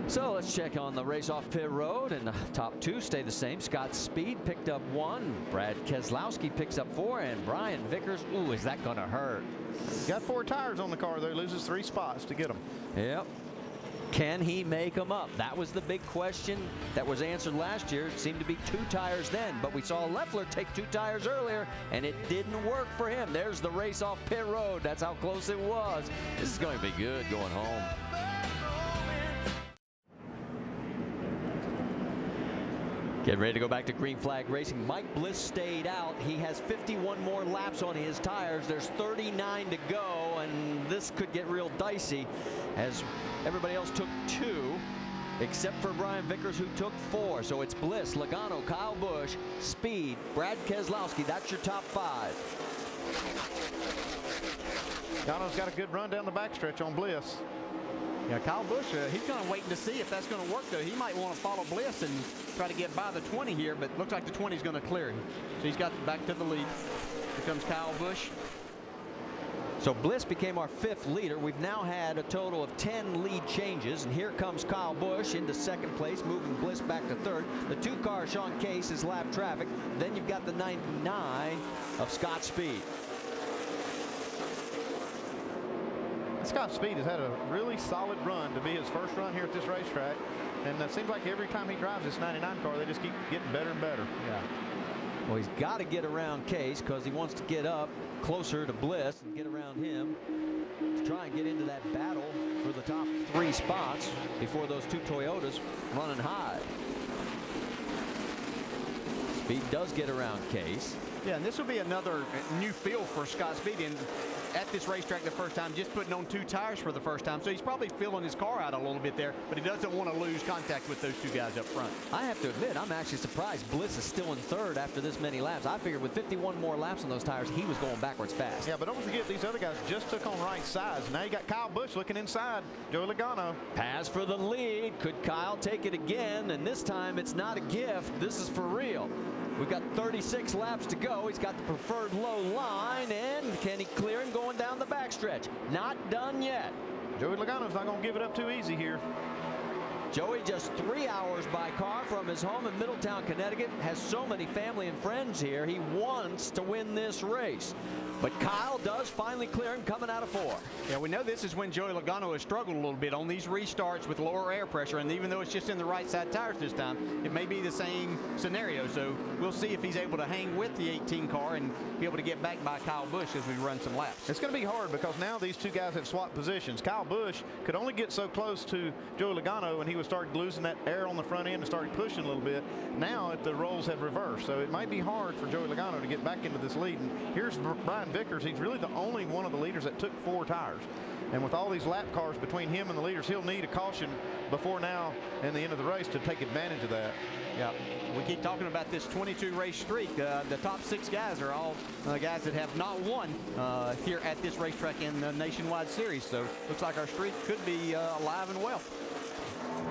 So let's check on the race off pit road, and the top 2 stay the same. Scott Speed picked up 1, Brad Keselowski picks up 4, and Brian Vickers, ooh, is that going to hurt? Got 4 tires on the car there, loses 3 spots to get them. Yep. Can he make them up? That was the big question that was answered last year. It seemed to be 2 tires then, but we saw Leffler take 2 tires earlier, and it didn't work for him. There's the race off pit road. That's how close it was. This is going to be good going home. Getting ready to go back to green flag racing. Mike Bliss stayed out. He has 51 more laps on his tires. There's 39 to go, and this could get real dicey as everybody else took 2, except for Brian Vickers, who took 4. So it's Bliss, Logano, Kyle Busch, Speed, Brad Keselowski. That's your top 5. Logano's got a good run down the backstretch on Bliss. Yeah, Kyle Busch, he's kind of waiting to see if that's going to work, though. He might want to follow Bliss and try to get by the 20 here, but looks like the 20 is going to clear him. So he's got back to the lead. Here comes Kyle Busch. So Bliss became our 5th leader. We've now had a total of 10 lead changes, and here comes Kyle Busch into 2nd place, moving Bliss back to 3rd. The 2-car Sean Case is lap traffic. Then you've got the 99 of Scott Speed. Scott Speed has had a really solid run to be his first run here at this racetrack, and it seems like every time he drives this 99 car, they just keep getting better and better. Yeah. Well, he's got to get around Case because he wants to get up closer to Bliss and get around him to try and get into that battle for the top 3 spots before those 2 Toyotas running high. Speed does get around Case. Yeah, and this will be another new feel for Scott Speed. And at this racetrack the first time, just putting on 2 tires for the first time. So he's probably feeling his car out a little bit there, but he doesn't want to lose contact with those 2 guys up front. I have to admit, I'm actually surprised Bliss is still in 3rd after this many laps. I figured with 51 more laps on those tires, he was going backwards fast. Yeah, but don't forget, these other guys just took on right sides. Now you got Kyle Busch looking inside. Joey Logano. Pass for the lead. Could Kyle take it again? And this time it's not a gift. This is for real. We've got 36 laps to go. He's got the preferred low line, and can he clear him going down the backstretch? Not done yet. Joey Logano's not going to give it up too easy here. Joey just 3 hours by car from his home in Middletown, Connecticut. Has so many family and friends here. He wants to win this race. But Kyle does finally clear him coming out of 4. Yeah, we know this is when Joey Logano has struggled a little bit on these restarts with lower air pressure, and even though it's just in the right side tires this time, it may be the same scenario. So we'll see if he's able to hang with the 18 car and be able to get back by Kyle Busch as we run some laps. It's going to be hard because now these 2 guys have swapped positions. Kyle Busch could only get so close to Joey Logano, and he was started losing that air on the front end and started pushing a little bit. Now the roles have reversed, so it might be hard for Joey Logano to get back into this lead. And here's Brian Vickers. He's really the only one of the leaders that took 4 tires. And with all these lap cars between him and the leaders, he'll need a caution before now and the end of the race to take advantage of that. Yeah, we keep talking about this 22 race streak. The top 6 guys are all guys that have not won here at this racetrack in the Nationwide Series. So looks like our streak could be alive and well.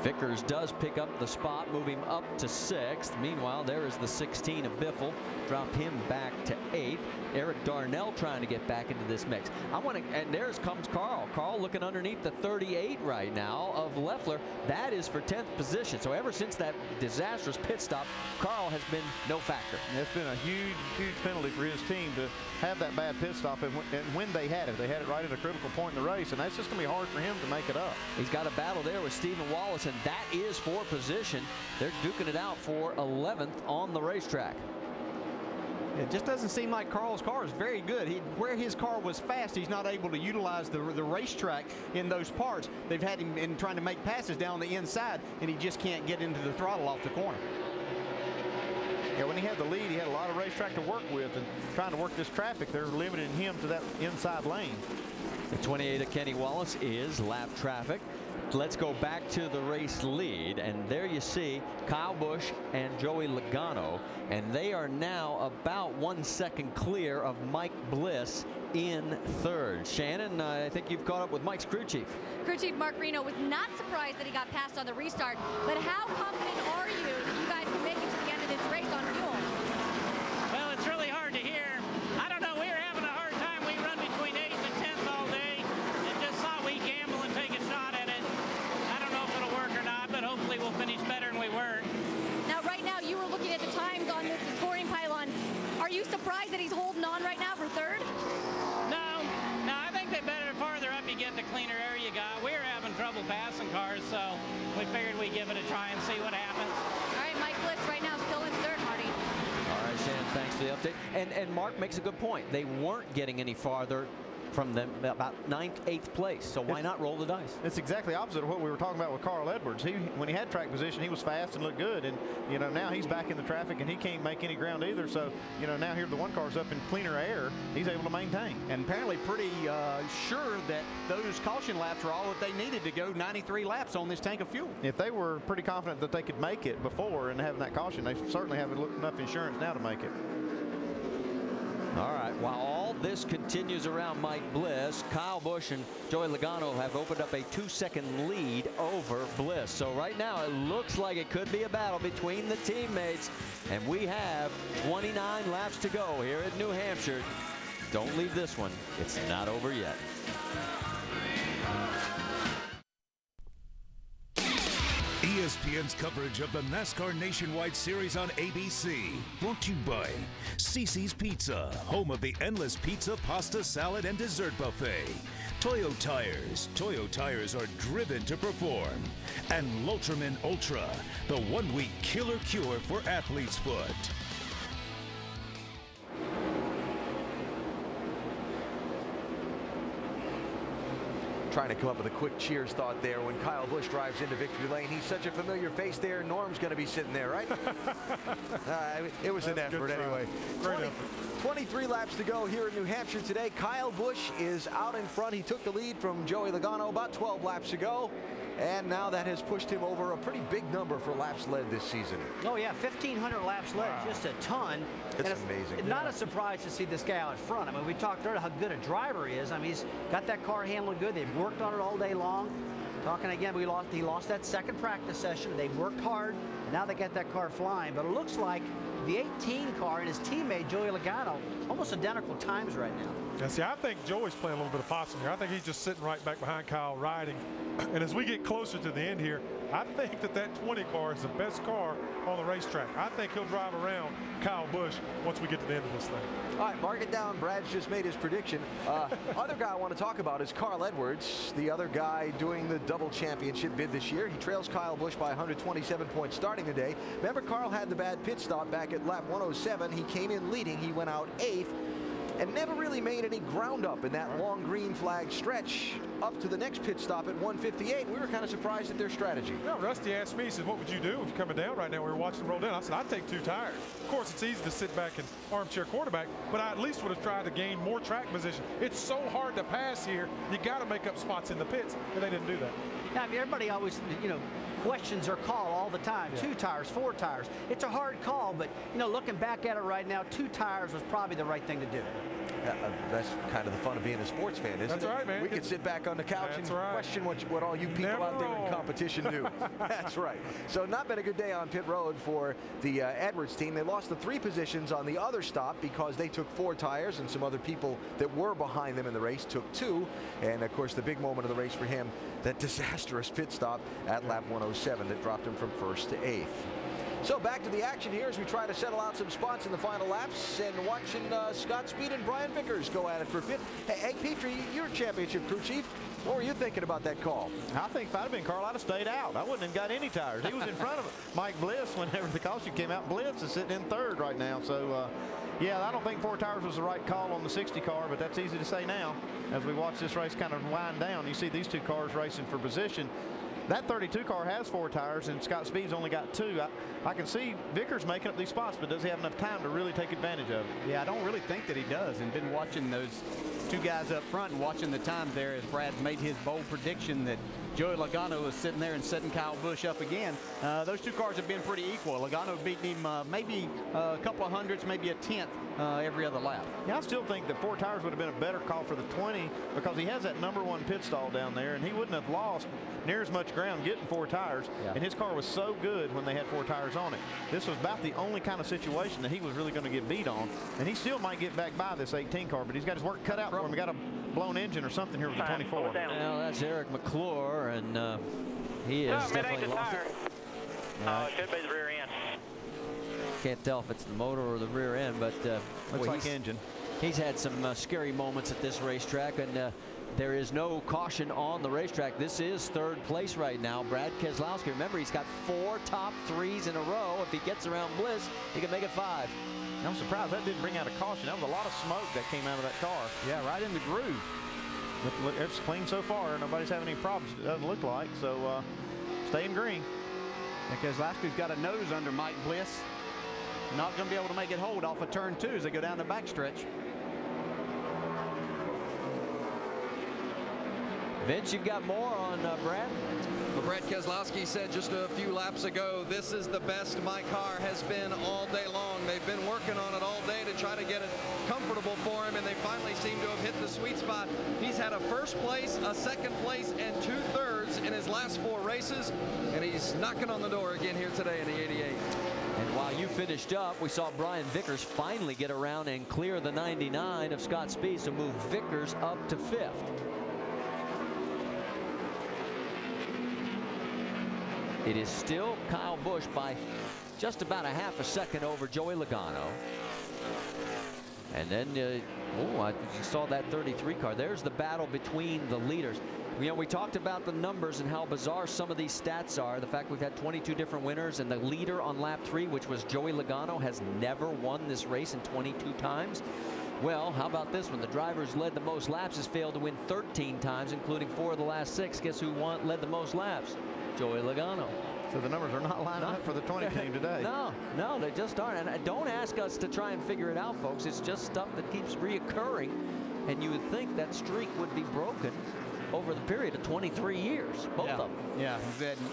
Vickers does pick up the spot, move him up to 6th. Meanwhile, there is the 16 of Biffle. Drop him back to 8th. Eric Darnell trying to get back into this mix. And there comes Carl. Carl looking underneath the 38 right now of Leffler. That is for 10th position. So ever since that disastrous pit stop, Carl has been no factor. It's been a huge, huge penalty for his team to have that bad pit stop. And when they had it right at a critical point in the race. And that's just going to be hard for him to make it up. He's got a battle there with Stephen Wallace, and that is for position. They're duking it out for 11th on the racetrack. It just doesn't seem like Carl's car is very good. Where his car was fast, he's not able to utilize the racetrack in those parts. They've had him in trying to make passes down the inside, and he just can't get into the throttle off the corner. Yeah, when he had the lead, he had a lot of racetrack to work with, and trying to work this traffic, they're limiting him to that inside lane. The 28 of Kenny Wallace is lap traffic. Let's go back to the race lead, and there you see Kyle Busch and Joey Logano, and they are now about 1 second clear of Mike Bliss in 3rd. Shannon, I think you've caught up with Mike's crew chief. Crew chief Mark Reno was not surprised that he got passed on the restart, but how confident are you that you guys can make it to the end of this race on fuel? Well, it's really hard to hear. I don't know, we were having a hard time. We run between 8th and 10th all day and just thought we'd gamble and take a shot at it. I don't know if it'll work or not, but hopefully we'll finish better than we were. Now, right now, you were looking at the times on this scoring pylon. Are you surprised that he's holding on right now for 3rd? No, I think that better the farther up you get, the cleaner air you got. We were having trouble passing cars, so we figured we'd give it a try and see what happens. All right, Mike Bliss right now still in 3rd, Marty. All right, Shannon, thanks for the update. And Mark makes a good point. They weren't getting any farther from them about 9th, 8th place. So why not roll the dice? It's exactly opposite of what we were talking about with Carl Edwards. When he had track position, he was fast and looked good. And, now he's back in the traffic and he can't make any ground either. So, now here the one car's up in cleaner air. He's able to maintain. And apparently pretty sure that those caution laps are all that they needed to go 93 laps on this tank of fuel. If they were pretty confident that they could make it before and having that caution, they certainly have enough insurance now to make it. All right, while all this continues around Mike Bliss. Kyle Busch and Joey Logano have opened up a 2-second lead over Bliss. So right now it looks like it could be a battle between the teammates. And we have 29 laps to go here at New Hampshire. Don't leave this one. It's not over yet. ESPN's coverage of the NASCAR Nationwide Series on ABC. Brought to you by Cici's Pizza, home of the endless pizza, pasta, salad, and dessert buffet. Toyo Tires. Toyo Tires are driven to perform. And Lultramin Ultra, the one-week killer cure for athlete's foot. Trying to come up with a quick cheers thought there when Kyle Busch drives into victory lane. He's such a familiar face there. Norm's going to be sitting there, right? It was an effort anyway. Great effort. 23 laps to go here in New Hampshire today. Kyle Busch is out in front. He took the lead from Joey Logano about 12 laps ago. And now that has pushed him over a pretty big number for laps led this season. Oh, yeah, 1,500 laps led, just a ton. It's amazing. Not a surprise to see this guy out front. I mean, we talked earlier how good a driver he is. I mean, he's got that car handling good. They've worked on it all day long. Talking again, he lost that second practice session. They worked hard, and now they got that car flying. But it looks like the 18 car and his teammate, Joey Logano, almost identical times right now. Yeah, see, I think Joey's playing a little bit of possum here. I think he's just sitting right back behind Kyle riding. And as we get closer to the end here, I think that 20 car is the best car on the racetrack. I think he'll drive around Kyle Busch once we get to the end of this thing. All right, mark it down. Brad's just made his prediction. Other guy I want to talk about is Carl Edwards, the other guy doing the double championship bid this year. He trails Kyle Busch by 127 points starting the day. Remember, Carl had the bad pit stop back at lap 107. He came in leading. He went out 8th. And never really made any ground up in that long green flag stretch up to the next pit stop at 158. We were kind of surprised at their strategy. Yeah, Rusty asked me, he said, what would you do if you're coming down right now? We were watching them roll down. I said, I'd take 2 tires. Of course, it's easy to sit back and armchair quarterback, but I at least would have tried to gain more track position. It's so hard to pass here. You got to make up spots in the pits, and they didn't do that. Yeah, I mean, everybody always, questions their call all the time. Yeah. 2 tires, 4 tires. It's a hard call, but, looking back at it right now, 2 tires was probably the right thing to do. That's kind of the fun of being a sports fan, isn't it? That's right, man. We could sit back on the couch and question what all you people out there in competition do. That's right. So not been a good day on pit road for the Edwards team. They lost the 3 positions on the other stop because they took 4 tires, and some other people that were behind them in the race took 2. And, of course, the big moment of the race for him, that disastrous pit stop at lap 107 that dropped him from 1st to 8th. So back to the action here as we try to settle out some spots in the final laps, and watching Scott Speed and Brian Vickers go at it for 5th. Hey, Hank Petrie, you're a championship crew chief. What were you thinking about that call? I think if I'd have been Carl, I'd have stayed out. I wouldn't have got any tires. He was in front of Mike Bliss whenever the caution came out. Bliss is sitting in 3rd right now. So, yeah, I don't think 4 tires was the right call on the 60 car, but that's easy to say now. As we watch this race kind of wind down, you see these 2 cars racing for position. That 32 car has 4 tires, and Scott Speed's only got 2. I can see Vickers making up these spots, but does he have enough time to really take advantage of it? Yeah, I don't really think that he does. And been watching those 2 guys up front and watching the times there as Brad made his bold prediction that Joey Logano was sitting there and setting Kyle Busch up again. Those 2 cars have been pretty equal. Logano beating him maybe a couple of hundredths, maybe a 10th every other lap. Yeah, I still think that 4 tires would have been a better call for the 20 because he has that #1 pit stall down there, and he wouldn't have lost near as much ground getting 4 tires. Yeah. And his car was so good when they had 4 tires on it. This was about the only kind of situation that he was really going to get beat on, and he still might get back by this 18 car, but he's got his work cut out for him. He got a blown engine or something here with the 24. Well, that's Eric McClure, and he is definitely lost it. It could be the rear end. Can't tell if it's the motor or the rear end, but looks like engine. He's had some scary moments at this racetrack, and there is no caution on the racetrack. This is 3rd place right now. Brad Keselowski, remember, he's got 4 top 3s in a row. If he gets around Bliss, he can make it 5. I'm surprised that didn't bring out a caution. That was a lot of smoke that came out of that car. Yeah, right in the groove. Look, it's clean so far. Nobody's having any problems, it doesn't look like. So staying green. Because Keselowski's got a nose under Mike Bliss. Not going to be able to make it hold off of turn 2 as they go down the backstretch. Vince, you've got more on Brad? Well, Brad Keselowski said just a few laps ago, this is the best my car has been all day long. They've been working on it all day to try to get it comfortable for him, and they finally seem to have hit the sweet spot. He's had a first place, a second place, and 2/3 in his last 4 races, and he's knocking on the door again here today in the 88. And while you finished up, we saw Brian Vickers finally get around and clear the 99 of Scott Speed, so move Vickers up to 5th. It is still Kyle Busch by just about a half a second over Joey Logano. And then, you saw that 33 car. There's the battle between the leaders. You know, we talked about the numbers and how bizarre some of these stats are. The fact we've had 22 different winners, and the leader on lap 3, which was Joey Logano, has never won this race in 22 times. Well, how about this one? The driver who's led the most laps has failed to win 13 times, including 4 of the last 6. Guess who led the most laps? Joey Logano. So the numbers are not lining up for the 20 team today. No, they just aren't. And don't ask us to try and figure it out, folks. It's just stuff that keeps reoccurring, and you would think that streak would be broken over the period of 23 years, both of them. Yeah,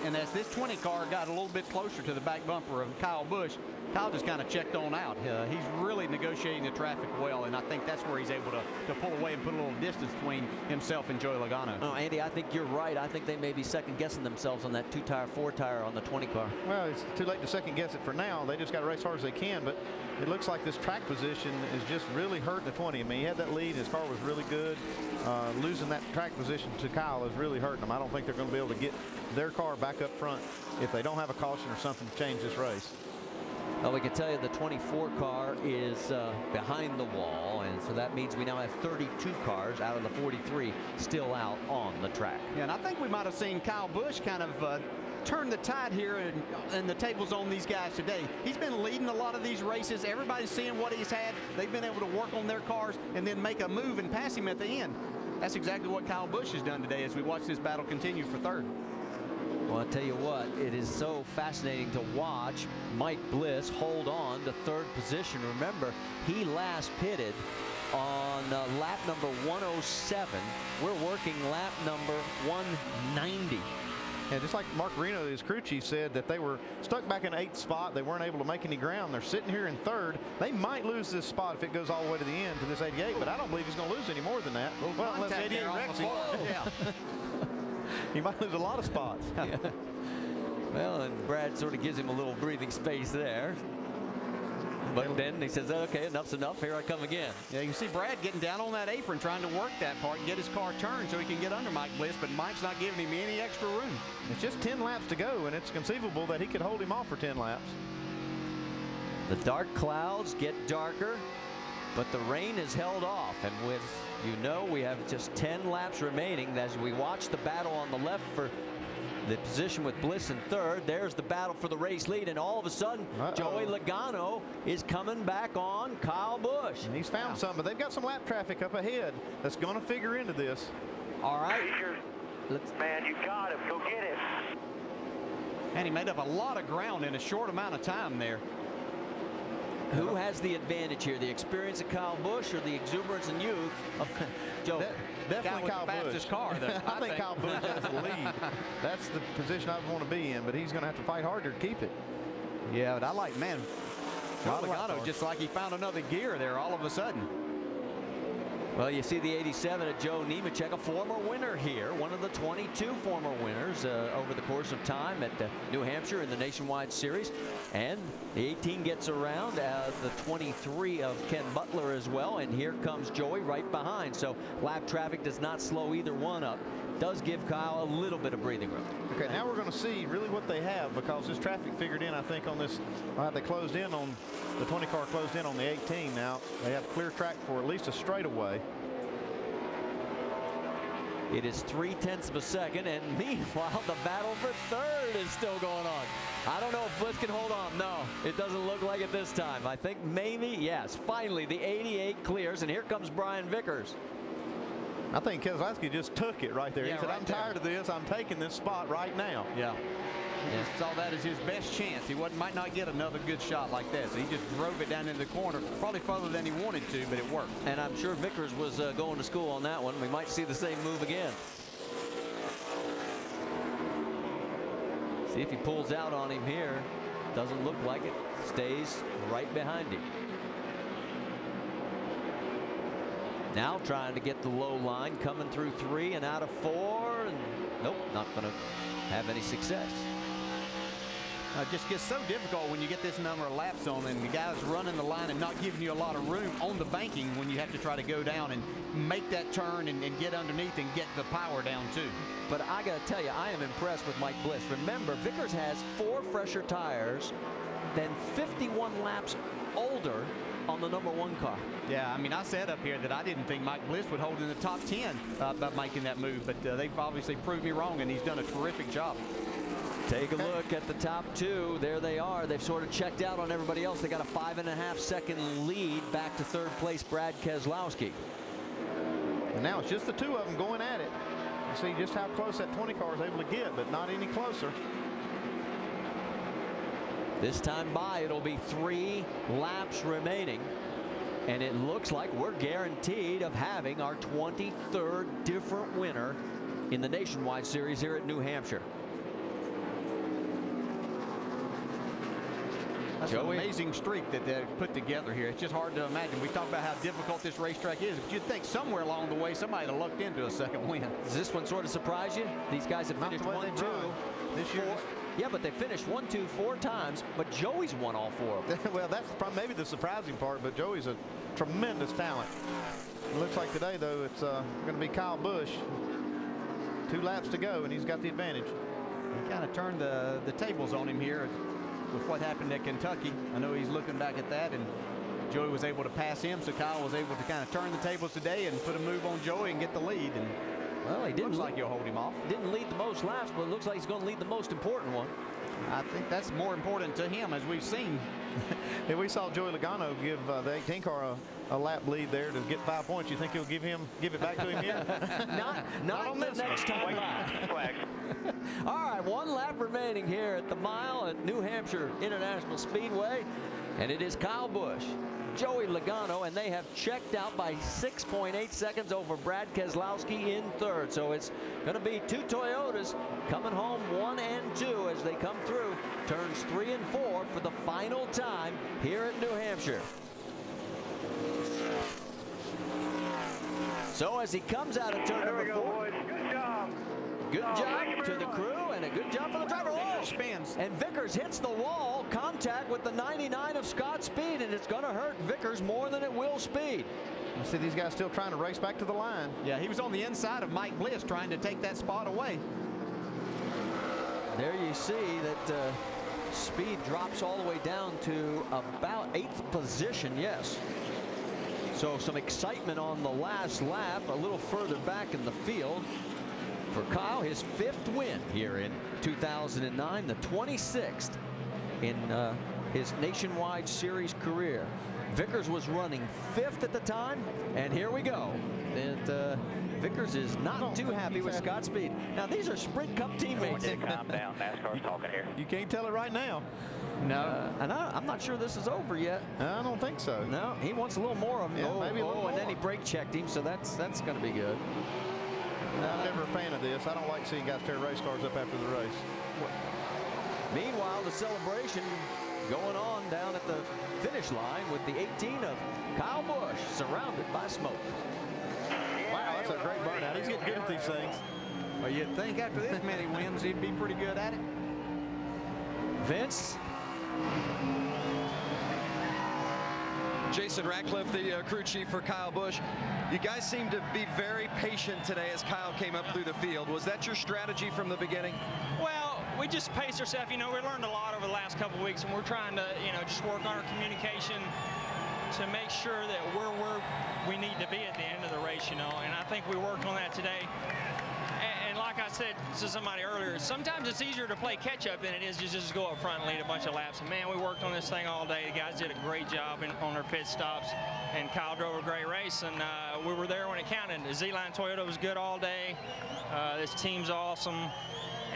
and as this 20 car got a little bit closer to the back bumper of Kyle Busch, Kyle just kind of checked on out. He's really negotiating the traffic well, and I think that's where he's able to pull away and put a little distance between himself and Joey Logano. Oh, Andy, I think you're right. I think they may be second-guessing themselves on that 2-tire, 4-tire on the 20 car. Well, it's too late to second-guess it for now. They just got to race hard as they can, but it looks like this track position is just really hurting the 20. I mean, he had that lead. His car was really good. Losing that track position to Kyle is really hurting them. I don't think they're going to be able to get their car back up front if they don't have a caution or something to change this race. Well, we can tell you the 24 car is behind the wall, and so that means we now have 32 cars out of the 43 still out on the track. Yeah, and I think we might have seen Kyle Busch kind of turn the tide here and the tables on these guys today. He's been leading a lot of these races. Everybody's seeing what he's had. They've been able to work on their cars and then make a move and pass him at the end. That's exactly what Kyle Busch has done today as we watch this battle continue for 3rd. Well, I'll tell you what, it is so fascinating to watch Mike Bliss hold on to 3rd position. Remember, he last pitted on lap number 107. We're working lap number 190. And just like Mark Reno, his crew chief, said that they were stuck back in 8th spot. They weren't able to make any ground. They're sitting here in 3rd. They might lose this spot if it goes all the way to the end to this 88, but I don't believe he's going to lose any more than that. Well, unless 88 wrecks him. Yeah. He might lose a lot of spots. Yeah. Well, and Brad sort of gives him a little breathing space there. But then he says, okay, enough's enough. Here I come again. Yeah, you can see Brad getting down on that apron trying to work that part and get his car turned so he can get under Mike Bliss, but Mike's not giving him any extra room. It's just 10 laps to go, and it's conceivable that he could hold him off for 10 laps. The dark clouds get darker, but the rain is held off. And with, we have just 10 laps remaining as we watch the battle on the left for the position with Bliss in 3rd. There's the battle for the race lead, and all of a sudden, Joey Logano is coming back on Kyle Busch. And he's found something, but they've got some lap traffic up ahead that's going to figure into this. All right. Man, you got him. Go get it. And he made up a lot of ground in a short amount of time there. Who has the advantage here, the experience of Kyle Busch or the exuberance and youth of Joe? Definitely Kyle Busch. Fastest car, though. I think Kyle Busch has the lead. That's the position I want to be in, but he's going to have to fight harder to keep it. Yeah, but I like, man, Logano, just like he found another gear there all of a sudden. Well, you see the 87 of Joe Nemechek, a former winner here, one of the 22 former winners over the course of time at New Hampshire in the Nationwide Series. And the 18 gets around, the 23 of Ken Butler as well. And here comes Joey right behind. So lap traffic does not slow either one up. Does give Kyle a little bit of breathing room. Okay, now we're going to see really what they have, because this traffic figured in, I think, on this. They closed in on the 20 car, closed in on the 18. Now they have clear track for at least a straightaway. It is 0.3 of a second, and meanwhile, the battle for 3rd is still going on. I don't know if Bliss can hold on. No, it doesn't look like it this time. I think maybe, yes, finally the 88 clears, and here comes Brian Vickers. I think Keselowski just took it right there. He said, I'm tired of this. I'm taking this spot right now. Yeah. He saw that as his best chance. He might not get another good shot like that. So he just drove it down into the corner, probably further than he wanted to, but it worked. And I'm sure Vickers was going to school on that one. We might see the same move again. See if he pulls out on him here. Doesn't look like it. Stays right behind him. Now trying to get the low line, coming through 3 and out of 4, and nope, not going to have any success. It just gets so difficult when you get this number of laps on and the guy's running the line and not giving you a lot of room on the banking when you have to try to go down and make that turn and get underneath and get the power down too. But I got to tell you, I am impressed with Mike Bliss. Remember, Vickers has 4 fresher tires than 51 laps older on the #1 car. Yeah, I mean, I said up here that I didn't think Mike Bliss would hold in the top 10 by making that move, but they've obviously proved me wrong, and he's done a terrific job. Take a look at the top 2. There they are. They've sort of checked out on everybody else. They got a 5.5-second lead back to 3rd place, Brad Keselowski. And now it's just the 2 of them going at it. You see just how close that 20 car is able to get, but not any closer. This time by, it'll be 3 laps remaining. And it looks like we're guaranteed of having our 23rd different winner in the Nationwide Series here at New Hampshire. That's an amazing streak that they've put together here. It's just hard to imagine. We talk about how difficult this racetrack is, but you'd think somewhere along the way somebody lucked into a second win. Does this one sort of surprise you? These guys have finished 1, 2, this year. Yeah, but they finished 1, 2, 4 times, but Joey's won all 4 of them. Well, that's maybe the surprising part, but Joey's a tremendous talent. It looks like today, though, it's going to be Kyle Busch. 2 laps to go, and he's got the advantage. He kind of turned the tables on him here with what happened at Kentucky. I know he's looking back at that, and Joey was able to pass him, so Kyle was able to kind of turn the tables today and put a move on Joey and get the lead. And well, he didn't looks like he'll hold him off. Didn't lead the most laps, but it looks like he's going to lead the most important one. I think that's more important to him, as we've seen. And we saw Joey Logano give the 18 car a lap lead there to get 5 points. You think he'll give it back to him yet? not on the next time by. All right, 1 lap remaining here at the mile at New Hampshire International Speedway, and it is Kyle Busch, Joey Logano, and they have checked out by 6.8 seconds over Brad Keselowski in 3rd. So it's going to be 2 Toyotas coming home 1 and 2 as they come through turns 3 and 4 for the final time here at New Hampshire. So as he comes out of turn number 4, boys. Good job. Good job to the crew and a good job for the driver. Oh, spins. And Vickers hits the wall, contact with the 99 of Scott Speed, and it's going to hurt Vickers more than it will Speed. You see these guys still trying to race back to the line. Yeah, he was on the inside of Mike Bliss trying to take that spot away. There you see that Speed drops all the way down to about 8th position, yes. So some excitement on the last lap, a little further back in the field. For Kyle, his 5th win here in 2009, the 26th in his Nationwide Series career. Vickers was running 5th at the time, and here we go. And Vickers is not too happy with Scott Speed. Now, these are Sprint Cup teammates. Calm down. NASCAR's talking here. You can't tell it right now. No. And I'm not sure this is over yet. I don't think so. No, he wants a little more of them. Yeah, maybe a little more. And then he brake checked him, so that's going to be good. I'm never a fan of this. I don't like seeing guys tear race cars up after the race. Meanwhile, the celebration going on down at the finish line with the 18 of Kyle Busch surrounded by smoke. Wow, that's a great burnout. He's getting good at these things. Well, you'd think after this many wins, he'd be pretty good at it. Vince? Jason Ratcliffe, the crew chief for Kyle Busch. You guys seem to be very patient today as Kyle came up through the field. Was that your strategy from the beginning? Well, we just paced ourselves. You know, we learned a lot over the last couple of weeks, and we're trying to, just work on our communication to make sure that we're where we need to be at the end of the race, and I think we worked on that today. And like I said to somebody earlier, sometimes it's easier to play catch-up than it is to just go up front and lead a bunch of laps. And man, we worked on this thing all day. The guys did a great job on their pit stops, and Kyle drove a great race, and we were there when it counted. The Z-Line Toyota was good all day. This team's awesome.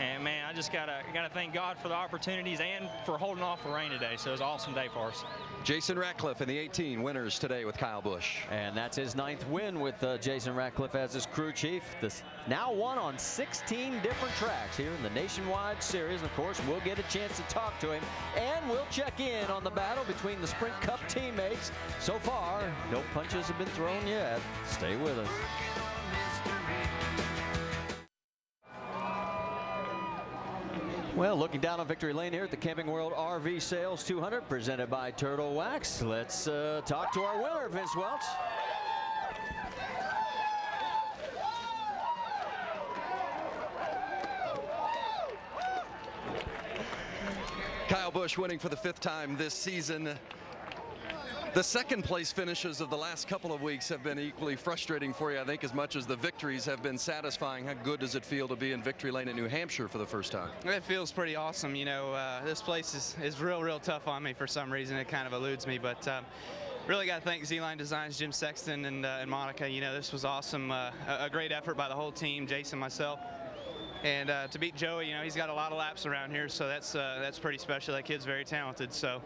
And man, I just gotta thank God for the opportunities and for holding off the rain today. So it was an awesome day for us. Jason Ratcliffe in the 18 winners today with Kyle Busch. And that's his 9th win with Jason Ratcliffe as his crew chief. This now won on 16 different tracks here in the Nationwide Series. And of course, we'll get a chance to talk to him, and we'll check in on the battle between the Sprint Cup teammates. So far, no punches have been thrown yet. Stay with us. Well, looking down on victory lane here at the Camping World RV Sales 200 presented by Turtle Wax. Let's talk to our winner, Vince Welch. Kyle Busch winning for the 5th time this season. The second place finishes of the last couple of weeks have been equally frustrating for you, I think, as much as the victories have been satisfying. How good does it feel to be in victory lane at New Hampshire for the first time? It feels pretty awesome. You know, this place is real tough on me for some reason. It kind of eludes me, but really got to thank Z-Line Designs, Jim Sexton, and Monica. You know, this was awesome. A great effort by the whole team, Jason, myself. And to beat Joey, you know, he's got a lot of laps around here, so that's pretty special. That kid's very talented. So,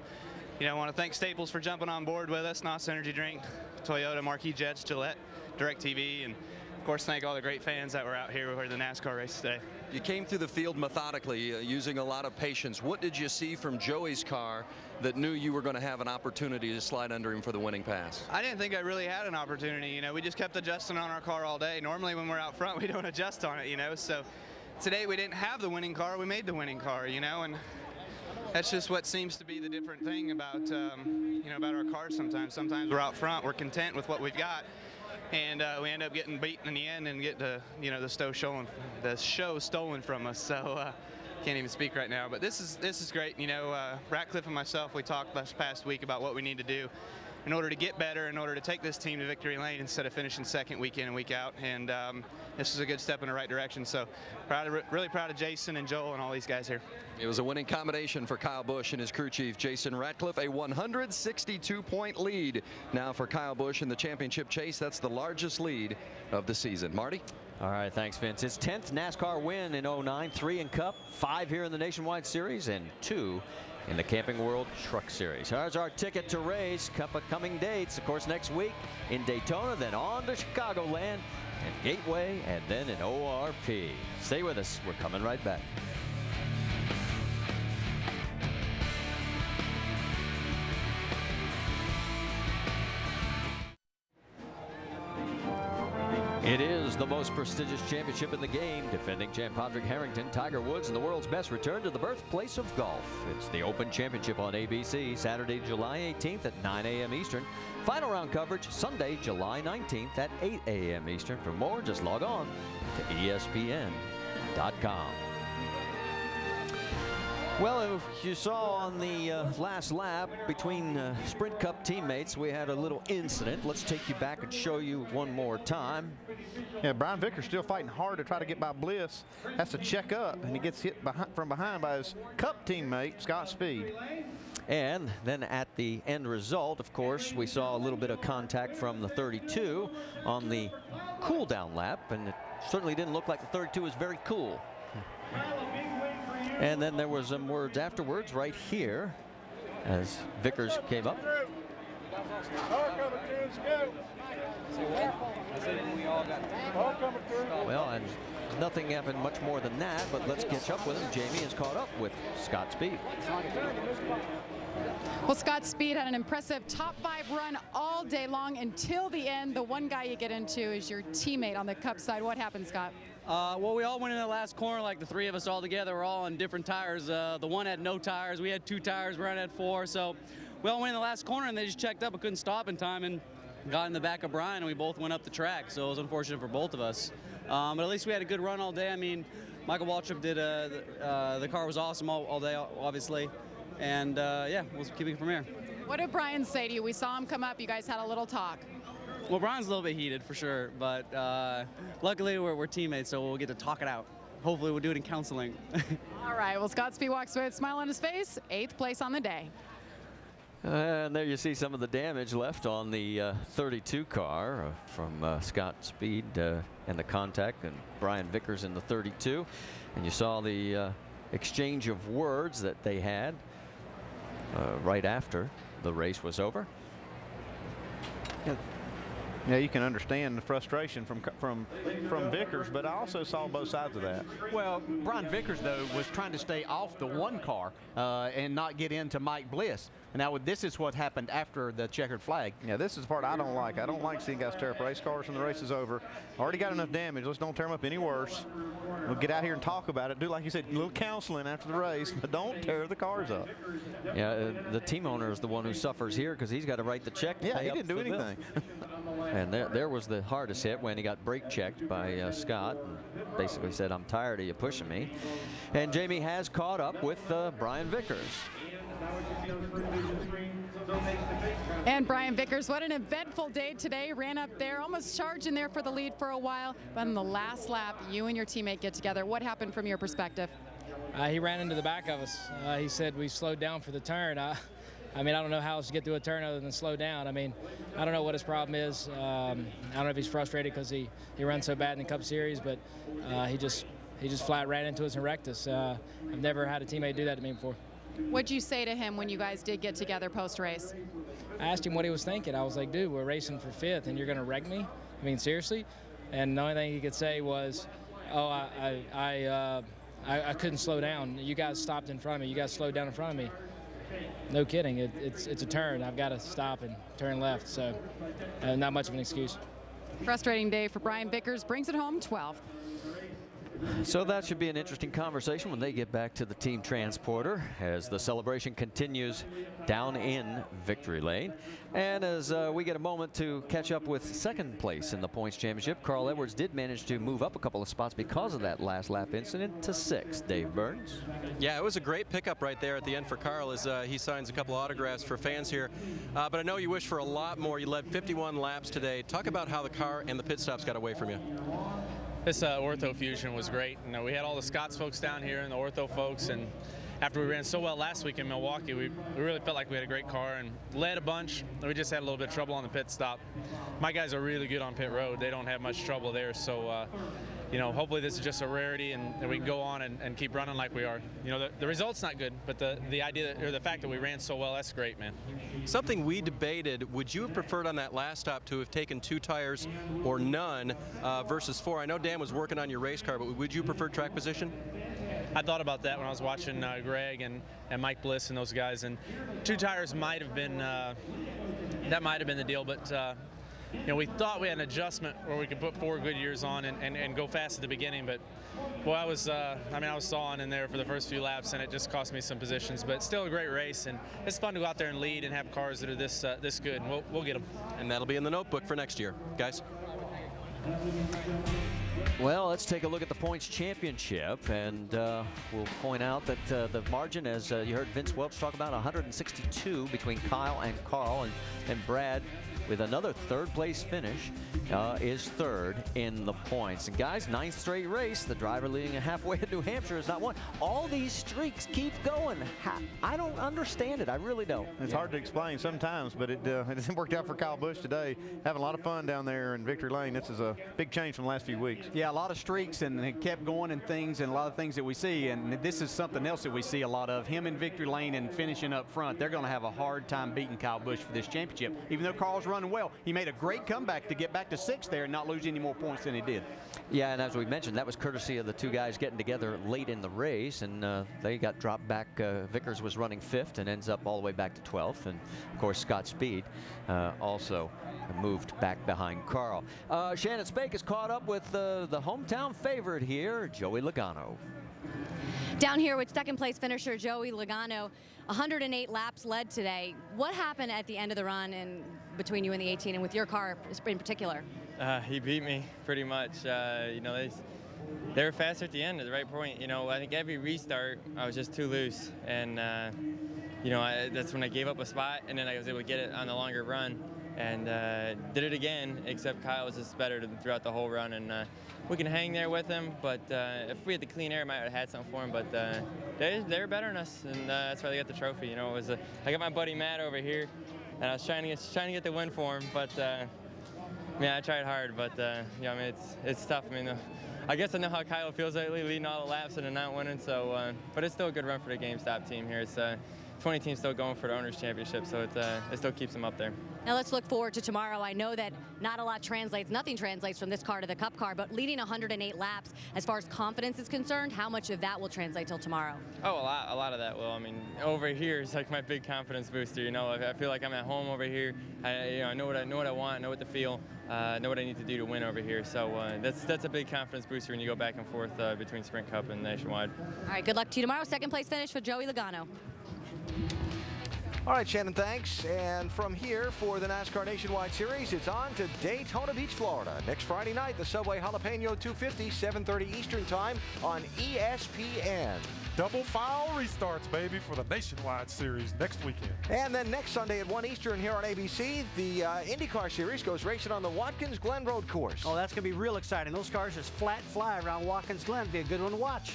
you know, I want to thank Staples for jumping on board with us, NOS Energy Drink, Toyota, Marquis Jets, Gillette, DirecTV, and of course thank all the great fans that were out here for the NASCAR race today. You came through the field methodically, using a lot of patience. What did you see from Joey's car that knew you were going to have an opportunity to slide under him for the winning pass? I didn't think I really had an opportunity. You know, we just kept adjusting on our car all day. Normally when we're out front, we don't adjust on it, you know, so today we didn't have the winning car, we made the winning car, you know, and that's just what seems to be the different thing about, you know, about our cars sometimes. Sometimes we're out front, we're content with what we've got, and we end up getting beaten in the end and get the, you know, the show stolen from us. So can't even speak right now. But this is great. You know, Ratcliffe and myself, we talked this past week about what we need to do in order to get better, in order to take this team to victory lane instead of finishing second week in and week out. And this is a good step in the right direction. So really proud of Jason and Joel and all these guys here. It was a winning combination for Kyle Busch and his crew chief, Jason Ratcliffe. A 162-point lead now for Kyle Busch in the championship chase. That's the largest lead of the season. Marty? All right, thanks, Vince. His 10th NASCAR win in 09, 3 in Cup, 5 here in the Nationwide Series, and 2 in the Camping World Truck Series. Here's our ticket to race. Cup upcoming dates, of course, next week in Daytona, then on to Chicagoland and Gateway, and then in ORP. Stay with us. We're coming right back. It is the most prestigious championship in the game. Defending champ Padraig Harrington, Tiger Woods, and the world's best return to the birthplace of golf. It's the Open Championship on ABC, Saturday, July 18th at 9 a.m. Eastern. Final round coverage Sunday, July 19th at 8 a.m. Eastern. For more, just log on to ESPN.com. Well, if you saw on the last lap between Sprint Cup teammates, we had a little incident. Let's take you back and show you one more time. Yeah, Brian Vickers still fighting hard to try to get by Bliss. Has to check up, and he gets hit from behind by his Cup teammate, Scott Speed. And then at the end result, of course, we saw a little bit of contact from the 32 on the cool down lap, and it certainly didn't look like the 32 was very cool. And then there was some words afterwards right here as Vickers came up. Well, and nothing happened much more than that, but let's catch up with him. Jamie is caught up with Scott Speed. Well, Scott Speed had an impressive top 5 run all day long until the end. The one guy you get into is your teammate on the Cup side. What happened, Scott? Well, we all went in the last corner, like the 3 of us all together. We're all on different tires. The one had no tires. We had 2 tires. Brian had 4. So we all went in the last corner, and they just checked up and couldn't stop in time and got in the back of Brian, and we both went up the track. So it was unfortunate for both of us. But at least we had a good run all day. I mean, Michael Waltrip did, the car was awesome all day, obviously. And, yeah, we'll keep it from here. What did Brian say to you? We saw him come up. You guys had a little talk. Well, Brian's a little bit heated for sure, but luckily we're teammates, so we'll get to talk it out. Hopefully we'll do it in counseling. All right, well, Scott Speed walks away with a smile on his face, 8th place on the day. And there you see some of the damage left on the 32 car from Scott Speed and the contact, and Brian Vickers in the 32. And you saw the exchange of words that they had right after the race was over. Yeah, you can understand the frustration from Vickers, but I also saw both sides of that. Well, Brian Vickers, though, was trying to stay off the one car and not get into Mike Bliss. Now, this is what happened after the checkered flag. Yeah, this is the part I don't like. I don't like seeing guys tear up race cars when the race is over. Already got enough damage. Let's don't tear them up any worse. We'll get out here and talk about it. Do, like you said, a little counseling after the race, but don't tear the cars up. Yeah, the team owner is the one who suffers here because he's got to write the check. Yeah, he didn't do anything. And there was the hardest hit when he got brake checked by Scott and basically said, "I'm tired of you pushing me." And Jamie has caught up with Brian Vickers. And Brian Vickers, what an eventful day today. Ran up there, almost charged in there for the lead for a while. But on the last lap, you and your teammate get together. What happened from your perspective? He ran into the back of us. He said we slowed down for the turn. I mean, I don't know how else to get through a turn other than slow down. I mean, I don't know what his problem is. I don't know if he's frustrated because he runs so bad in the Cup Series, but he just flat ran into us and wrecked us. I've never had a teammate do that to me before. What'd you say to him when you guys did get together post-race? I asked him what he was thinking. I was like, dude, we're racing for 5th, and you're going to wreck me? I mean, seriously? And the only thing he could say was, oh, I couldn't slow down. You guys stopped in front of me. You guys slowed down in front of me. No kidding. It's a turn. I've got to stop and turn left. So not much of an excuse. Frustrating day for Brian Vickers. Brings it home 12th. So that should be an interesting conversation when they get back to the team transporter as the celebration continues down in victory lane. And as we get a moment to catch up with second place in the points championship, Carl Edwards did manage to move up a couple of spots because of that last lap incident to 6th. Dave Burns. Yeah, it was a great pickup right there at the end for Carl as he signs a couple autographs for fans here. But I know you wish for a lot more. You led 51 laps today. Talk about how the car and the pit stops got away from you. This ortho fusion was great. You know, we had all the Scots folks down here and the ortho folks, and after we ran so well last week in Milwaukee, we really felt like we had a great car and led a bunch. We just had a little bit of trouble on the pit stop. My guys are really good on pit road. They don't have much trouble there, so you know, hopefully this is just a rarity and we can go on and keep running like we are. You know, the result's not good, but the idea or the fact that we ran so well, that's great, man. Something we debated, would you have preferred on that last stop to have taken 2 tires or none versus 4? I know Dan was working on your race car, but would you prefer track position? I thought about that when I was watching Greg and Mike Bliss and those guys, and 2 tires might have been that might have been the deal, but you know, we thought we had an adjustment where we could put 4 good years on and go fast at the beginning, but boy, I was sawing in there for the first few laps, and it just cost me some positions. But still a great race, and it's fun to go out there and lead and have cars that are this good, and we'll get them. And that'll be in the notebook for next year, guys. Well, let's take a look at the points championship, and we'll point out that the margin, as you heard Vince Welch talk about, 162 between Kyle and Carl, and Brad, with another 3rd place finish, is 3rd in the points. And guys, 9th straight race, the driver leading a halfway to New Hampshire is not won. All these streaks keep going. I don't understand it. I really don't. It's hard to explain sometimes, but it worked out for Kyle Busch today. Having a lot of fun down there in victory lane. This is a big change from the last few weeks. Yeah, a lot of streaks, and it kept going and things, and a lot of things that we see. And this is something else that we see a lot of. Him in victory lane and finishing up front. They're going to have a hard time beating Kyle Busch for this championship. Even though Carl's running well, he made a great comeback to get back to 6th there and not lose any more points than he did. Yeah, and as we mentioned, that was courtesy of the 2 guys getting together late in the race, and they got dropped back. Vickers was running 5th and ends up all the way back to 12th, and of course Scott Speed also moved back behind Carl. Shannon Spake is caught up with the hometown favorite here, Joey Logano. Down here with 2nd place finisher Joey Logano, 108 laps led today. What happened at the end of the run and between you and the 18 and with your car in particular? He beat me pretty much. You know, they were faster at the end at the right point. You know, I think every restart I was just too loose, and you know, that's when I gave up a spot, and then I was able to get it on the longer run. and did it again, except Kyle was just better throughout the whole run, and we can hang there with him, but if we had the clean air, I might have had something for him, but they're better than us, and that's why they got the trophy. You know, it was I got my buddy Matt over here, and I was trying to get the win for him, but yeah, I tried hard, but yeah, I mean, it's tough. I mean, I guess I know how Kyle feels lately, leading all the laps and not winning, so, but it's still a good run for the GameStop team here. It's 20 teams still going for the Owners' Championship, so it still keeps them up there. Now let's look forward to tomorrow. I know that not a lot translates, nothing translates from this car to the Cup car, but leading 108 laps, as far as confidence is concerned, how much of that will translate till tomorrow? Oh, a lot of that will. I mean, over here is like my big confidence booster. You know, I feel like I'm at home over here. I know what I want, know what to feel, know what I need to do to win over here. So that's a big confidence booster when you go back and forth between Sprint Cup and Nationwide. All right, good luck to you tomorrow. Second place finish for Joey Logano. All right, Shannon, thanks. And from here for the NASCAR Nationwide Series, it's on to Daytona Beach, Florida. Next Friday night, the Subway Jalapeno 250, 7:30 Eastern Time on ESPN. Double file restarts, baby, for the Nationwide Series next weekend. And then next Sunday at 1 Eastern here on ABC, the IndyCar Series goes racing on the Watkins Glen Road course. Oh, that's going to be real exciting. Those cars just flat fly around Watkins Glen. Be a good one to watch.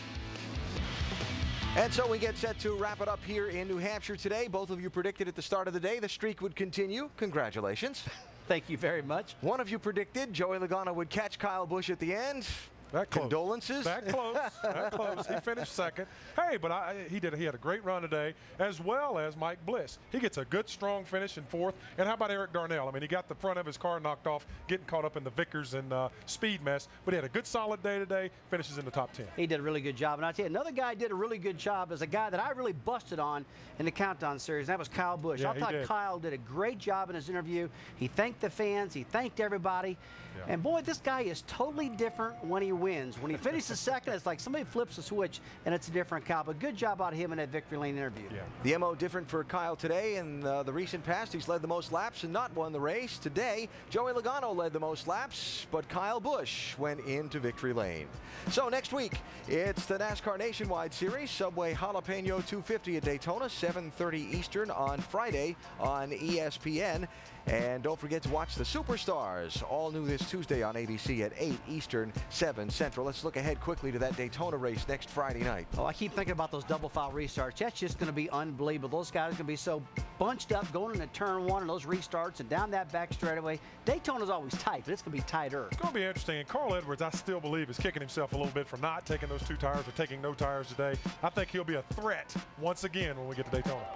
And so we get set to wrap it up here in New Hampshire today. Both of you predicted at the start of the day the streak would continue. Congratulations. Thank you very much. One of you predicted Joey Logano would catch Kyle Busch at the end. That close. Condolences. That close. That close. He finished second. Hey, but he had a great run today, as well as Mike Bliss. He gets a good, strong finish in fourth. And how about Eric Darnell? I mean, he got the front of his car knocked off, getting caught up in the Vickers and speed mess. But he had a good, solid day today. Finishes in the top 10. He did a really good job. And I'll tell you, another guy did a really good job is a guy that I really busted on in the Countdown Series, and that was Kyle Busch. Yeah, I thought Kyle did a great job in his interview. He thanked the fans. He thanked everybody. Yeah. And, boy, this guy is totally different when he wins. When he finishes second, it's like somebody flips a switch, and it's a different Kyle. But good job out of him in that victory lane interview. Yeah. The MO different for Kyle today. In the recent past, he's led the most laps and not won the race. Today, Joey Logano led the most laps, but Kyle Busch went into victory lane. So next week, it's the NASCAR Nationwide Series, Subway Jalapeno 250 at Daytona, 7:30 Eastern on Friday on ESPN. And don't forget to watch the Superstars, all new this Tuesday on ABC at 8 Eastern, 7 Central. Let's look ahead quickly to that Daytona race next Friday night. Oh, I keep thinking about those double file restarts. That's just going to be unbelievable. Those guys are going to be so bunched up going into turn one and those restarts and down that back straightaway. Daytona's always tight, but it's going to be tighter. It's going to be interesting. And Carl Edwards, I still believe, is kicking himself a little bit for not taking those 2 tires or taking no tires today. I think he'll be a threat once again when we get to Daytona.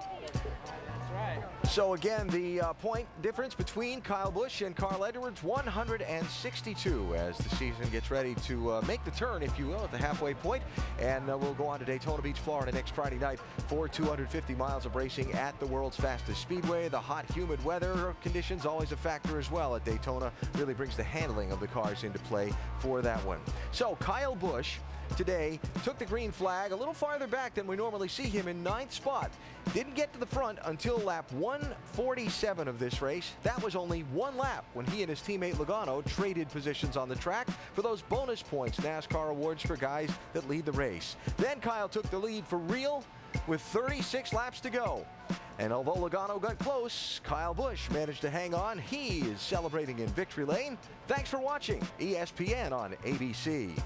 So again, the point difference between Kyle Busch and Carl Edwards, 162 as the season gets ready to make the turn, if you will, at the halfway point. And we'll go on to Daytona Beach, Florida next Friday night for 250 miles of racing at the world's fastest speedway. The hot, humid weather conditions always a factor as well at Daytona. Really brings the handling of the cars into play for that one. So Kyle Busch today took the green flag a little farther back than we normally see him in 9th spot. Didn't get to the front until lap 147 of this race. That was only 1 lap when he and his teammate Logano traded positions on the track for those bonus points NASCAR awards for guys that lead the race. Then Kyle took the lead for real with 36 laps to go. And although Logano got close, Kyle Busch managed to hang on. He is celebrating in victory lane. Thanks for watching ESPN on ABC.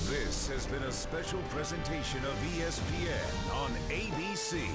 This has been a special presentation of ESPN on ABC.